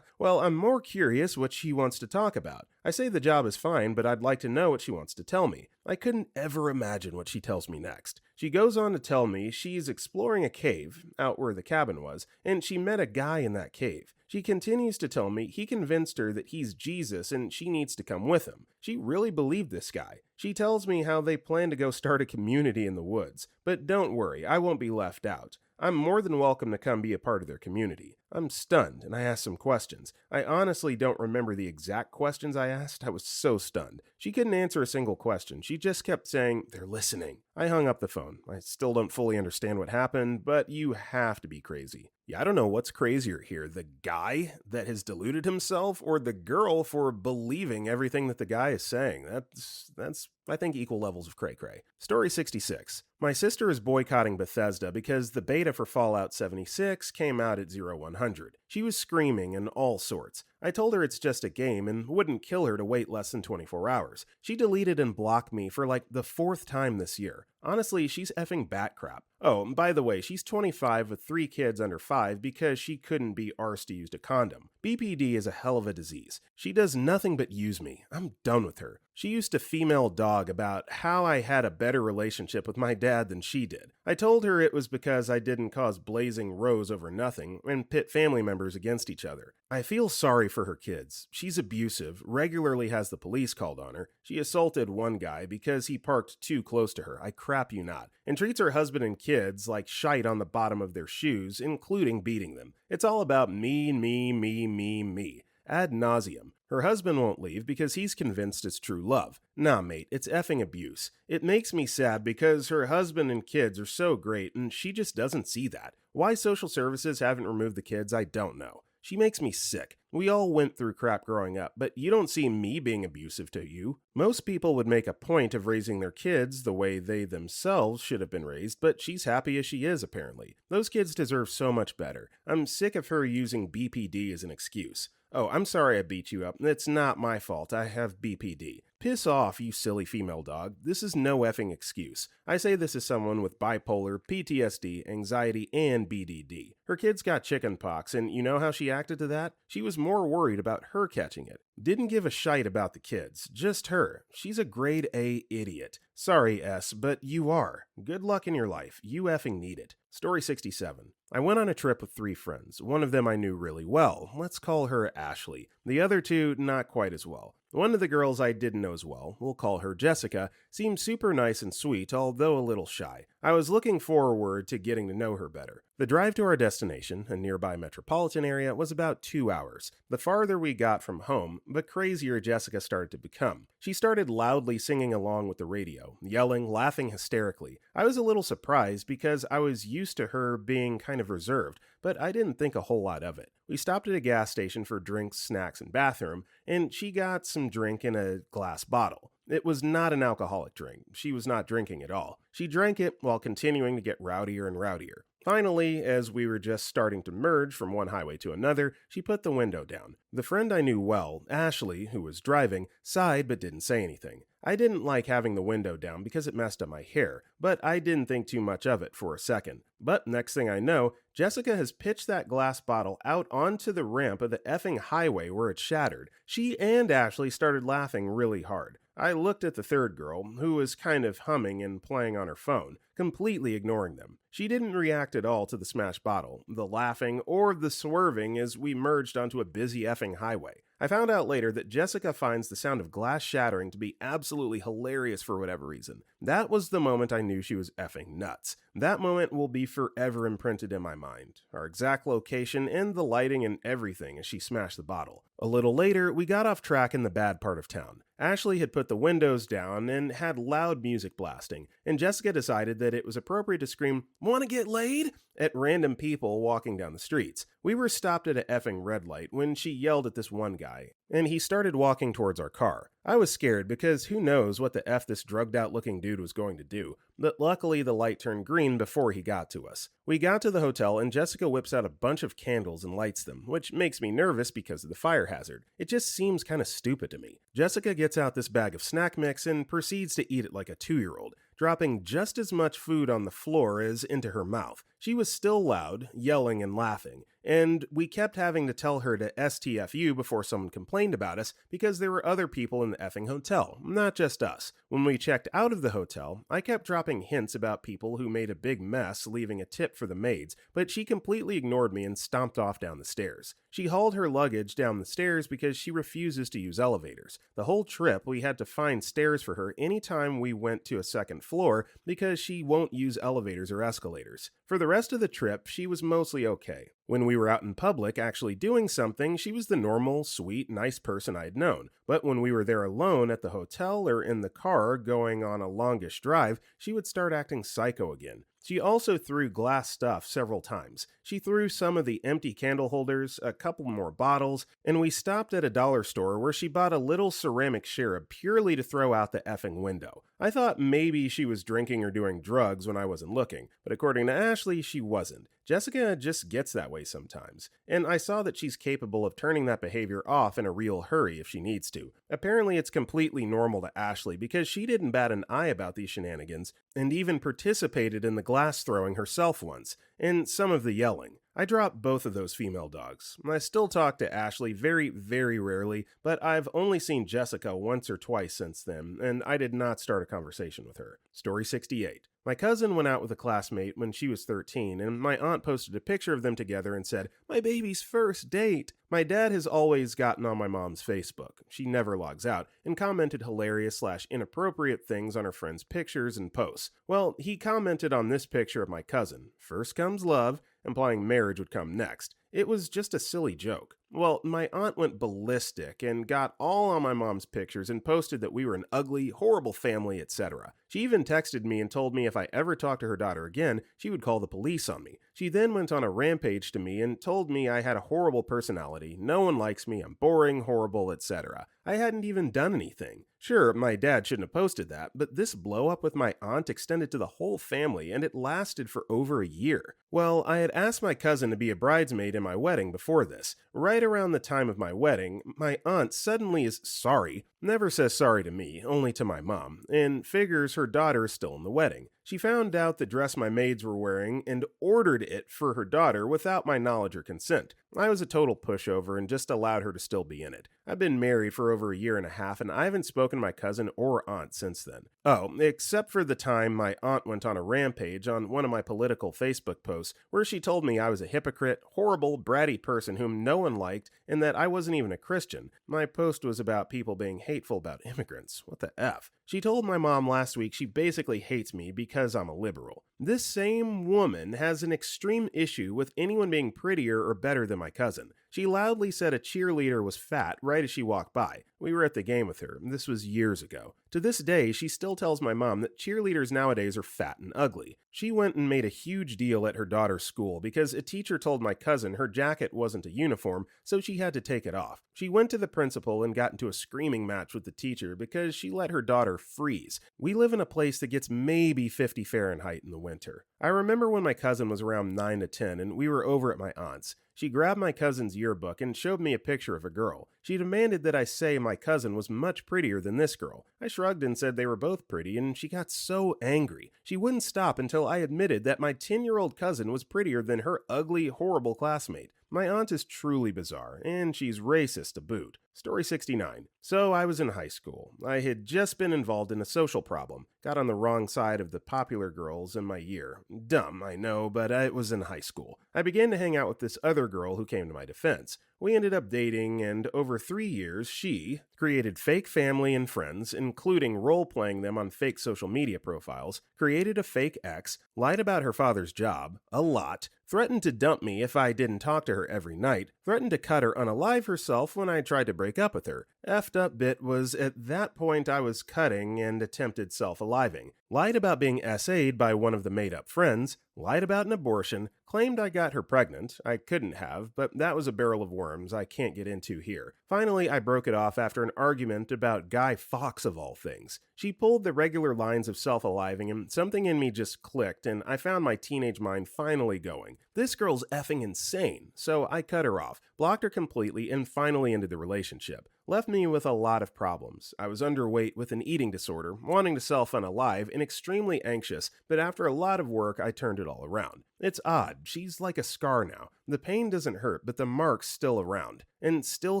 Well, I'm more curious what she wants to talk about. I say the job is fine, but I'd like to know what she wants to tell me. I couldn't ever imagine what she tells me next. She goes on to tell me she's exploring a cave, out where the cabin was, and she met a guy in that cave. She continues to tell me he convinced her that he's Jesus and she needs to come with him. She really believed this guy. She tells me how they plan to go start a community in the woods. But don't worry, I won't be left out. I'm more than welcome to come be a part of their community. I'm stunned, and I asked some questions. I honestly don't remember the exact questions I asked. I was so stunned. She couldn't answer a single question. She just kept saying, "They're listening." I hung up the phone. I still don't fully understand what happened, but you have to be crazy. Yeah, I don't know what's crazier here, the guy that has deluded himself or the girl for believing everything that the guy is saying. That's I think equal levels of cray-cray. Story 66. My sister is boycotting Bethesda because the beta for Fallout 76 came out at 0100. She was screaming and all sorts. I told her it's just a game and wouldn't kill her to wait less than 24 hours. She deleted and blocked me for like the 4th time this year. Honestly, she's effing bat crap. Oh, by the way, she's 25 with 3 kids under 5 because she couldn't be arsed to use a condom. BPD is a hell of a disease. She does nothing but use me. I'm done with her. She used to female dog about how I had a better relationship with my dad than she did. I told her it was because I didn't cause blazing rows over nothing and pit family members against each other. I feel sorry for her kids. She's abusive, regularly has the police called on her. She assaulted one guy because he parked too close to her, I crap you not, and treats her husband and kids like shite on the bottom of their shoes, including beating them. It's all about me, me, me, me, me. Ad nauseum. Her husband won't leave because he's convinced it's true love. Nah, mate, it's effing abuse. It makes me sad because her husband and kids are so great and she just doesn't see that. Why social services haven't removed the kids, I don't know. She makes me sick. We all went through crap growing up, but you don't see me being abusive to you. Most people would make a point of raising their kids the way they themselves should have been raised, but she's happy as she is, apparently. Those kids deserve so much better. I'm sick of her using BPD as an excuse. Oh, I'm sorry I beat you up. It's not my fault. I have BPD. Piss off, you silly female dog. This is no effing excuse. I say this as someone with bipolar, PTSD, anxiety, and BDD. Her kids got chickenpox, and you know how she acted to that? She was more worried about her catching it. Didn't give a shite about the kids, just her. She's a grade A idiot. Sorry, S, but you are. Good luck in your life. You effing need it. Story 67. I went on a trip with 3 friends. One of them I knew really well. Let's call her Ashley. The other 2, not quite as well. One of the girls I didn't know as well, we'll call her Jessica, seemed super nice and sweet, although a little shy. I was looking forward to getting to know her better. The drive to our destination, a nearby metropolitan area, was about 2 hours. The farther we got from home, the crazier Jessica started to become. She started loudly singing along with the radio, yelling, laughing hysterically. I was a little surprised because I was used to her being kind of reserved, but I didn't think a whole lot of it. We stopped at a gas station for drinks, snacks, and bathroom, and she got some drink in a glass bottle. It was not an alcoholic drink. She was not drinking at all. She drank it while continuing to get rowdier and rowdier. Finally, as we were just starting to merge from one highway to another, she put the window down. The friend I knew well, Ashley, who was driving, sighed but didn't say anything. I didn't like having the window down because it messed up my hair, but I didn't think too much of it for a second. But next thing I know, Jessica has pitched that glass bottle out onto the ramp of the effing highway where it shattered. She and Ashley started laughing really hard. I looked at the third girl, who was kind of humming and playing on her phone, completely ignoring them. She didn't react at all to the smashed bottle, the laughing, or the swerving as we merged onto a busy effing highway. I found out later that Jessica finds the sound of glass shattering to be absolutely hilarious for whatever reason. That was the moment I knew she was effing nuts. That moment will be forever imprinted in my mind. Our exact location and the lighting and everything as she smashed the bottle. A little later, we got off track in the bad part of town. Ashley had put the windows down and had loud music blasting, and Jessica decided that it was appropriate to scream, "Wanna get laid?" at random people walking down the streets. We were stopped at a effing red light when she yelled at this one guy, and he started walking towards our car. I was scared because who knows what the F this drugged out looking dude was going to do, but luckily the light turned green before he got to us. We got to the hotel and Jessica whips out a bunch of candles and lights them, which makes me nervous because of the fire hazard. It just seems kind of stupid to me. Jessica gets out this bag of snack mix and proceeds to eat it like a 2-year-old, dropping just as much food on the floor as into her mouth. She was still loud, yelling and laughing, and we kept having to tell her to STFU before someone complained about us because there were other people in the effing hotel, not just us. When we checked out of the hotel, I kept dropping hints about people who made a big mess, leaving a tip for the maids, but she completely ignored me and stomped off down the stairs. She hauled her luggage down the stairs because she refuses to use elevators. The whole trip, we had to find stairs for her anytime we went to a second second floor because she won't use elevators or escalators. For the rest of the trip, she was mostly okay. When we were out in public actually doing something, she was the normal, sweet, nice person I'd known. But when we were there alone at the hotel or in the car going on a longish drive, she would start acting psycho again. She also threw glass stuff several times. She threw some of the empty candle holders, a couple more bottles, and we stopped at a dollar store where she bought a little ceramic cherub purely to throw out the effing window. I thought maybe she was drinking or doing drugs when I wasn't looking, but according to Ashley, she wasn't. Jessica just gets that way sometimes, and I saw that she's capable of turning that behavior off in a real hurry if she needs to. Apparently it's completely normal to Ashley because she didn't bat an eye about these shenanigans, and even participated in the glass throwing herself once, and some of the yelling. I dropped both of those female dogs. I still talk to Ashley very, very rarely, but I've only seen Jessica once or twice since then, and I did not start a conversation with her. Story 68. My cousin went out with a classmate when she was 13, and my aunt posted a picture of them together and said, "My baby's first date." My dad has always gotten on my mom's Facebook. She never logs out, and commented hilarious/inappropriate things on her friends' pictures and posts. Well, he commented on this picture of my cousin. First comes love, implying marriage would come next. It was just a silly joke. Well, my aunt went ballistic and got all on my mom's pictures and posted that we were an ugly, horrible family, etc. She even texted me and told me if I ever talked to her daughter again, she would call the police on me. She then went on a rampage to me and told me I had a horrible personality, no one likes me, I'm boring, horrible, etc. I hadn't even done anything. Sure, my dad shouldn't have posted that, but this blow up with my aunt extended to the whole family and it lasted for over a year. Well, I had asked my cousin to be a bridesmaid in my wedding before this. Right around the time of my wedding, my aunt suddenly is sorry, never says sorry to me, only to my mom, and figures her daughter is still in the wedding. She found out the dress my maids were wearing and ordered it for her daughter without my knowledge or consent. I was a total pushover and just allowed her to still be in it. I've been married for over a year and a half and I haven't spoken to my cousin or aunt since then. Oh, except for the time my aunt went on a rampage on one of my political Facebook posts where she told me I was a hypocrite, horrible, bratty person whom no one liked and that I wasn't even a Christian. My post was about people being hateful about immigrants. What the F? She told my mom last week she basically hates me because I'm a liberal. This same woman has an extreme issue with anyone being prettier or better than my cousin. She loudly said a cheerleader was fat right as she walked by. We were at the game with her. This was years ago. To this day, she still tells my mom that cheerleaders nowadays are fat and ugly. She went and made a huge deal at her daughter's school because a teacher told my cousin her jacket wasn't a uniform, so she had to take it off. She went to the principal and got into a screaming match with the teacher because she let her daughter freeze. We live in a place that gets maybe 50 Fahrenheit in the winter. I remember when my cousin was around 9 to 10 and we were over at my aunt's. She grabbed my cousin's yearbook and showed me a picture of a girl. She demanded that I say my cousin was much prettier than this girl. I shrugged and said they were both pretty, and she got so angry. She wouldn't stop until I admitted that my 10-year-old cousin was prettier than her ugly, horrible classmate. My aunt is truly bizarre, and she's racist to boot. Story 69. So I was in high school. I had just been involved in a social problem. Got on the wrong side of the popular girls in my year. Dumb, I know, but it was in high school. I began to hang out with this other girl who came to my defense. We ended up dating, and over 3 years, she created fake family and friends, including role-playing them on fake social media profiles, created a fake ex, lied about her father's job, a lot, threatened to dump me if I didn't talk to her every night, threatened to cut her unalive herself when I tried to break up with her. Effed up bit was at that point I was cutting and attempted self-aliving, lied about being SA'd by one of the made-up friends, lied about an abortion, claimed I got her pregnant. I couldn't have, but that was a barrel of worms I can't get into here. Finally, I broke it off after an argument about Guy Fawkes of all things. She pulled the regular lines of self-aliving and something in me just clicked and I found my teenage mind finally going. This girl's effing insane, so I cut her off, blocked her completely, and finally ended the relationship. Left me with a lot of problems. I was underweight with an eating disorder, wanting to self-unalive, and extremely anxious, but after a lot of work, I turned it all around. It's odd, she's like a scar now. The pain doesn't hurt, but the mark's still around, and still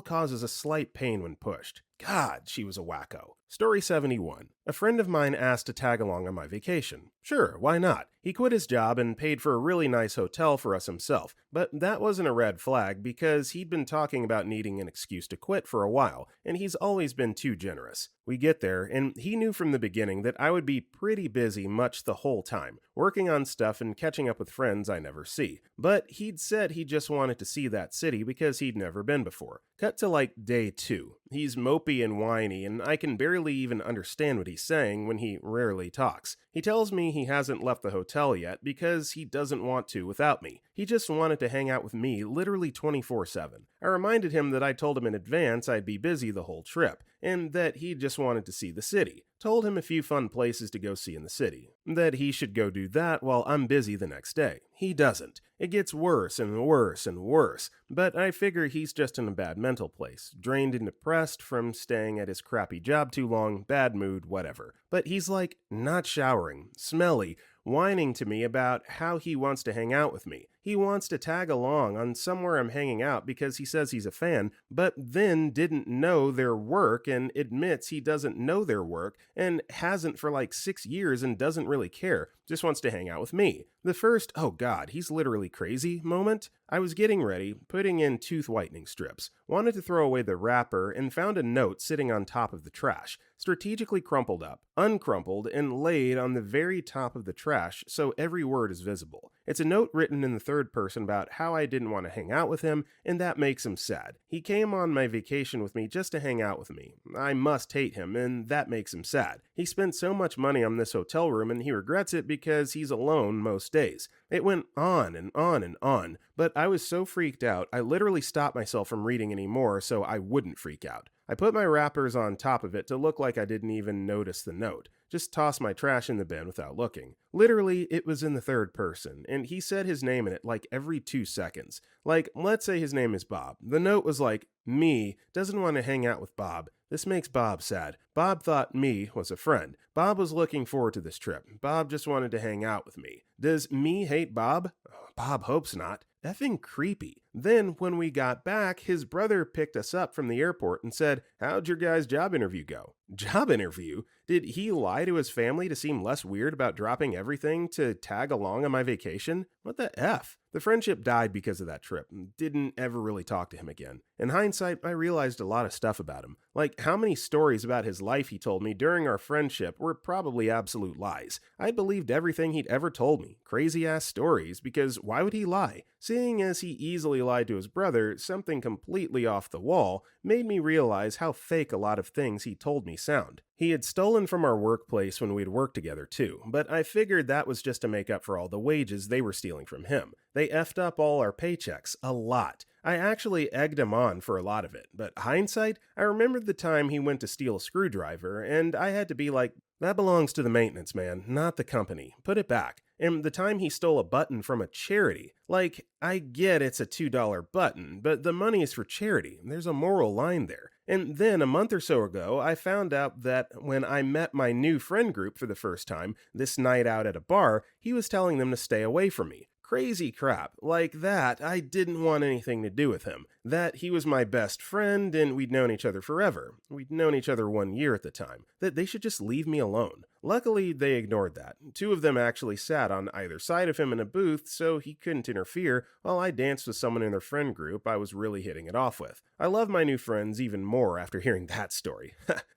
causes a slight pain when pushed. God, she was a wacko. Story 71. A friend of mine asked to tag along on my vacation. Sure, why not? He quit his job and paid for a really nice hotel for us himself, but that wasn't a red flag because he'd been talking about needing an excuse to quit for a while, and he's always been too generous. We get there, and he knew from the beginning that I would be pretty busy much the whole time, working on stuff and catching up with friends I never see. But he'd said he just wanted to see that city because he'd never been before. Cut to like day 2. He's mopey and whiny, and I can barely even understand what he's saying when he rarely talks. He tells me he hasn't left the hotel yet because he doesn't want to without me. He just wanted to hang out with me literally 24/7. I reminded him that I told him in advance I'd be busy the whole trip, and that he just wanted to see the city. Told him a few fun places to go see in the city. That he should go do that while I'm busy the next day. He doesn't. It gets worse and worse and worse, but I figure he's just in a bad mental place, drained and depressed from staying at his crappy job too long, bad mood, whatever. But he's like, not showering, smelly, whining to me about how he wants to hang out with me. He wants to tag along on somewhere I'm hanging out because he says he's a fan, but then didn't know their work and admits he doesn't know their work and hasn't for like 6 years and doesn't really care, just wants to hang out with me. The first, oh god, he's literally crazy moment, I was getting ready, putting in tooth whitening strips, wanted to throw away the wrapper, and found a note sitting on top of the trash, strategically crumpled up, uncrumpled, and laid on the very top of the trash so every word is visible. It's a note written in the third person about how I didn't want to hang out with him, and that makes him sad. He came on my vacation with me just to hang out with me. I must hate him, and that makes him sad. He spent so much money on this hotel room, and he regrets it because he's alone most days. It went on and on and on, but I was so freaked out, I literally stopped myself from reading anymore so I wouldn't freak out. I put my wrappers on top of it to look like I didn't even notice the note. Just tossed my trash in the bin without looking. Literally, it was in the third person, and he said his name in it like every 2 seconds. Like, let's say his name is Bob. The note was like, me doesn't want to hang out with Bob. This makes Bob sad. Bob thought me was a friend. Bob was looking forward to this trip. Bob just wanted to hang out with me. Does me hate Bob? Bob hopes not. Effing creepy. Then, when we got back, his brother picked us up from the airport and said, how'd your guys' job interview go? Job interview? Did he lie to his family to seem less weird about dropping everything to tag along on my vacation? What the F? The friendship died because of that trip. Didn't ever really talk to him again. In hindsight, I realized a lot of stuff about him. Like how many stories about his life he told me during our friendship were probably absolute lies. I believed everything he'd ever told me. Crazy ass stories, because why would he lie? Seeing as he easily lied to his brother, something completely off the wall, made me realize how fake a lot of things he told me sound. He had stolen from our workplace when we'd worked together too, but I figured that was just to make up for all the wages they were stealing from him. They effed up all our paychecks, a lot. I actually egged him on for a lot of it, but hindsight, I remembered the time he went to steal a screwdriver, and I had to be like, that belongs to the maintenance man, not the company. Put it back. And the time he stole a button from a charity. Like, I get it's a $2 button, but the money is for charity. There's a moral line there. And then a month or so ago, I found out that when I met my new friend group for the first time, this night out at a bar, he was telling them to stay away from me. Crazy crap. Like that, I didn't want anything to do with him. That he was my best friend and we'd known each other forever. We'd known each other 1 year at the time. That they should just leave me alone. Luckily, they ignored that. 2 of them actually sat on either side of him in a booth so he couldn't interfere while I danced with someone in their friend group I was really hitting it off with. I love my new friends even more after hearing that story.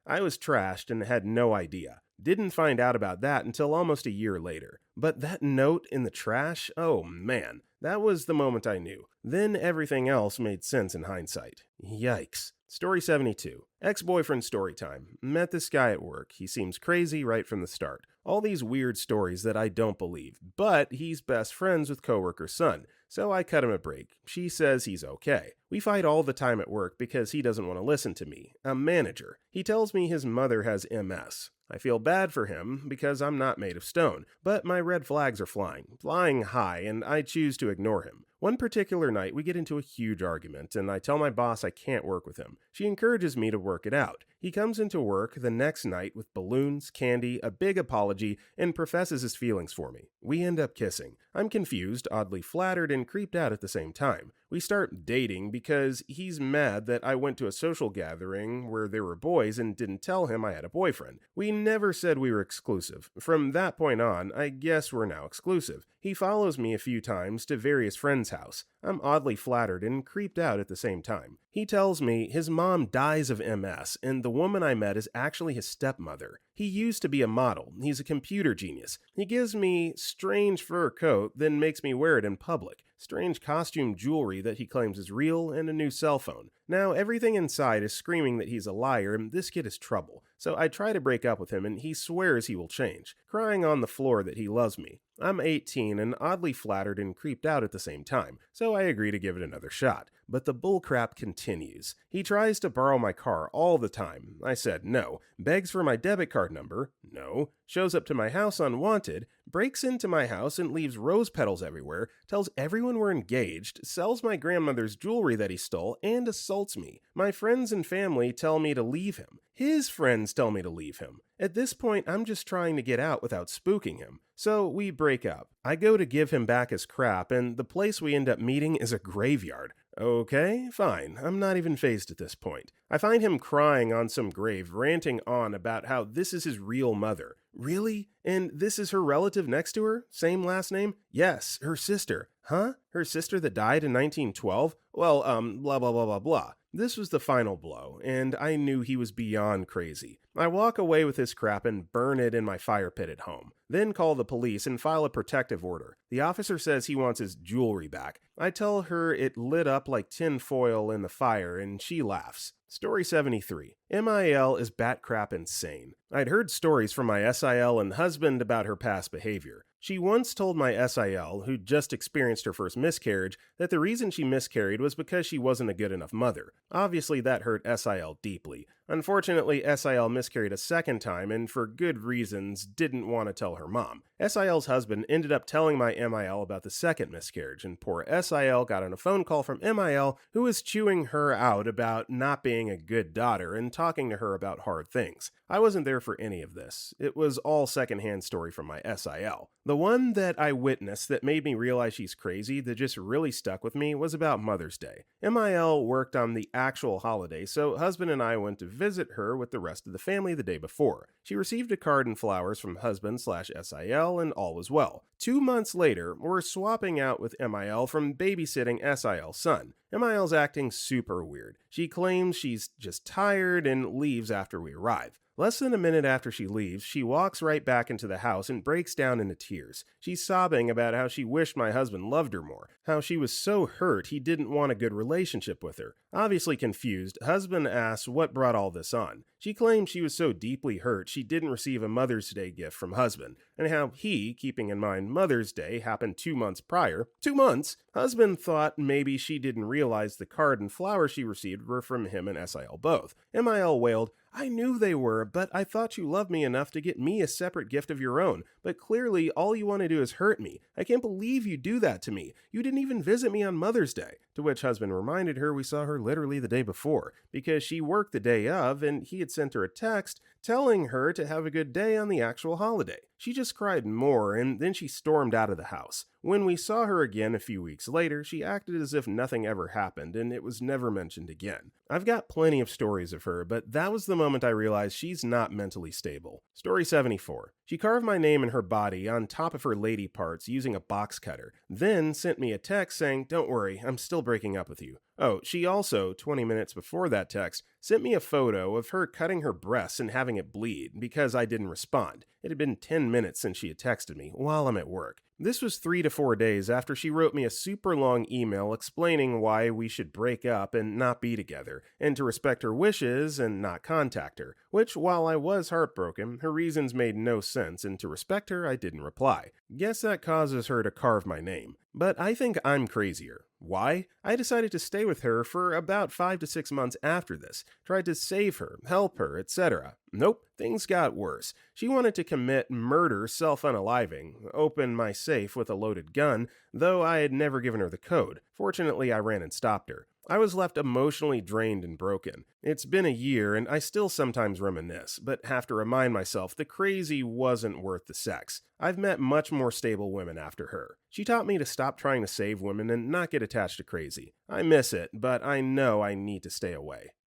I was trashed and had no idea. Didn't find out about that until almost a year later. But that note in the trash, oh man, that was the moment I knew. Then everything else made sense in hindsight. Yikes. Story 72. Ex-boyfriend story time. Met this guy at work. He seems crazy right from the start. All these weird stories that I don't believe. But he's best friends with coworker's son. So I cut him a break. She says he's okay. We fight all the time at work because he doesn't want to listen to me. A manager. He tells me his mother has MS. I feel bad for him because I'm not made of stone, but my red flags are flying high, and I choose to ignore him. One particular night, we get into a huge argument, and I tell my boss I can't work with him. She encourages me to work it out. He comes into work the next night with balloons, candy, a big apology, and professes his feelings for me. We end up kissing. I'm confused, oddly flattered, and creeped out at the same time. We start dating because he's mad that I went to a social gathering where there were boys and didn't tell him I had a boyfriend. We never said we were exclusive. From that point on, I guess we're now exclusive. He follows me a few times to various friends' house. I'm oddly flattered and creeped out at the same time. He tells me his mom dies of MS, and the woman I met is actually his stepmother. He used to be a model. He's a computer genius. He gives me strange fur coat, then makes me wear it in public. Strange costume jewelry that he claims is real, and a new cell phone. Now, everything inside is screaming that he's a liar and this kid is trouble. So I try to break up with him and he swears he will change, crying on the floor that he loves me. I'm 18 and oddly flattered and creeped out at the same time, so I agree to give it another shot. But the bullcrap continues. He tries to borrow my car all the time. I said no. Begs for my debit card number. No. Shows up to my house unwanted. Breaks into my house and leaves rose petals everywhere. Tells everyone we're engaged. Sells my grandmother's jewelry that he stole and assaults me. My friends and family tell me to leave him. His friends tell me to leave him. At this point, I'm just trying to get out without spooking him. So we break up. I go to give him back his crap, and the place we end up meeting is a graveyard. Okay, fine. I'm not even fazed at this point. I find him crying on some grave, ranting on about how this is his real mother. Really? And this is her relative next to her? Same last name? Yes, her sister. Huh? Her sister that died in 1912? Well, blah blah blah blah blah. This was the final blow, and I knew he was beyond crazy. I walk away with his crap and burn it in my fire pit at home. Then call the police and file a protective order. The officer says he wants his jewelry back. I tell her it lit up like tin foil in the fire, and she laughs. Story 73. MIL is bat crap insane. I'd heard stories from my SIL and husband about her past behavior. She once told my SIL, who'd just experienced her first miscarriage, that the reason she miscarried was because she wasn't a good enough mother. Obviously, that hurt SIL deeply. Unfortunately, SIL miscarried a second time and, for good reasons, didn't want to tell her mom. SIL's husband ended up telling my MIL about the second miscarriage, and poor SIL got on a phone call from MIL, who was chewing her out about not being a good daughter and talking to her about hard things. I wasn't there for any of this. It was all secondhand story from my SIL. The one that I witnessed that made me realize she's crazy that just really stuck with me was about Mother's Day. MIL worked on the actual holiday, so husband and I went to visit her with the rest of the family the day before. She received a card and flowers from husband/SIL and all was well. 2 months later, we're swapping out with MIL from babysitting SIL's son. MIL's acting super weird. She claims she's just tired and leaves after we arrive. Less than a minute after she leaves, she walks right back into the house and breaks down into tears. She's sobbing about how she wished my husband loved her more, how she was so hurt he didn't want a good relationship with her. Obviously confused, husband asks what brought all this on. She claims she was so deeply hurt she didn't receive a Mother's Day gift from husband, and how he, keeping in mind Mother's Day happened 2 months prior. 2 months? Husband thought maybe she didn't realize the card and flowers she received were from him and SIL both. MIL wailed, "I knew they were, but I thought you loved me enough to get me a separate gift of your own. But clearly, all you want to do is hurt me. I can't believe you do that to me. You didn't even visit me on Mother's Day." To which husband reminded her we saw her literally the day before, because she worked the day of and he had sent her a text telling her to have a good day on the actual holiday. She just cried more, and then she stormed out of the house. When we saw her again a few weeks later, she acted as if nothing ever happened, and it was never mentioned again. I've got plenty of stories of her, but that was the moment I realized she's not mentally stable. Story 74. She carved my name in her body on top of her lady parts using a box cutter, then sent me a text saying, "Don't worry, I'm still breaking up with you." Oh, she also, 20 minutes before that text, sent me a photo of her cutting her breasts and having it bleed because I didn't respond. It had been 10 minutes since she had texted me while I'm at work. This was 3 to 4 days after she wrote me a super long email explaining why we should break up and not be together, and to respect her wishes and not contact her, which, while I was heartbroken, her reasons made no sense, and to respect her, I didn't reply. Guess that causes her to carve my name. But I think I'm crazier. Why? I decided to stay with her for about 5 to 6 months after this, tried to save her, help her, etc. Nope, things got worse. She wanted to commit murder self-unaliving, open my safe with a loaded gun, though I had never given her the code. Fortunately, I ran and stopped her. I was left emotionally drained and broken. It's been a year and I still sometimes reminisce, but have to remind myself the crazy wasn't worth the sex. I've met much more stable women after her. She taught me to stop trying to save women and not get attached to crazy. I miss it, but I know I need to stay away.